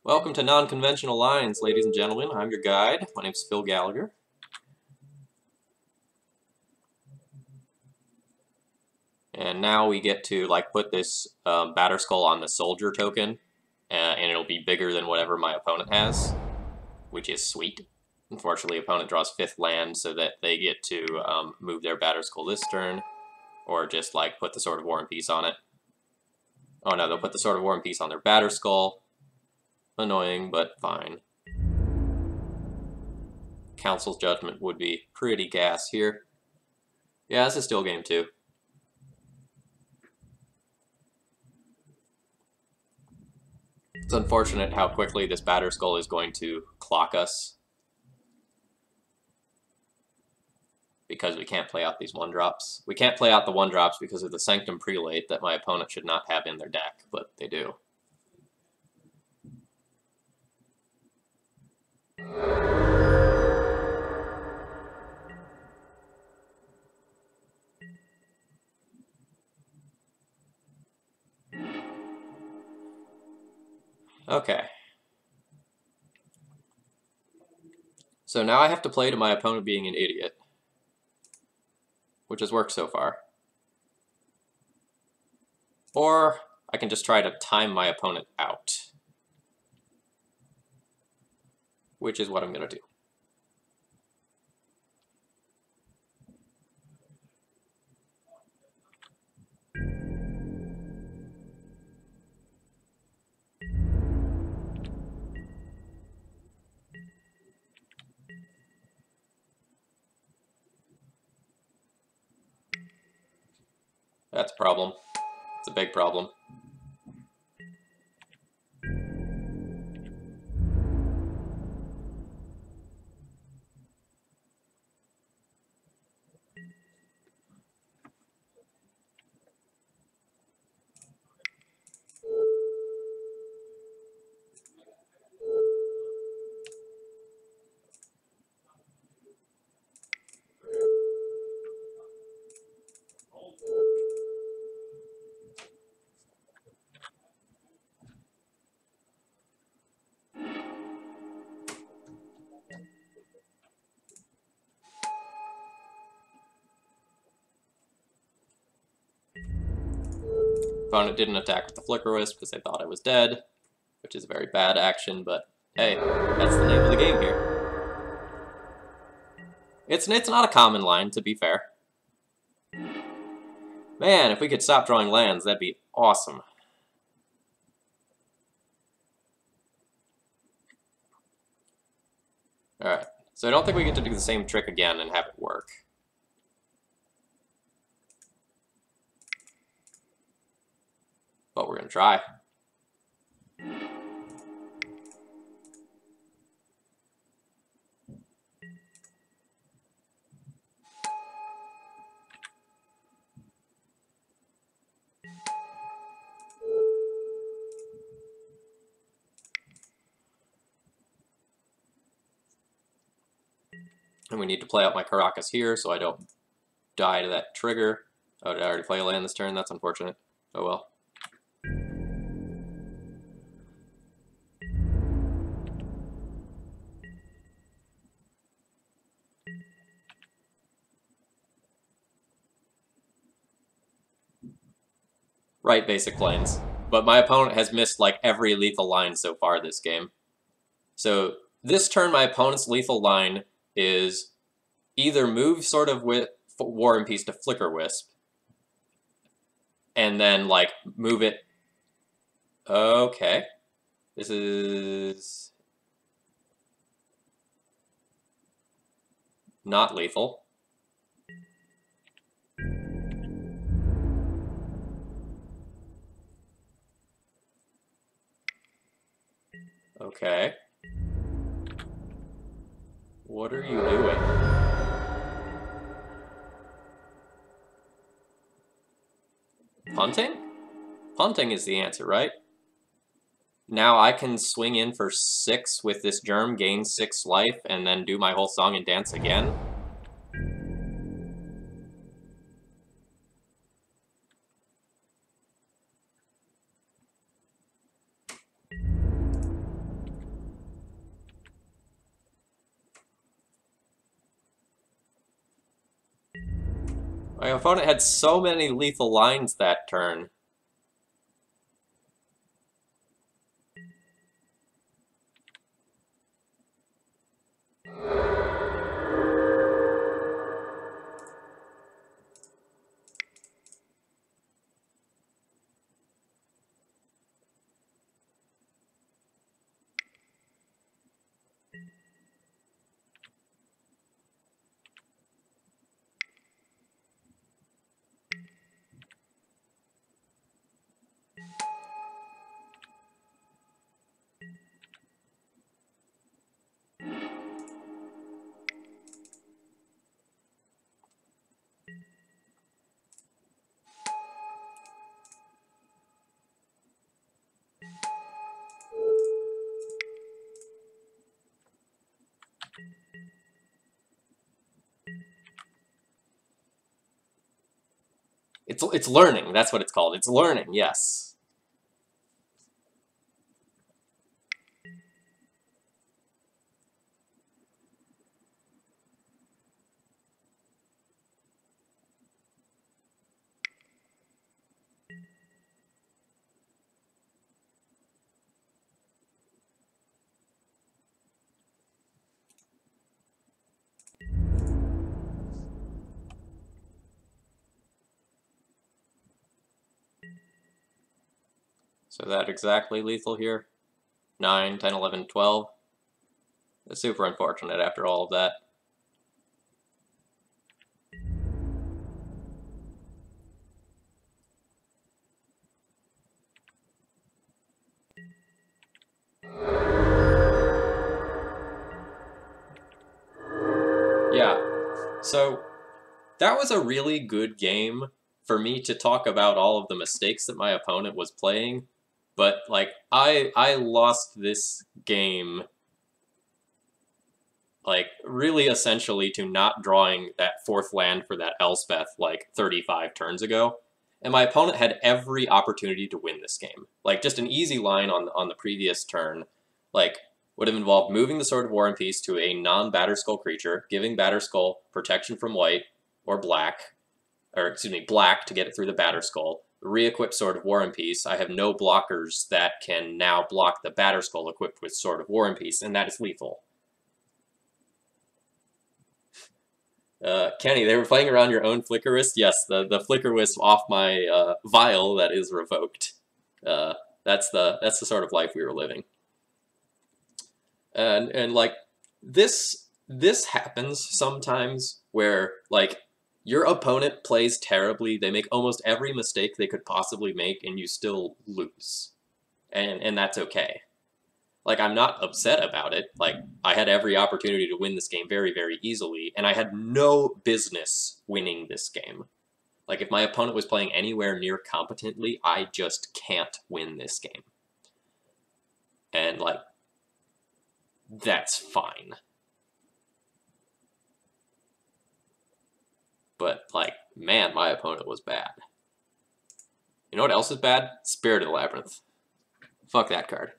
Welcome to Non-Conventional Lines, ladies and gentlemen. I'm your guide. My name's Phil Gallagher. And now we get to like put this Batter Skull on the soldier token, and it'll be bigger than whatever my opponent has, which is sweet. Unfortunately, opponent draws 5th land so that they get to move their Batter Skull this turn, or just like put the Sword of War and Peace on it. Oh no, they'll put the Sword of War and Peace on their Batter Skull. Annoying, but fine. Council's Judgment would be pretty gas here. Yeah, this is still game 2. It's unfortunate how quickly this Batter Skull is going to clock us, because we can't play out these 1-drops. We can't play out the 1-drops because of the Sanctum Prelate that my opponent should not have in their deck, but they do. Okay. So now I have to play to my opponent being an idiot, which has worked so far. Or I can just try to time my opponent out, which is what I'm going to do. That's a problem. It's a big problem. Opponent didn't attack with the Flicker Wisp because they thought I was dead, which is a very bad action, but hey, that's the name of the game here. It's not a common line, to be fair. Man, if we could stop drawing lands, that'd be awesome. Alright, so I don't think we get to do the same trick again and have it work. But we're going to try. And we need to play out my Caracas here so I don't die to that trigger. Oh, did I already play a land this turn? That's unfortunate. Oh well. Right, basic planes. But my opponent has missed like every lethal line so far this game. So this turn my opponent's lethal line is either move sort of with War and Peace to Flicker Wisp, and then like move it. Okay. This is not lethal. Okay. What are you doing? Punting? Punting is the answer, right? Now I can swing in for 6 with this germ, gain 6 life, and then do my whole song and dance again? My opponent had so many lethal lines that turn. It's learning. That's what it's called. It's learning. Yes. So that exactly lethal here. 9, 10, 11, 12. It's super unfortunate after all of that. Yeah, so that was a really good game for me to talk about all of the mistakes that my opponent was playing, but like I lost this game like really essentially to not drawing that fourth land for that Elspeth like 35 turns ago. And my opponent had every opportunity to win this game. Like just an easy line on the previous turn, like would have involved moving the Sword of War and Peace to a non-Batterskull creature, giving Batterskull protection from white or black, or excuse me, black to get it through the Batterskull. Re-equip Sword of War and Peace. I have no blockers that can now block the Batterskull equipped with Sword of War and Peace, and that is lethal. Kenny, they were playing around your own Flicker Wisp? Yes, the Flicker Wisp off my vial that is revoked. That's the sort of life we were living. And like this happens sometimes where like your opponent plays terribly, they make almost every mistake they could possibly make, and you still lose. And that's okay. Like, I'm not upset about it. Like, I had every opportunity to win this game very, very easily, and I had no business winning this game. Like, if my opponent was playing anywhere near competently, I just can't win this game. And, like, that's fine. But, like, man, my opponent was bad. You know what else is bad? Spirit of the Labyrinth. Fuck that card.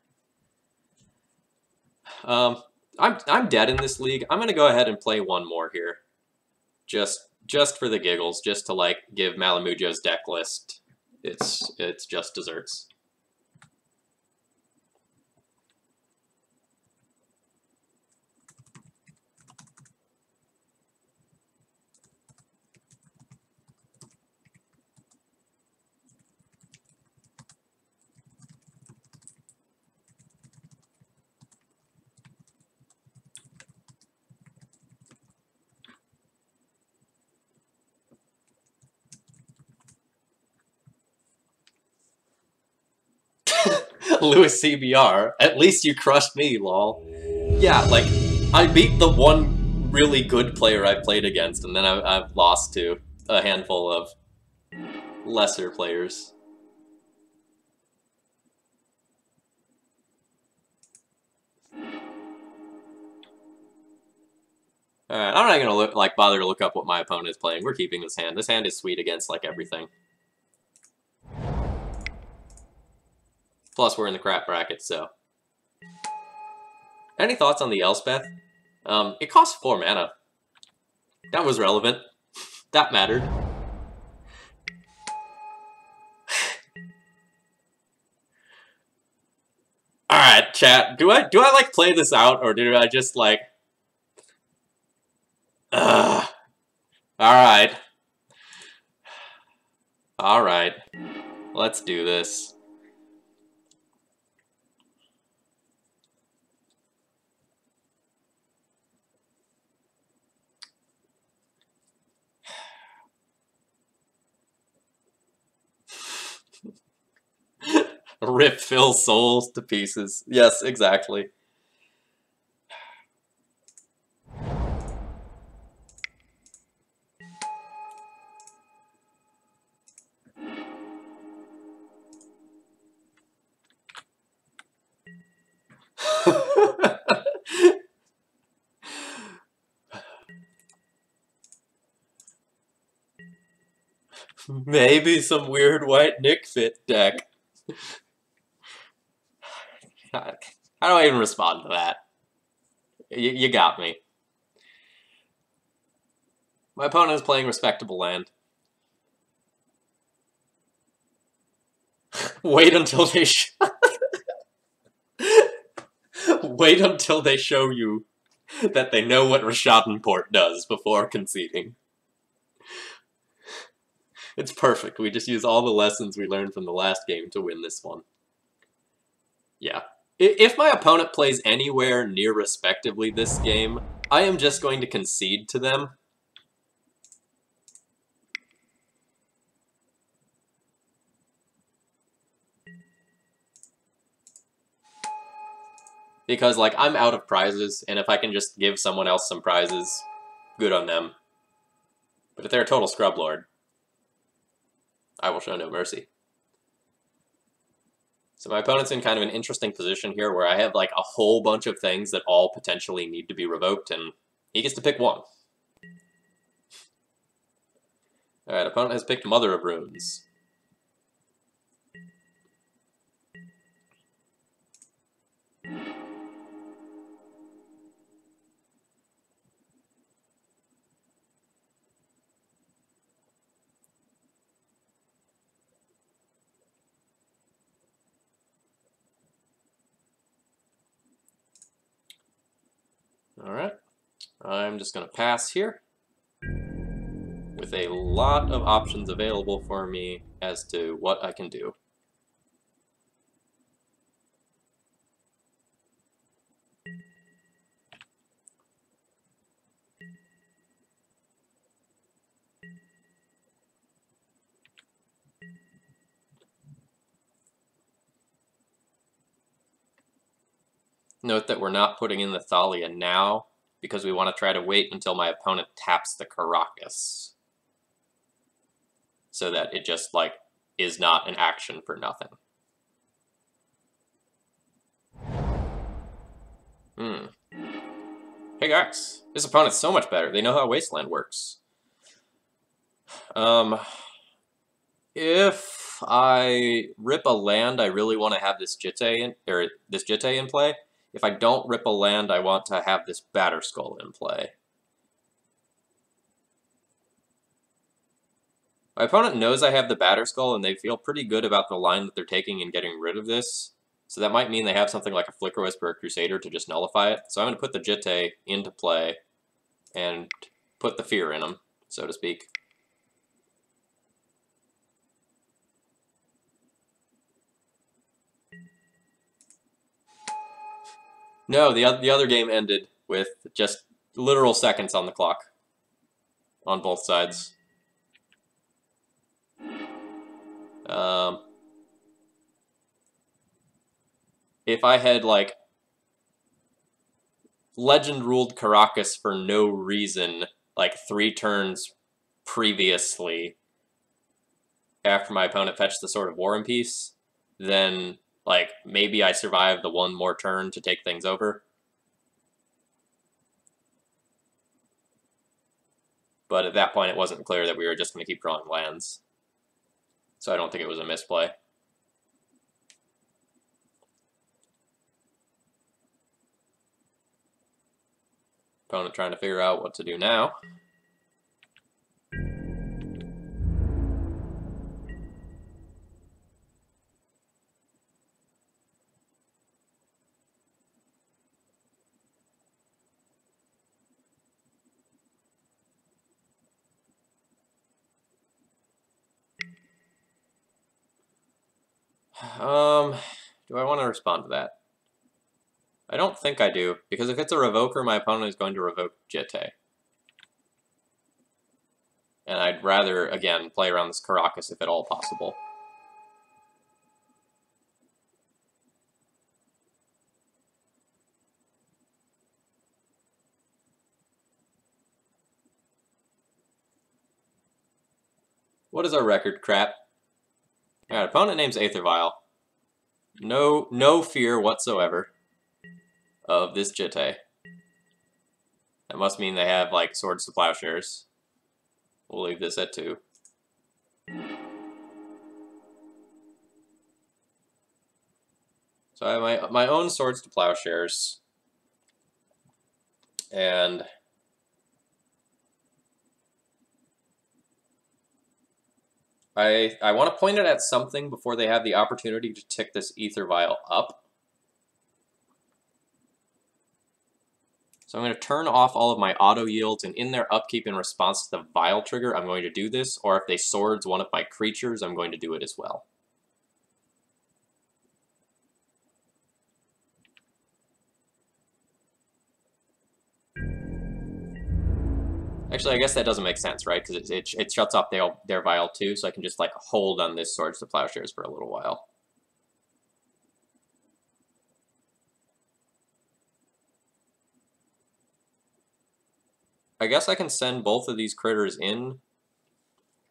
I'm dead in this league. I'm gonna go ahead and play one more here, just for the giggles, just to like give Malamujo's deck list it's just desserts. Lewis CBR, at least you crushed me, lol. Yeah, like, I beat the one really good player I played against, and then I've lost to a handful of lesser players. Alright, I'm not gonna bother to look up what my opponent is playing. We're keeping this hand. This hand is sweet against, like, everything. Plus, we're in the crap bracket, so... Any thoughts on the Elspeth? It costs 4 mana. That was relevant. That mattered. chat, do I like play this out, or do I just like... Alright. Alright. Let's do this. Rip Phil's souls to pieces. Yes, exactly. Maybe some weird white Nick Fit deck. How do I even respond to that? You got me. My opponent is playing respectable land. Wait until they wait until they show you that they know what Rishadenport does before conceding. It's perfect. We just use all the lessons we learned from the last game to win this one. Yeah. If my opponent plays anywhere near respectively this game, I am just going to concede to them. Because, like, I'm out of prizes, and if I can just give someone else some prizes, good on them. But if they're a total scrub lord, I will show no mercy. So my opponent's in kind of an interesting position here where I have, like, a whole bunch of things that all potentially need to be revoked, and he gets to pick one. Alright, opponent has picked Mother of Runes. Alright, I'm just going to pass here, with a lot of options available for me as to what I can do. Note that we're not putting in the Thalia now, because we want to try to wait until my opponent taps the Caracas. So that it just, like, is not an action for nothing. Hey guys, this opponent's so much better. They know how Wasteland works. If I rip a land, I really want to have this Jitte in play. If I don't rip a land, I want to have this Batterskull in play. My opponent knows I have the Batterskull, and they feel pretty good about the line that they're taking and getting rid of this. So that might mean they have something like a Flicker Whisper or Crusader to just nullify it. So I'm going to put the Jitte into play and put the fear in them, so to speak. No, the other game ended with just literal seconds on the clock on both sides. If I had, like, Legend ruled Caracas for no reason, like 3 turns previously after my opponent fetched the Sword of War and Peace, then, like, maybe I survive the one more turn to take things over. But at that point, it wasn't clear that we were just going to keep drawing lands. So I don't think it was a misplay. Opponent trying to figure out what to do now. Do I want to respond to that? I don't think I do, because if it's a revoker, my opponent is going to revoke Jitte. And I'd rather, again, play around this Caracas if at all possible. What is our record, crap? Alright, opponent name's Aether Vial. No fear whatsoever of this Jitte. That must mean they have, like, Swords to Plowshares. We'll leave this at 2. So I have my own Swords to Plowshares. And I want to point it at something before they have the opportunity to tick this Aether Vial up. So I'm going to turn off all of my auto yields, and in their upkeep in response to the Vial trigger, I'm going to do this, or if they swords one of my creatures, I'm going to do it as well. Actually, I guess that doesn't make sense, right? Because it shuts off their Vial too, so I can just like hold on this Swords to Plowshares for a little while. I guess I can send both of these critters in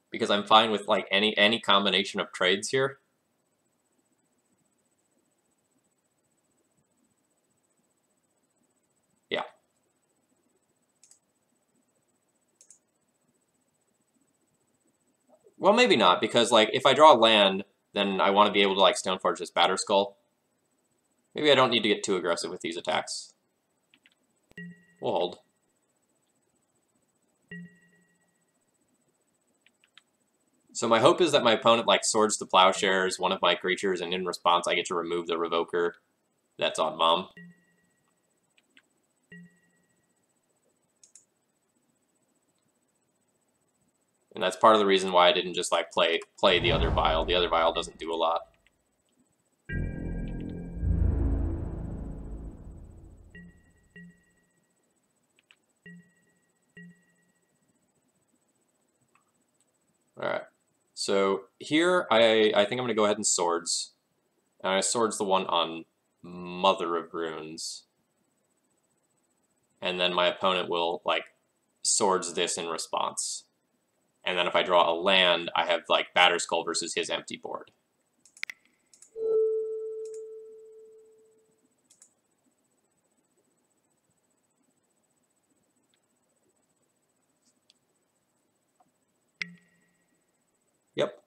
because I'm fine with like any combination of trades here. Yeah. Well, maybe not, because like if I draw land, then I want to be able to like Stoneforge this Batterskull. Maybe I don't need to get too aggressive with these attacks. We'll hold. So my hope is that my opponent like Swords to Plowshares one of my creatures, and in response I get to remove the Revoker that's on Mom. And that's part of the reason why I didn't just like play the other Vial. The other Vial doesn't do a lot. Alright. So here I think I'm gonna go ahead and Swords. And I Swords the one on Mother of Runes. And then my opponent will like Swords this in response. And then if I draw a land, I have like Batterskull versus his empty board. Yep.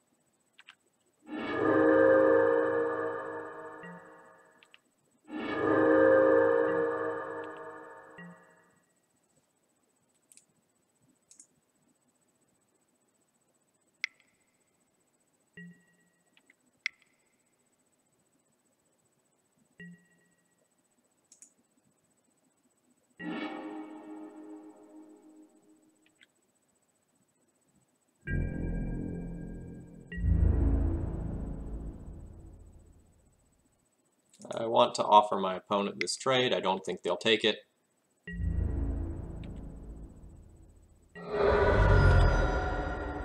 I want to offer my opponent this trade. I don't think they'll take it.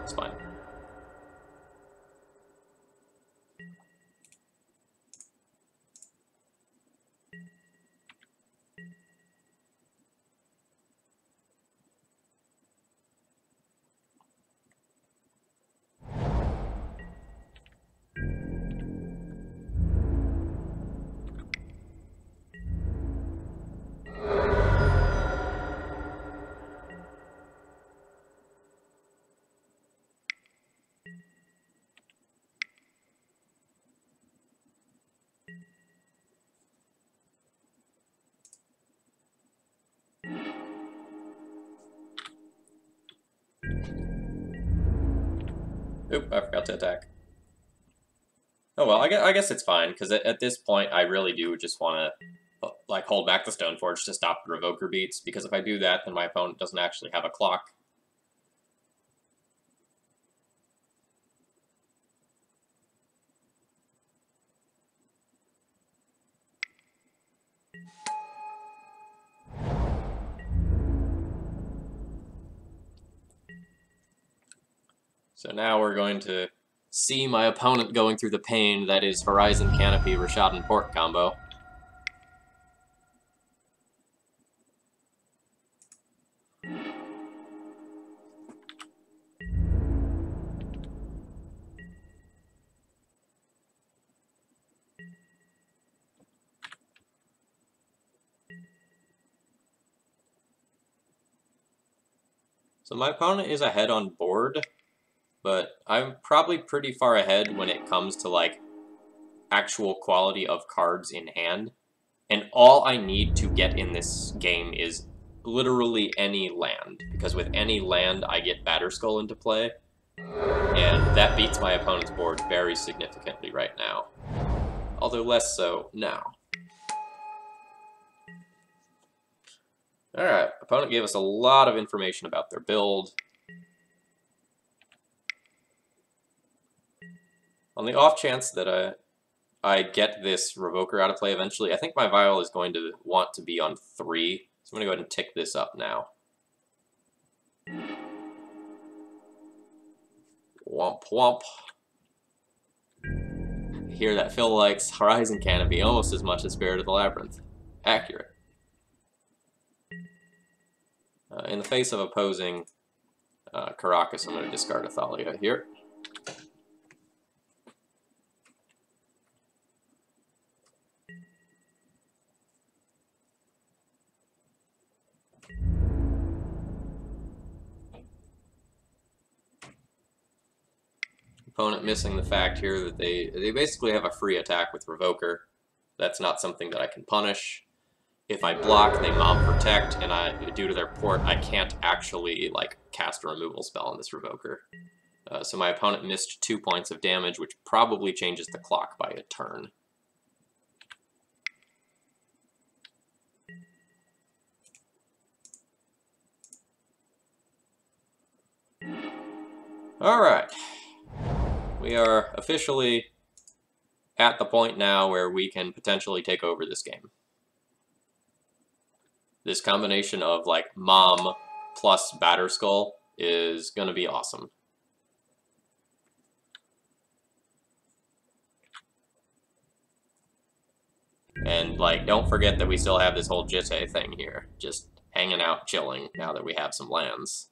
It's fine. Oop, I forgot to attack. Oh well, I guess it's fine, because at this point I really do just want to like hold back the Stoneforge to stop the Revoker beats, because if I do that, then my opponent doesn't actually have a clock. So now we're going to see my opponent going through the pain that is Horizon Canopy Rashadan Port combo. So my opponent is ahead on board, but I'm probably pretty far ahead when it comes to, like, actual quality of cards in hand. And all I need to get in this game is literally any land, because with any land I get Batterskull into play, and that beats my opponent's board very significantly right now. Although less so now. Alright, opponent gave us a lot of information about their build. On the off chance that I get this Revoker out of play eventually, I think my Vial is going to want to be on 3, so I'm going to go ahead and tick this up now. Womp womp. I hear that Phil likes Horizon Canopy almost as much as Spirit of the Labyrinth. Accurate. In the face of opposing Caracas, I'm going to discard Athalia here. Opponent missing the fact here that they basically have a free attack with Revoker. That's not something that I can punish. If I block, they Mom Protect, and due to their port, I can't actually, like, cast a removal spell on this Revoker. So my opponent missed 2 points of damage, which probably changes the clock by a turn. Alright. We are officially at the point now where we can potentially take over this game. This combination of, like, Mom plus Batterskull is going to be awesome. And, like, don't forget that we still have this whole Jitte thing here. Just hanging out, chilling, now that we have some lands.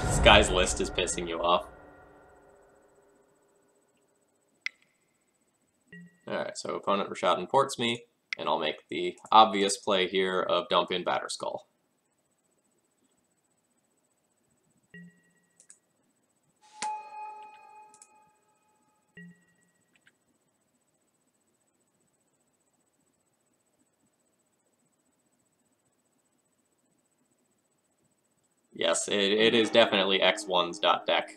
This guy's list is pissing you off. Alright, so opponent Rashadan ports me, and I'll make the obvious play here of dump in Batterskull. Yes, it is definitely X1's deck.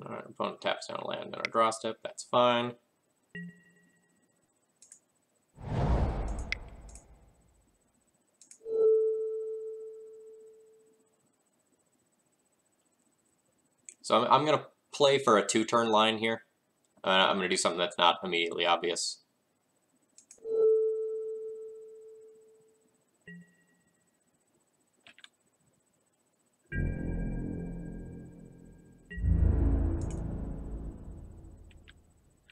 Alright, opponent taps down a land on a draw step, that's fine. So I'm going to play for a 2-turn line here. I'm going to do something that's not immediately obvious.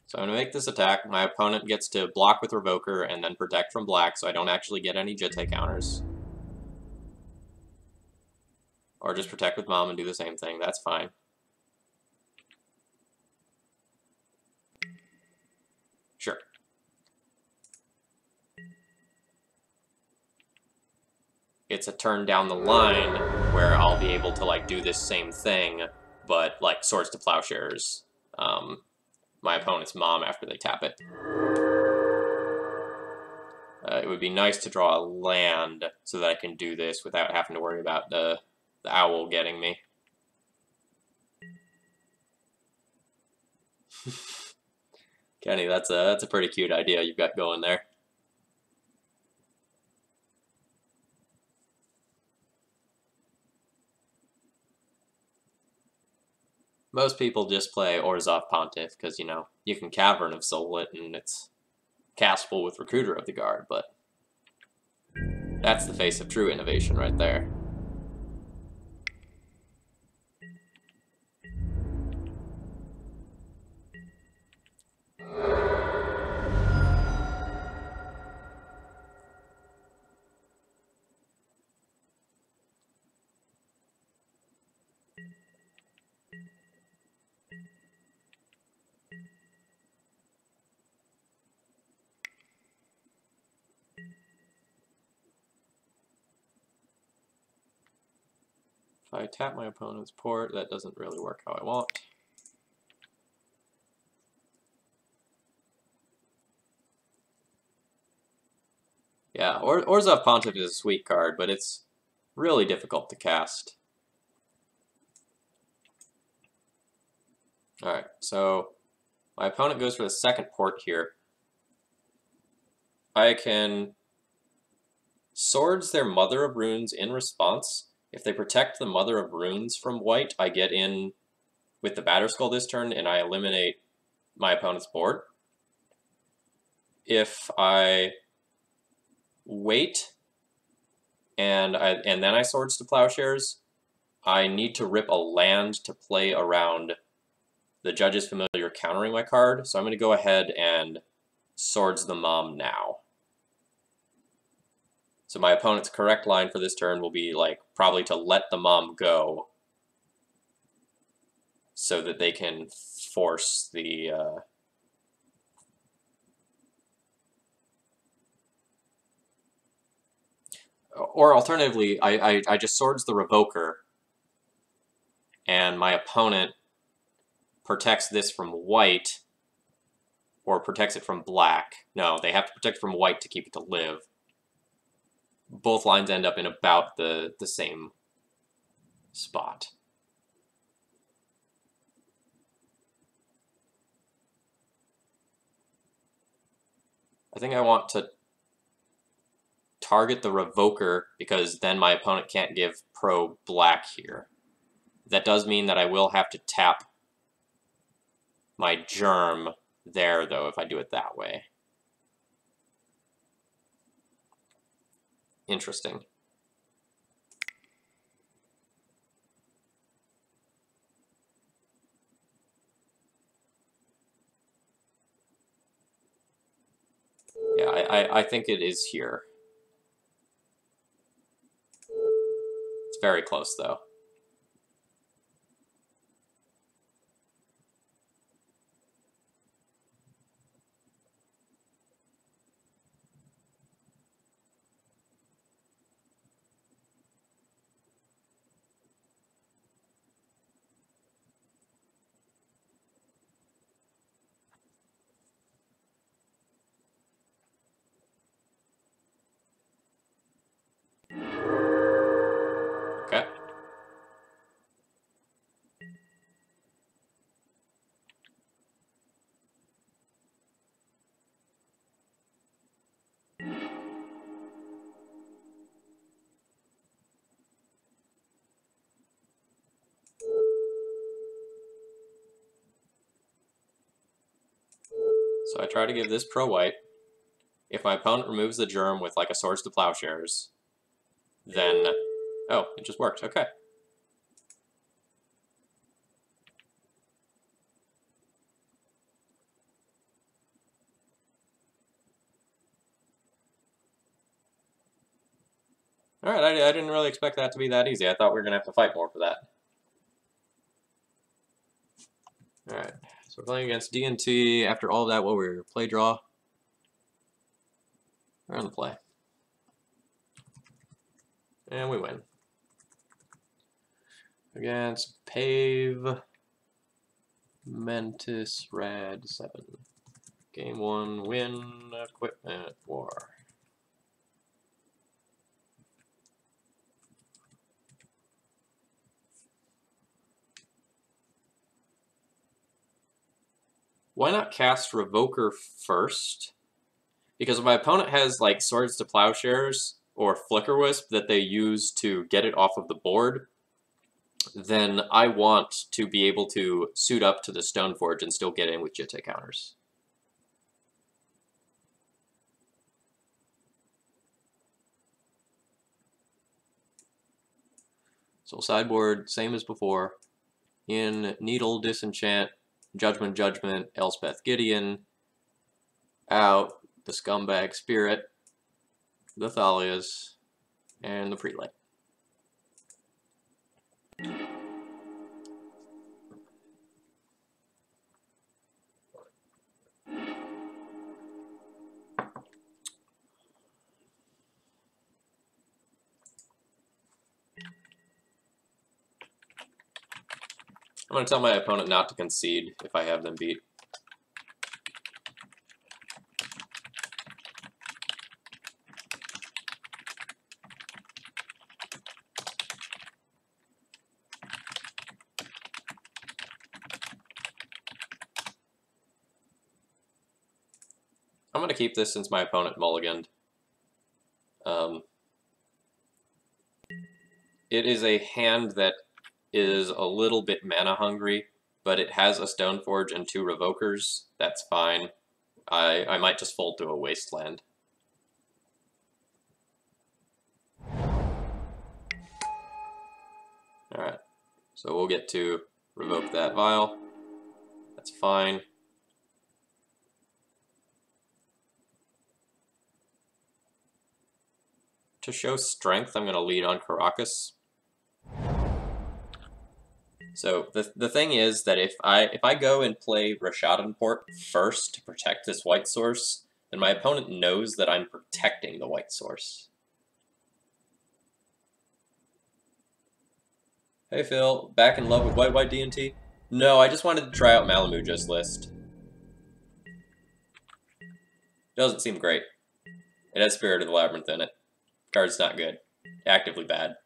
So I'm going to make this attack. My opponent gets to block with Revoker and then protect from black, so I don't actually get any Jitte counters. Or just protect with Mom and do the same thing. That's fine. Sure. It's a turn down the line where I'll be able to like do this same thing, but like Swords to Plowshares my opponent's Mom after they tap it. It would be nice to draw a land so that I can do this without having to worry about the owl getting me. Kenny, that's a pretty cute idea you've got going there. Most people just play Orzhov Pontiff because, you know, you can Cavern of Soul it and it's castable with Recruiter of the Guard, but that's the face of true innovation right there. If I tap my opponent's port, that doesn't really work how I want. Yeah, Orzhov Pontiff is a sweet card, but it's really difficult to cast. Alright, so my opponent goes for the second port here. I can Swords their Mother of Runes in response. If they protect the Mother of Runes from white, I get in with the Batterskull this turn and I eliminate my opponent's board. If I wait and then I Swords to Plowshares, I need to rip a land to play around the Judge's Familiar countering my card, so I'm going to go ahead and Swords the Mom now. So my opponent's correct line for this turn will be like probably to let the Mom go so that they can force the or alternatively, I just Swords the Revoker and my opponent protects this from white or protects it from black. No, they have to protect from white to keep it to live. Both lines end up in about the same spot. I think I want to target the Revoker because then my opponent can't give pro black here. That does mean that I will have to tap my Germ there, though, if I do it that way. Interesting. Yeah, I think it is here. It's very close, though. Okay. So I try to give this pro-white. If my opponent removes the germ with like a Swords to Plowshares, then... Oh, it just worked. Okay. Alright, I didn't really expect that to be that easy. I thought we were going to have to fight more for that. Alright, so we're playing against D&T. After all of that, what were we? Play draw? We're on the play. And we win. Against Pave Mentis Rad 7. Game 1, win, equipment, war. Why not cast Revoker first? Because if my opponent has like Swords to Plowshares or Flicker Wisp that they use to get it off of the board, then I want to be able to suit up to the Stoneforge and still get in with Jitte counters. So sideboard, same as before. In Needle, Disenchant, Judgment, Judgment, Elspeth Gideon. Out, the Scumbag Spirit, the Thalias, and the Prelate. I'm going to tell my opponent not to concede if I have them beat. I'm going to keep this since my opponent mulliganed. It is a hand that is a little bit mana hungry, but it has a Stoneforge and 2 Revokers. That's fine. I might just fold to a Wasteland. Alright, so we'll get to revoke that Vial. That's fine. To show strength, I'm going to lead on Caracas. So the thing is that if I go and play Rashadanport first to protect this white source, then my opponent knows that I'm protecting the white source. Hey Phil, back in love with white D&T? No, I just wanted to try out Malamujo's list. Doesn't seem great. It has Spirit of the Labyrinth in it. Card's not good. Actively bad.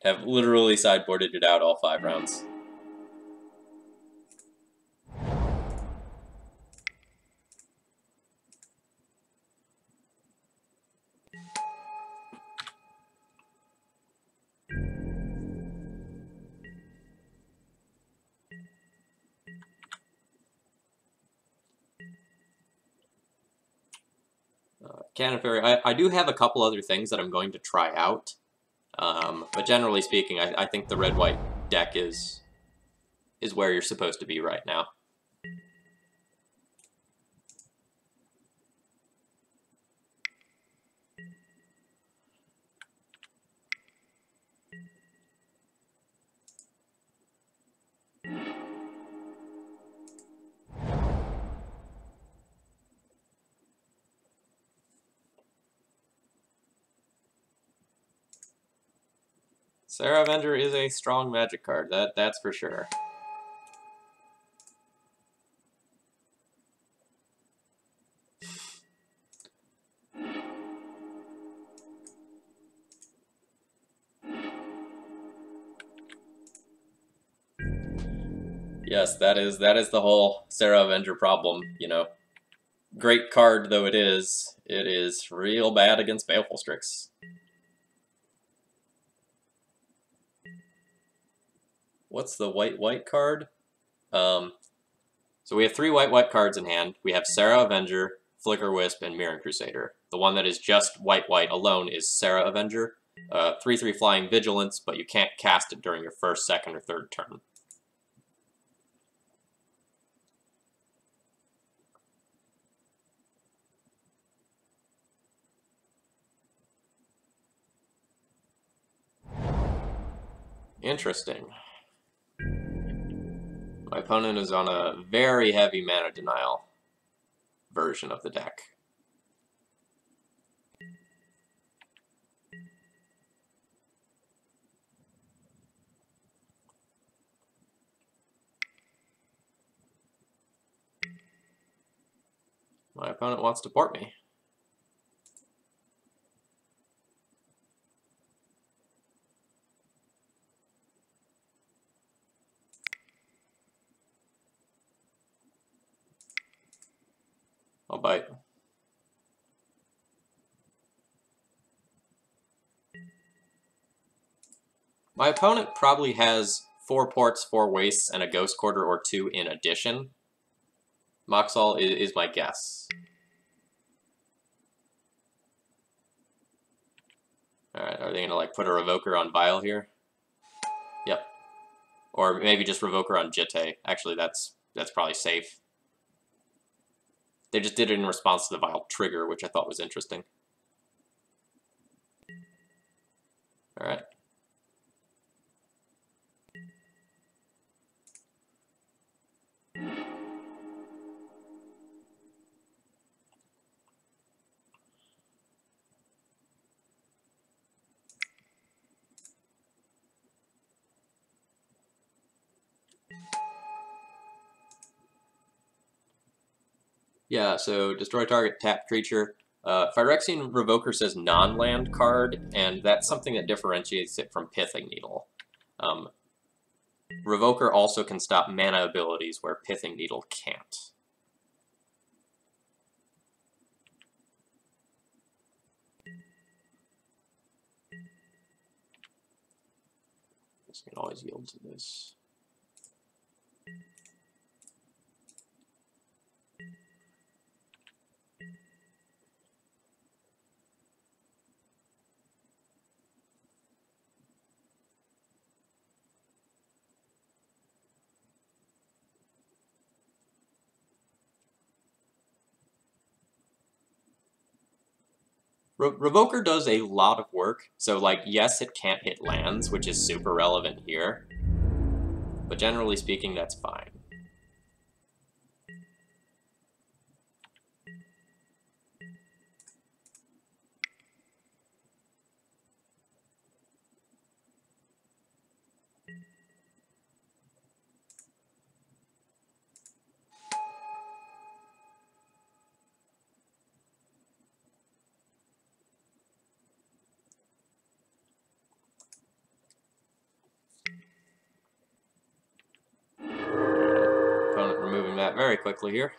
Have literally sideboarded it out all 5 rounds. Cannon Fairy, I do have a couple other things that I'm going to try out. But generally speaking, I think the red-white deck is where you're supposed to be right now. Sarah Avenger is a strong Magic card, that's for sure. Yes, that is the whole Sarah Avenger problem, you know. Great card though it is real bad against Baleful Strix. What's the white card? So we have 3 white cards in hand. We have Sarah Avenger, Flicker Wisp, and Mirren Crusader. The one that is just white alone is Sarah Avenger. 3/3 flying Vigilance, but you can't cast it during your first, second, or third turn. Interesting. My opponent is on a very heavy mana denial version of the deck. My opponent wants to port me. I'll bite. My opponent probably has 4 ports, 4 wastes, and a Ghost Quarter or 2 in addition. Moxall is my guess. Alright, are they going to like put a Revoker on Vile here? Yep. Or maybe just Revoker on Jitte. Actually, that's probably safe. They just did it in response to the Vile trigger, which I thought was interesting. Alright. Yeah, so destroy target tapped creature. Phyrexian Revoker says non-land card, and that's something that differentiates it from Pithing Needle. Revoker also can stop mana abilities where Pithing Needle can't. This can always yield to this. Revoker does a lot of work, so like, yes, it can't hit lands, which is super relevant here, but generally speaking, that's fine. Opponent removing that very quickly here.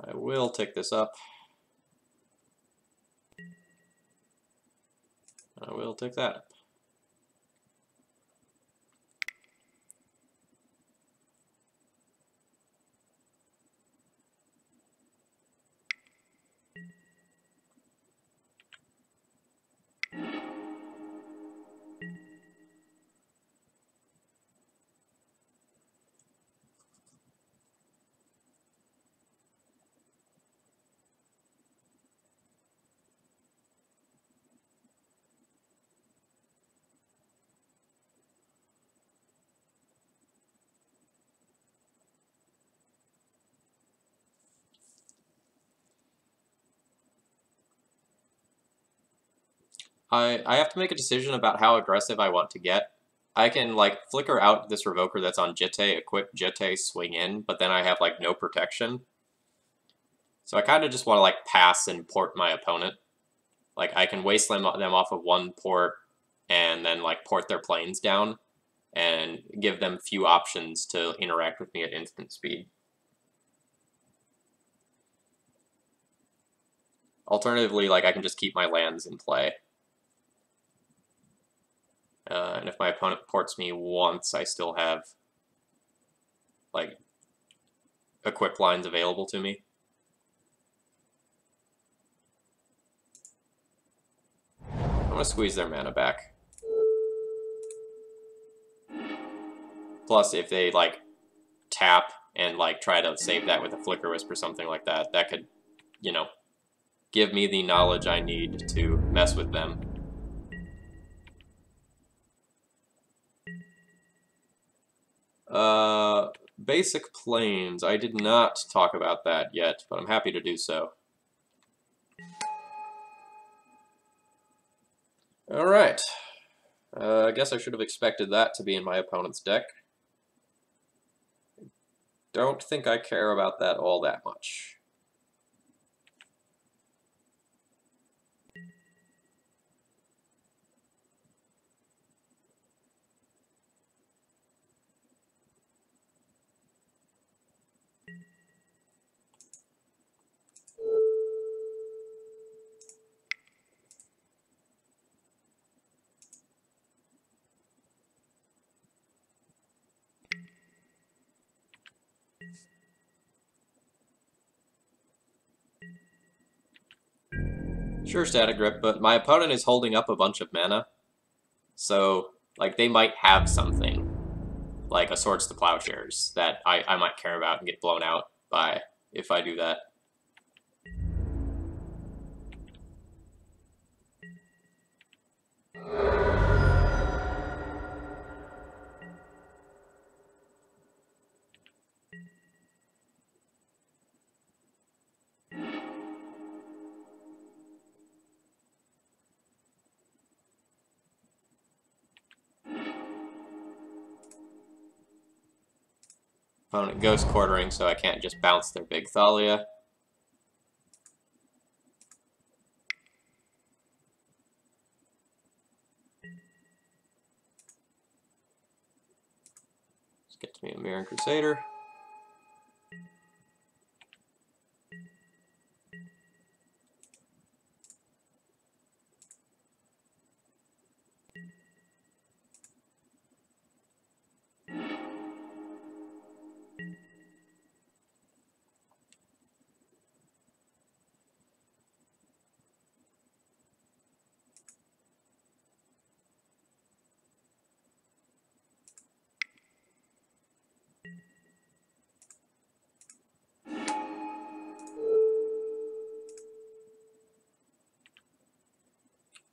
I will tick this up. I will tick that up. I have to make a decision about how aggressive I want to get. I can, like, flicker out this Revoker that's on Jitte, equip Jitte, swing in, but then I have, like, no protection. So I kind of just want to, like, pass and port my opponent. Like, I can waste them off of 1 port and then, like, port their planes down and give them few options to interact with me at instant speed. Alternatively, like, I can just keep my lands in play. And if my opponent ports me once, I still have, like, equip lines available to me. I'm gonna squeeze their mana back. Plus, if they, like, tap and, like, try to save that with a Flicker Wisp or something like that, that could, you know, give me the knowledge I need to mess with them. Basic Planes. I did not talk about that yet, but I'm happy to do so. Alright. I guess I should have expected that to be in my opponent's deck. Don't think I care about that all that much. Sure, Static Grip, but my opponent is holding up a bunch of mana. So, like, they might have something, like a Swords to Plowshares, that I might care about and get blown out by if I do that. Opponent Ghost Quartering, so I can't just bounce their big Thalia. This gets me a Mirror Crusader.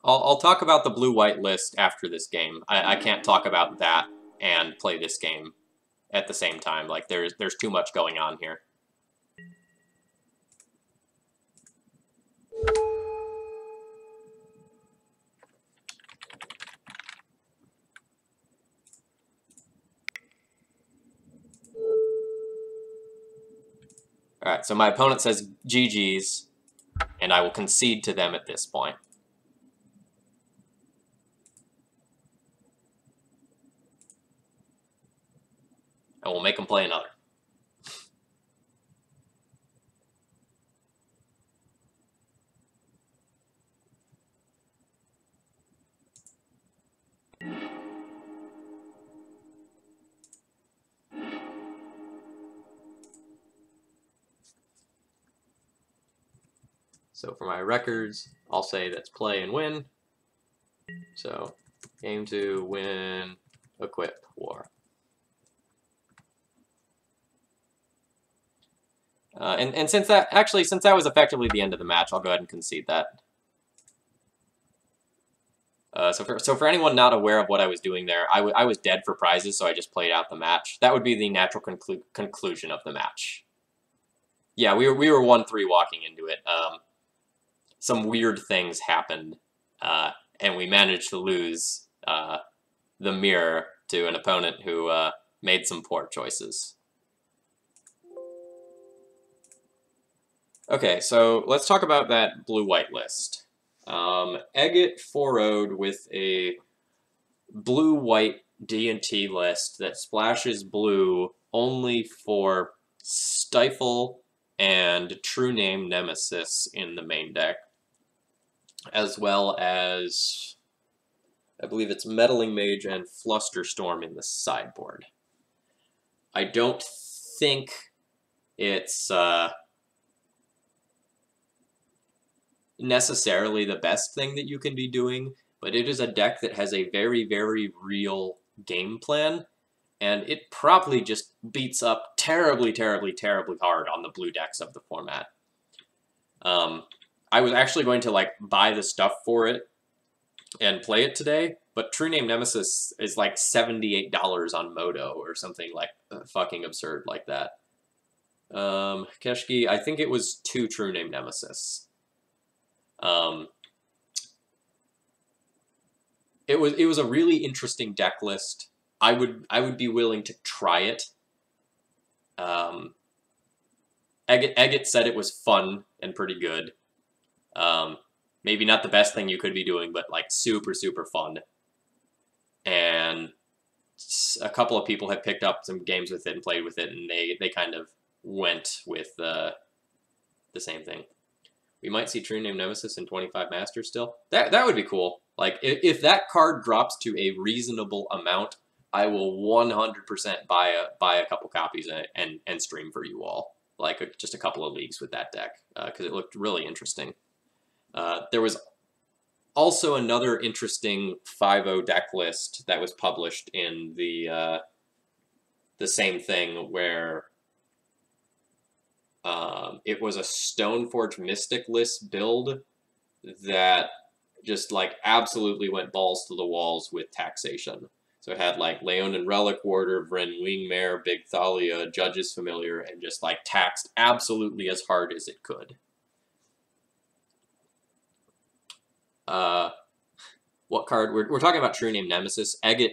I'll talk about the blue-white list after this game. I can't talk about that and play this game at the same time. Like, there's too much going on here. Alright, so my opponent says GG's, and I will concede to them at this point. And we'll make them play another. So for my records, I'll say that's play and win. So, game 2, win, equip, war. And since that was effectively the end of the match, I'll go ahead and concede that. So for anyone not aware of what I was doing there, I was dead for prizes, so I just played out the match. That would be the natural conclusion of the match. Yeah, we were 1-3 walking into it. Some weird things happened, and we managed to lose the mirror to an opponent who made some poor choices. Okay, so let's talk about that blue-white list. Egget 4-0'd with a blue-white D&T list that splashes blue only for Stifle and True Name Nemesis in the main deck. as well as, I believe it's Meddling Mage and Flusterstorm in the sideboard. I don't think it's necessarily the best thing that you can be doing, but it is a deck that has a very, very real game plan, and it probably just beats up terribly, terribly, terribly hard on the blue decks of the format. I was actually going to like buy the stuff for it and play it today, but True Name Nemesis is like $78 on Moto or something like fucking absurd like that. Keshki, I think it was 2 True Name Nemesis. It was a really interesting deck list. I would be willing to try it. Egget said it was fun and pretty good. Maybe not the best thing you could be doing, but like super, super fun. And a couple of people have picked up some games with it and played with it, and they kind of went with the same thing. We might see True Name Nemesis in 25 Masters still. That would be cool. Like, if that card drops to a reasonable amount, I will 100% buy a couple copies and stream for you all. Like, just a couple of leagues with that deck, because it looked really interesting. There was also another interesting 5-0 deck list that was published in the same thing, where it was a Stoneforge Mystic list build that just like absolutely went balls to the walls with taxation. So it had like Leonin Relic Warder, Vren Wingmare, Big Thalia, Judge's Familiar, and just like taxed absolutely as hard as it could. What card? We're talking about True Name Nemesis. Egget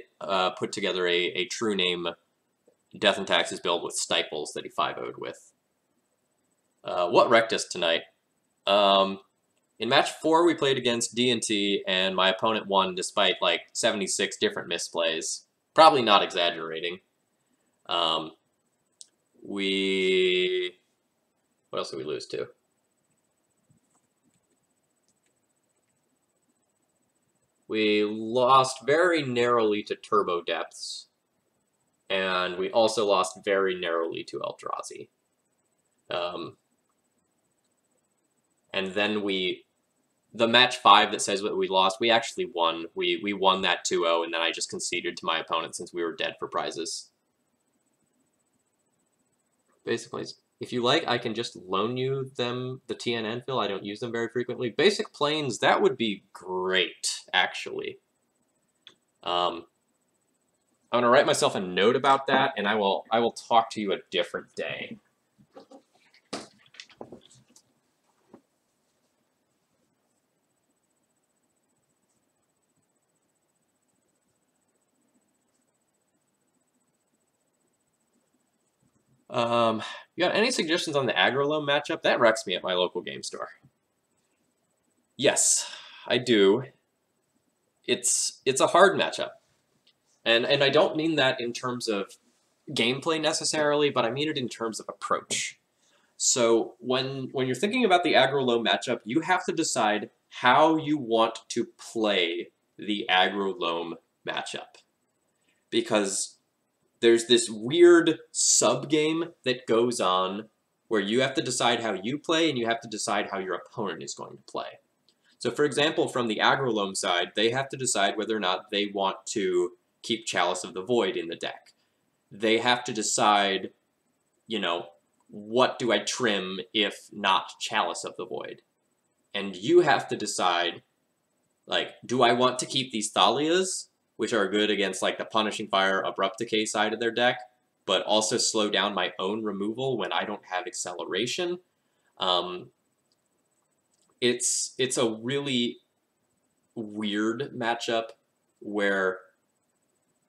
put together a True Name Death and Taxes build with Stifles that he 5-0'd with. What wrecked us tonight? In match 4, we played against D&T, and my opponent won despite like 76 different misplays. Probably not exaggerating. What else did we lose to? We lost very narrowly to Turbo Depths, and we also lost very narrowly to Eldrazi. And then the match 5 that says what we lost, we actually won. We won that 2-0, and then I just conceded to my opponent since we were dead for prizes. Basically, if you like, I can just loan you the TNN fill. I don't use them very frequently. Basic Planes, that would be great, actually. I'm going to write myself a note about that, and I will talk to you a different day. You got any suggestions on the aggro loam matchup? That wrecks me at my local game store. Yes, I do. It's a hard matchup. And I don't mean that in terms of gameplay necessarily, but I mean it in terms of approach. So when you're thinking about the aggro loam matchup, you have to decide how you want to play the aggro loam matchup. Because there's this weird sub-game that goes on where you have to decide how you play and you have to decide how your opponent is going to play. So for example, from the aggro loam side, they have to decide whether or not they want to keep Chalice of the Void in the deck. They have to decide, you know, what do I trim if not Chalice of the Void? And you have to decide, like, do I want to keep these Thalias, which are good against like the Punishing Fire, Abrupt Decay side of their deck, but also slow down my own removal when I don't have acceleration. It's a really weird matchup where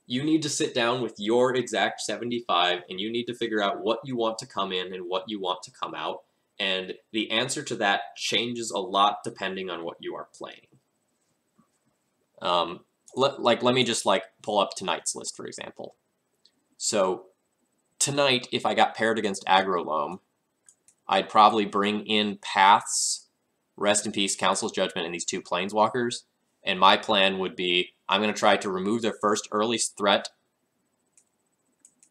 you need to sit down with your exact 75 and you need to figure out what you want to come in and what you want to come out. And the answer to that changes a lot depending on what you are playing. Let me just like pull up tonight's list, for example. So tonight, if I got paired against aggro loam, I'd probably bring in Paths Rest in Peace, Council's Judgment, and these 2 Planeswalkers. And my plan would be, I'm going to try to remove their first early threat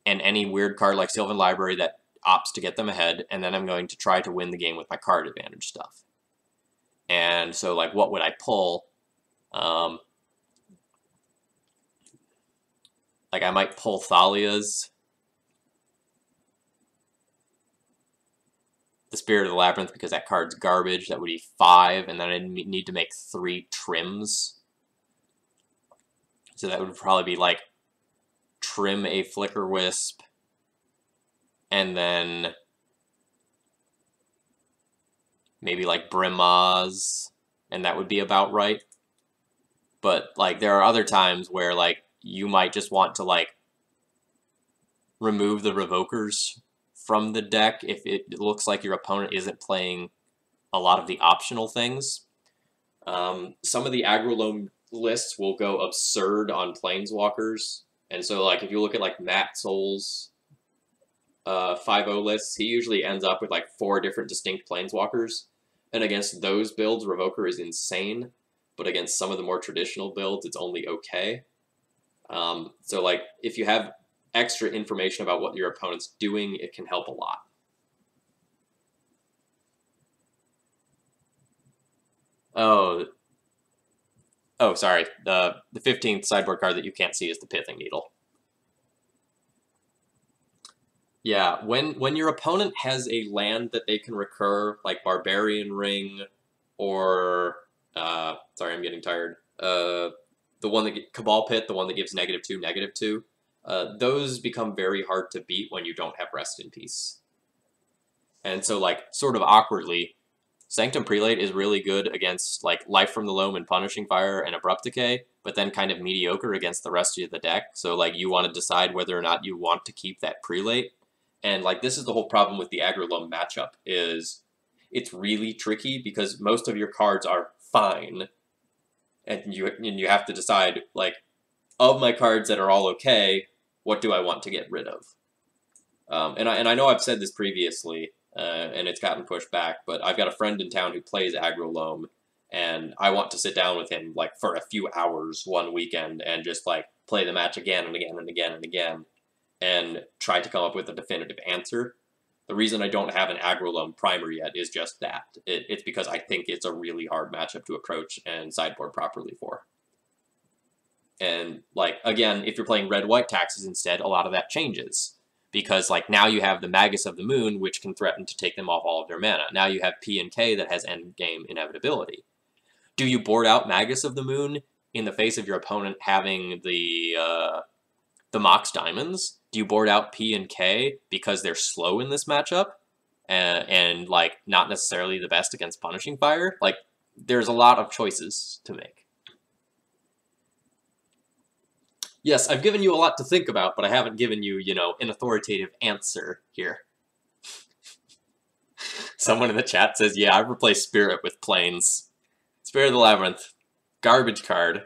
and any weird card like Sylvan Library that opts to get them ahead, and then I'm going to try to win the game with my card advantage stuff. And so, like, what would I pull? Like, I might pull Thalia's, the Spirit of the Labyrinth, because that card's garbage. That would be 5, and then I need to make 3 trims. So that would probably be, like, trim a Flicker Wisp, and then maybe, like, Brimaz, and that would be about right. But, like, there are other times where, like, you might just want to, like, remove the Revokers from the deck if it looks like your opponent isn't playing a lot of the optional things. Some of the aggro loam lists will go absurd on Planeswalkers. And so, like, if you look at, like, Matt Soul's 5-0 lists, he usually ends up with, like, 4 different distinct Planeswalkers. And against those builds, Revoker is insane. But against some of the more traditional builds, it's only okay. So, like, if you have extra information about what your opponent's doing, it can help a lot. Oh, sorry. The 15th sideboard card that you can't see is the Pithing Needle. Yeah, when your opponent has a land that they can recur, like Barbarian Ring, or sorry, I'm getting tired. The one that Cabal Pit, the one that gives -2/-2. Those become very hard to beat when you don't have Rest in Peace. And so, like, sort of awkwardly, Sanctum Prelate is really good against, like, Life from the Loam and Punishing Fire and Abrupt Decay, but then kind of mediocre against the rest of the deck. So, like, you want to decide whether or not you want to keep that Prelate. And, like, this is the whole problem with the Aggro Loam matchup, is it's really tricky because most of your cards are fine. And you have to decide, like, of my cards that are all okay, what do I want to get rid of? And I know I've said this previously, and it's gotten pushed back, but I've got a friend in town who plays Aggro Loam, and I want to sit down with him, like, for a few hours one weekend and just, like, play the match again and again and again and again and try to come up with a definitive answer. The reason I don't have an Aggro Loam primer yet is just that. It's because I think it's a really hard matchup to approach and sideboard properly for. And, like, again, if you're playing red-white taxes instead, a lot of that changes. Because, like, now you have the Magus of the Moon, which can threaten to take them off all of their mana. Now you have P and K that has endgame inevitability. Do you board out Magus of the Moon in the face of your opponent having the Mox Diamonds? Do you board out P and K because they're slow in this matchup? And like, not necessarily the best against Punishing Fire? Like, there's a lot of choices to make. Yes, I've given you a lot to think about, but I haven't given you, you know, an authoritative answer here. Someone in the chat says, yeah, I've replaced Spirit with Plains. Spirit of the Labyrinth. Garbage card.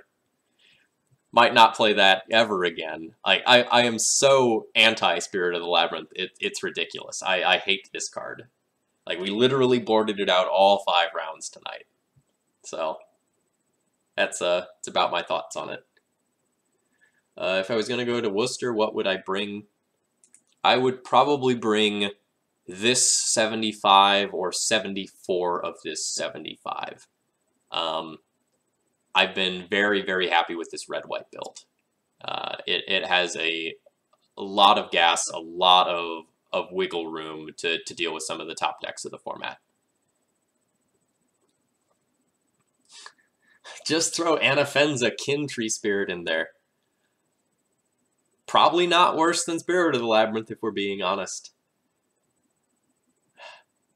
Might not play that ever again. I am so anti-Spirit of the Labyrinth, it's ridiculous. I hate this card. Like, we literally boarded it out all 5 rounds tonight. So, that's it's about my thoughts on it. If I was going to go to Worcester, what would I bring? I would probably bring this 75 or 74 of this 75. I've been very, very happy with this red-white build. It has a lot of gas, a lot of wiggle room to deal with some of the top decks of the format. Just throw Anafenza Kin Tree Spirit in there. Probably not worse than Spirit of the Labyrinth, if we're being honest.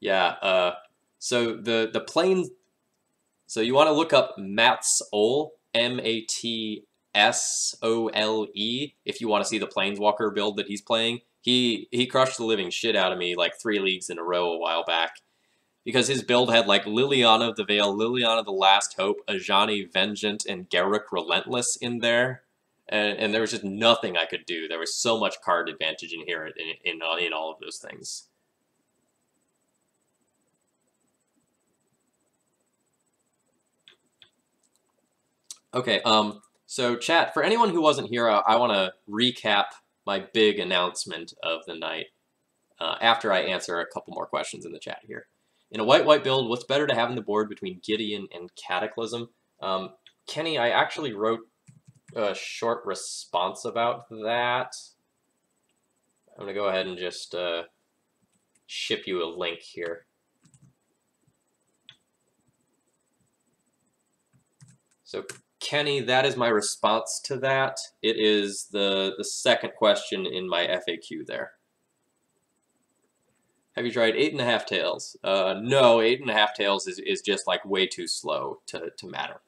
Yeah, so the planes... So you want to look up Matsole, M-A-T-S-O-L-E, if you want to see the Planeswalker build that he's playing. He crushed the living shit out of me like 3 leagues in a row a while back. Because his build had like Liliana of the Veil, Liliana the Last Hope, Ajani Vengeant, and Garruk Relentless in there. And there was just nothing I could do. There was so much card advantage inherent in all of those things. Okay, so chat, for anyone who wasn't here, I want to recap my big announcement of the night after I answer a couple more questions in the chat here. In a white-white build, what's better to have in the board between Gideon and Cataclysm? Kenny, I actually wrote a short response about that. I'm going to go ahead and just ship you a link here. So Kenny, that is my response to that. It is the second question in my FAQ there. Have you tried 8.5 Tails? No, 8.5 Tails is just like way too slow to matter.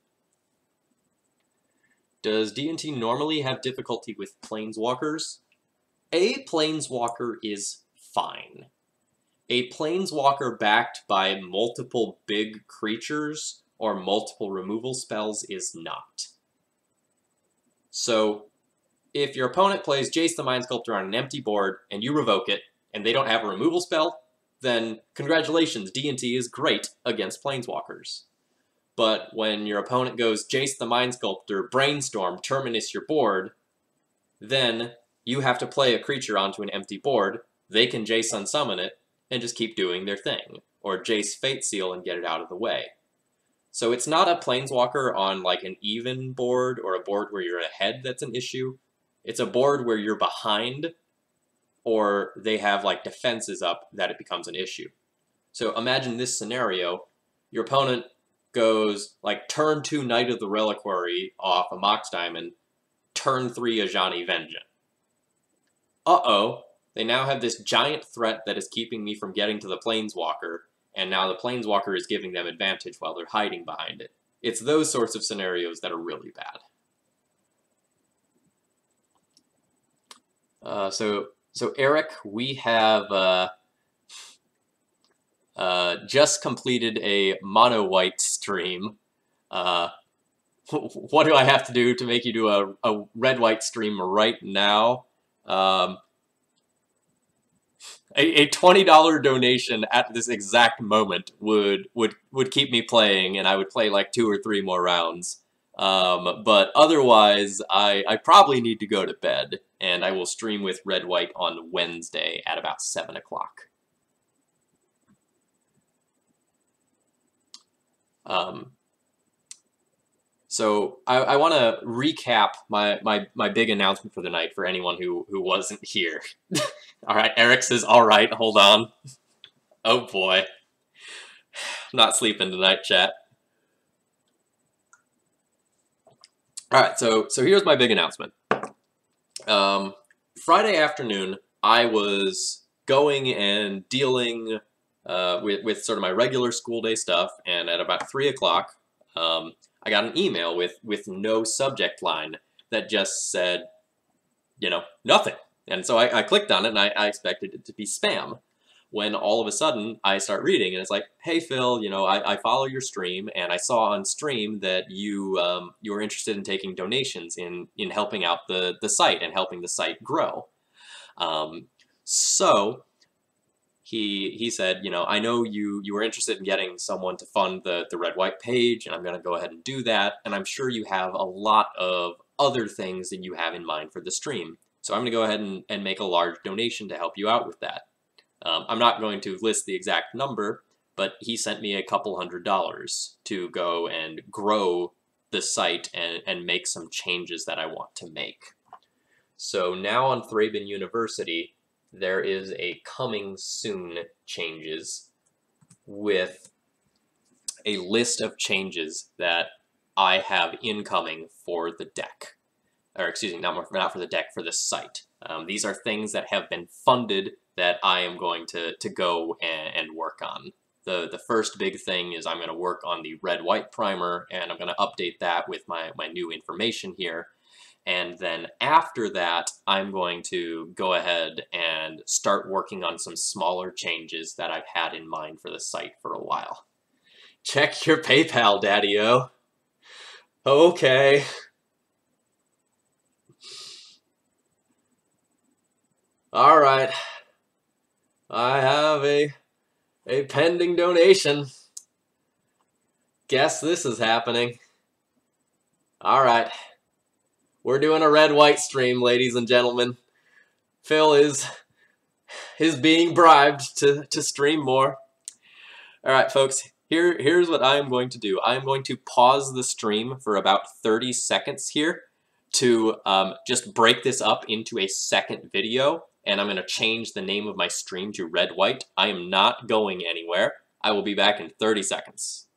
Does D&T normally have difficulty with planeswalkers? A planeswalker is fine. A planeswalker backed by multiple big creatures or multiple removal spells is not. So if your opponent plays Jace the Mind Sculptor on an empty board and you revoke it and they don't have a removal spell, then congratulations, D&T is great against planeswalkers. But when your opponent goes Jace the Mind Sculptor, Brainstorm, Terminus your board, then you have to play a creature onto an empty board, they can Jace unsummon it, and just keep doing their thing, or Jace Fate Seal and get it out of the way. So it's not a planeswalker on like an even board or a board where you're ahead that's an issue. It's a board where you're behind or they have like defenses up that it becomes an issue. So imagine this scenario. Your opponent goes like turn 2 Knight of the Reliquary off a Mox Diamond, turn 3 Ajani Vengeance. Uh-oh, they now have this giant threat that is keeping me from getting to the Planeswalker, and now the Planeswalker is giving them advantage while they're hiding behind it. It's those sorts of scenarios that are really bad. So Eric, we have just completed a mono white stream. What do I have to do to make you do a red white stream right now? A $20 donation at this exact moment would keep me playing, and I would play like 2 or 3 more rounds. But otherwise, I probably need to go to bed, and I will stream with Red White on Wednesday at about 7 o'clock. So I want to recap my big announcement for the night for anyone who wasn't here. All right, Eric says, all right, hold on. Oh boy. I'm not sleeping tonight, chat. All right, so here's my big announcement. Friday afternoon, I was going and dealing with sort of my regular school day stuff, and at about 3 o'clock, I got an email with no subject line that just said, you know, nothing. And so I clicked on it, and I expected it to be spam. When all of a sudden, I start reading, and it's like, hey, Phil, you know, I follow your stream, and I saw on stream that you were interested in taking donations in helping out the site and helping the site grow. So he said, you know, I know you were interested in getting someone to fund the red-white page, and I'm going to go ahead and do that, and I'm sure you have a lot of other things that you have in mind for the stream. So I'm going to go ahead and make a large donation to help you out with that. I'm not going to list the exact number, but he sent me a couple $100 to go and grow the site and make some changes that I want to make. So now on Thraben University, there is a coming soon changes with a list of changes that I have incoming for the deck. Or excuse me, not for the deck, for the site. These are things that have been funded that I am going to go and work on. The first big thing is I'm going to work on the red-white primer, and I'm going to update that with my new information here. And then after that, I'm going to go ahead and start working on some smaller changes that I've had in mind for the site for a while. Check your PayPal, Daddy-O. Okay. All right. I have a pending donation. Guess this is happening. Alright. We're doing a red-white stream, ladies and gentlemen. Phil is being bribed to stream more. Alright, folks. Here's what I am going to do. I am going to pause the stream for about 30 seconds here to just break this up into a second video, and I'm going to change the name of my stream to red-white. I am not going anywhere. I will be back in 30 seconds.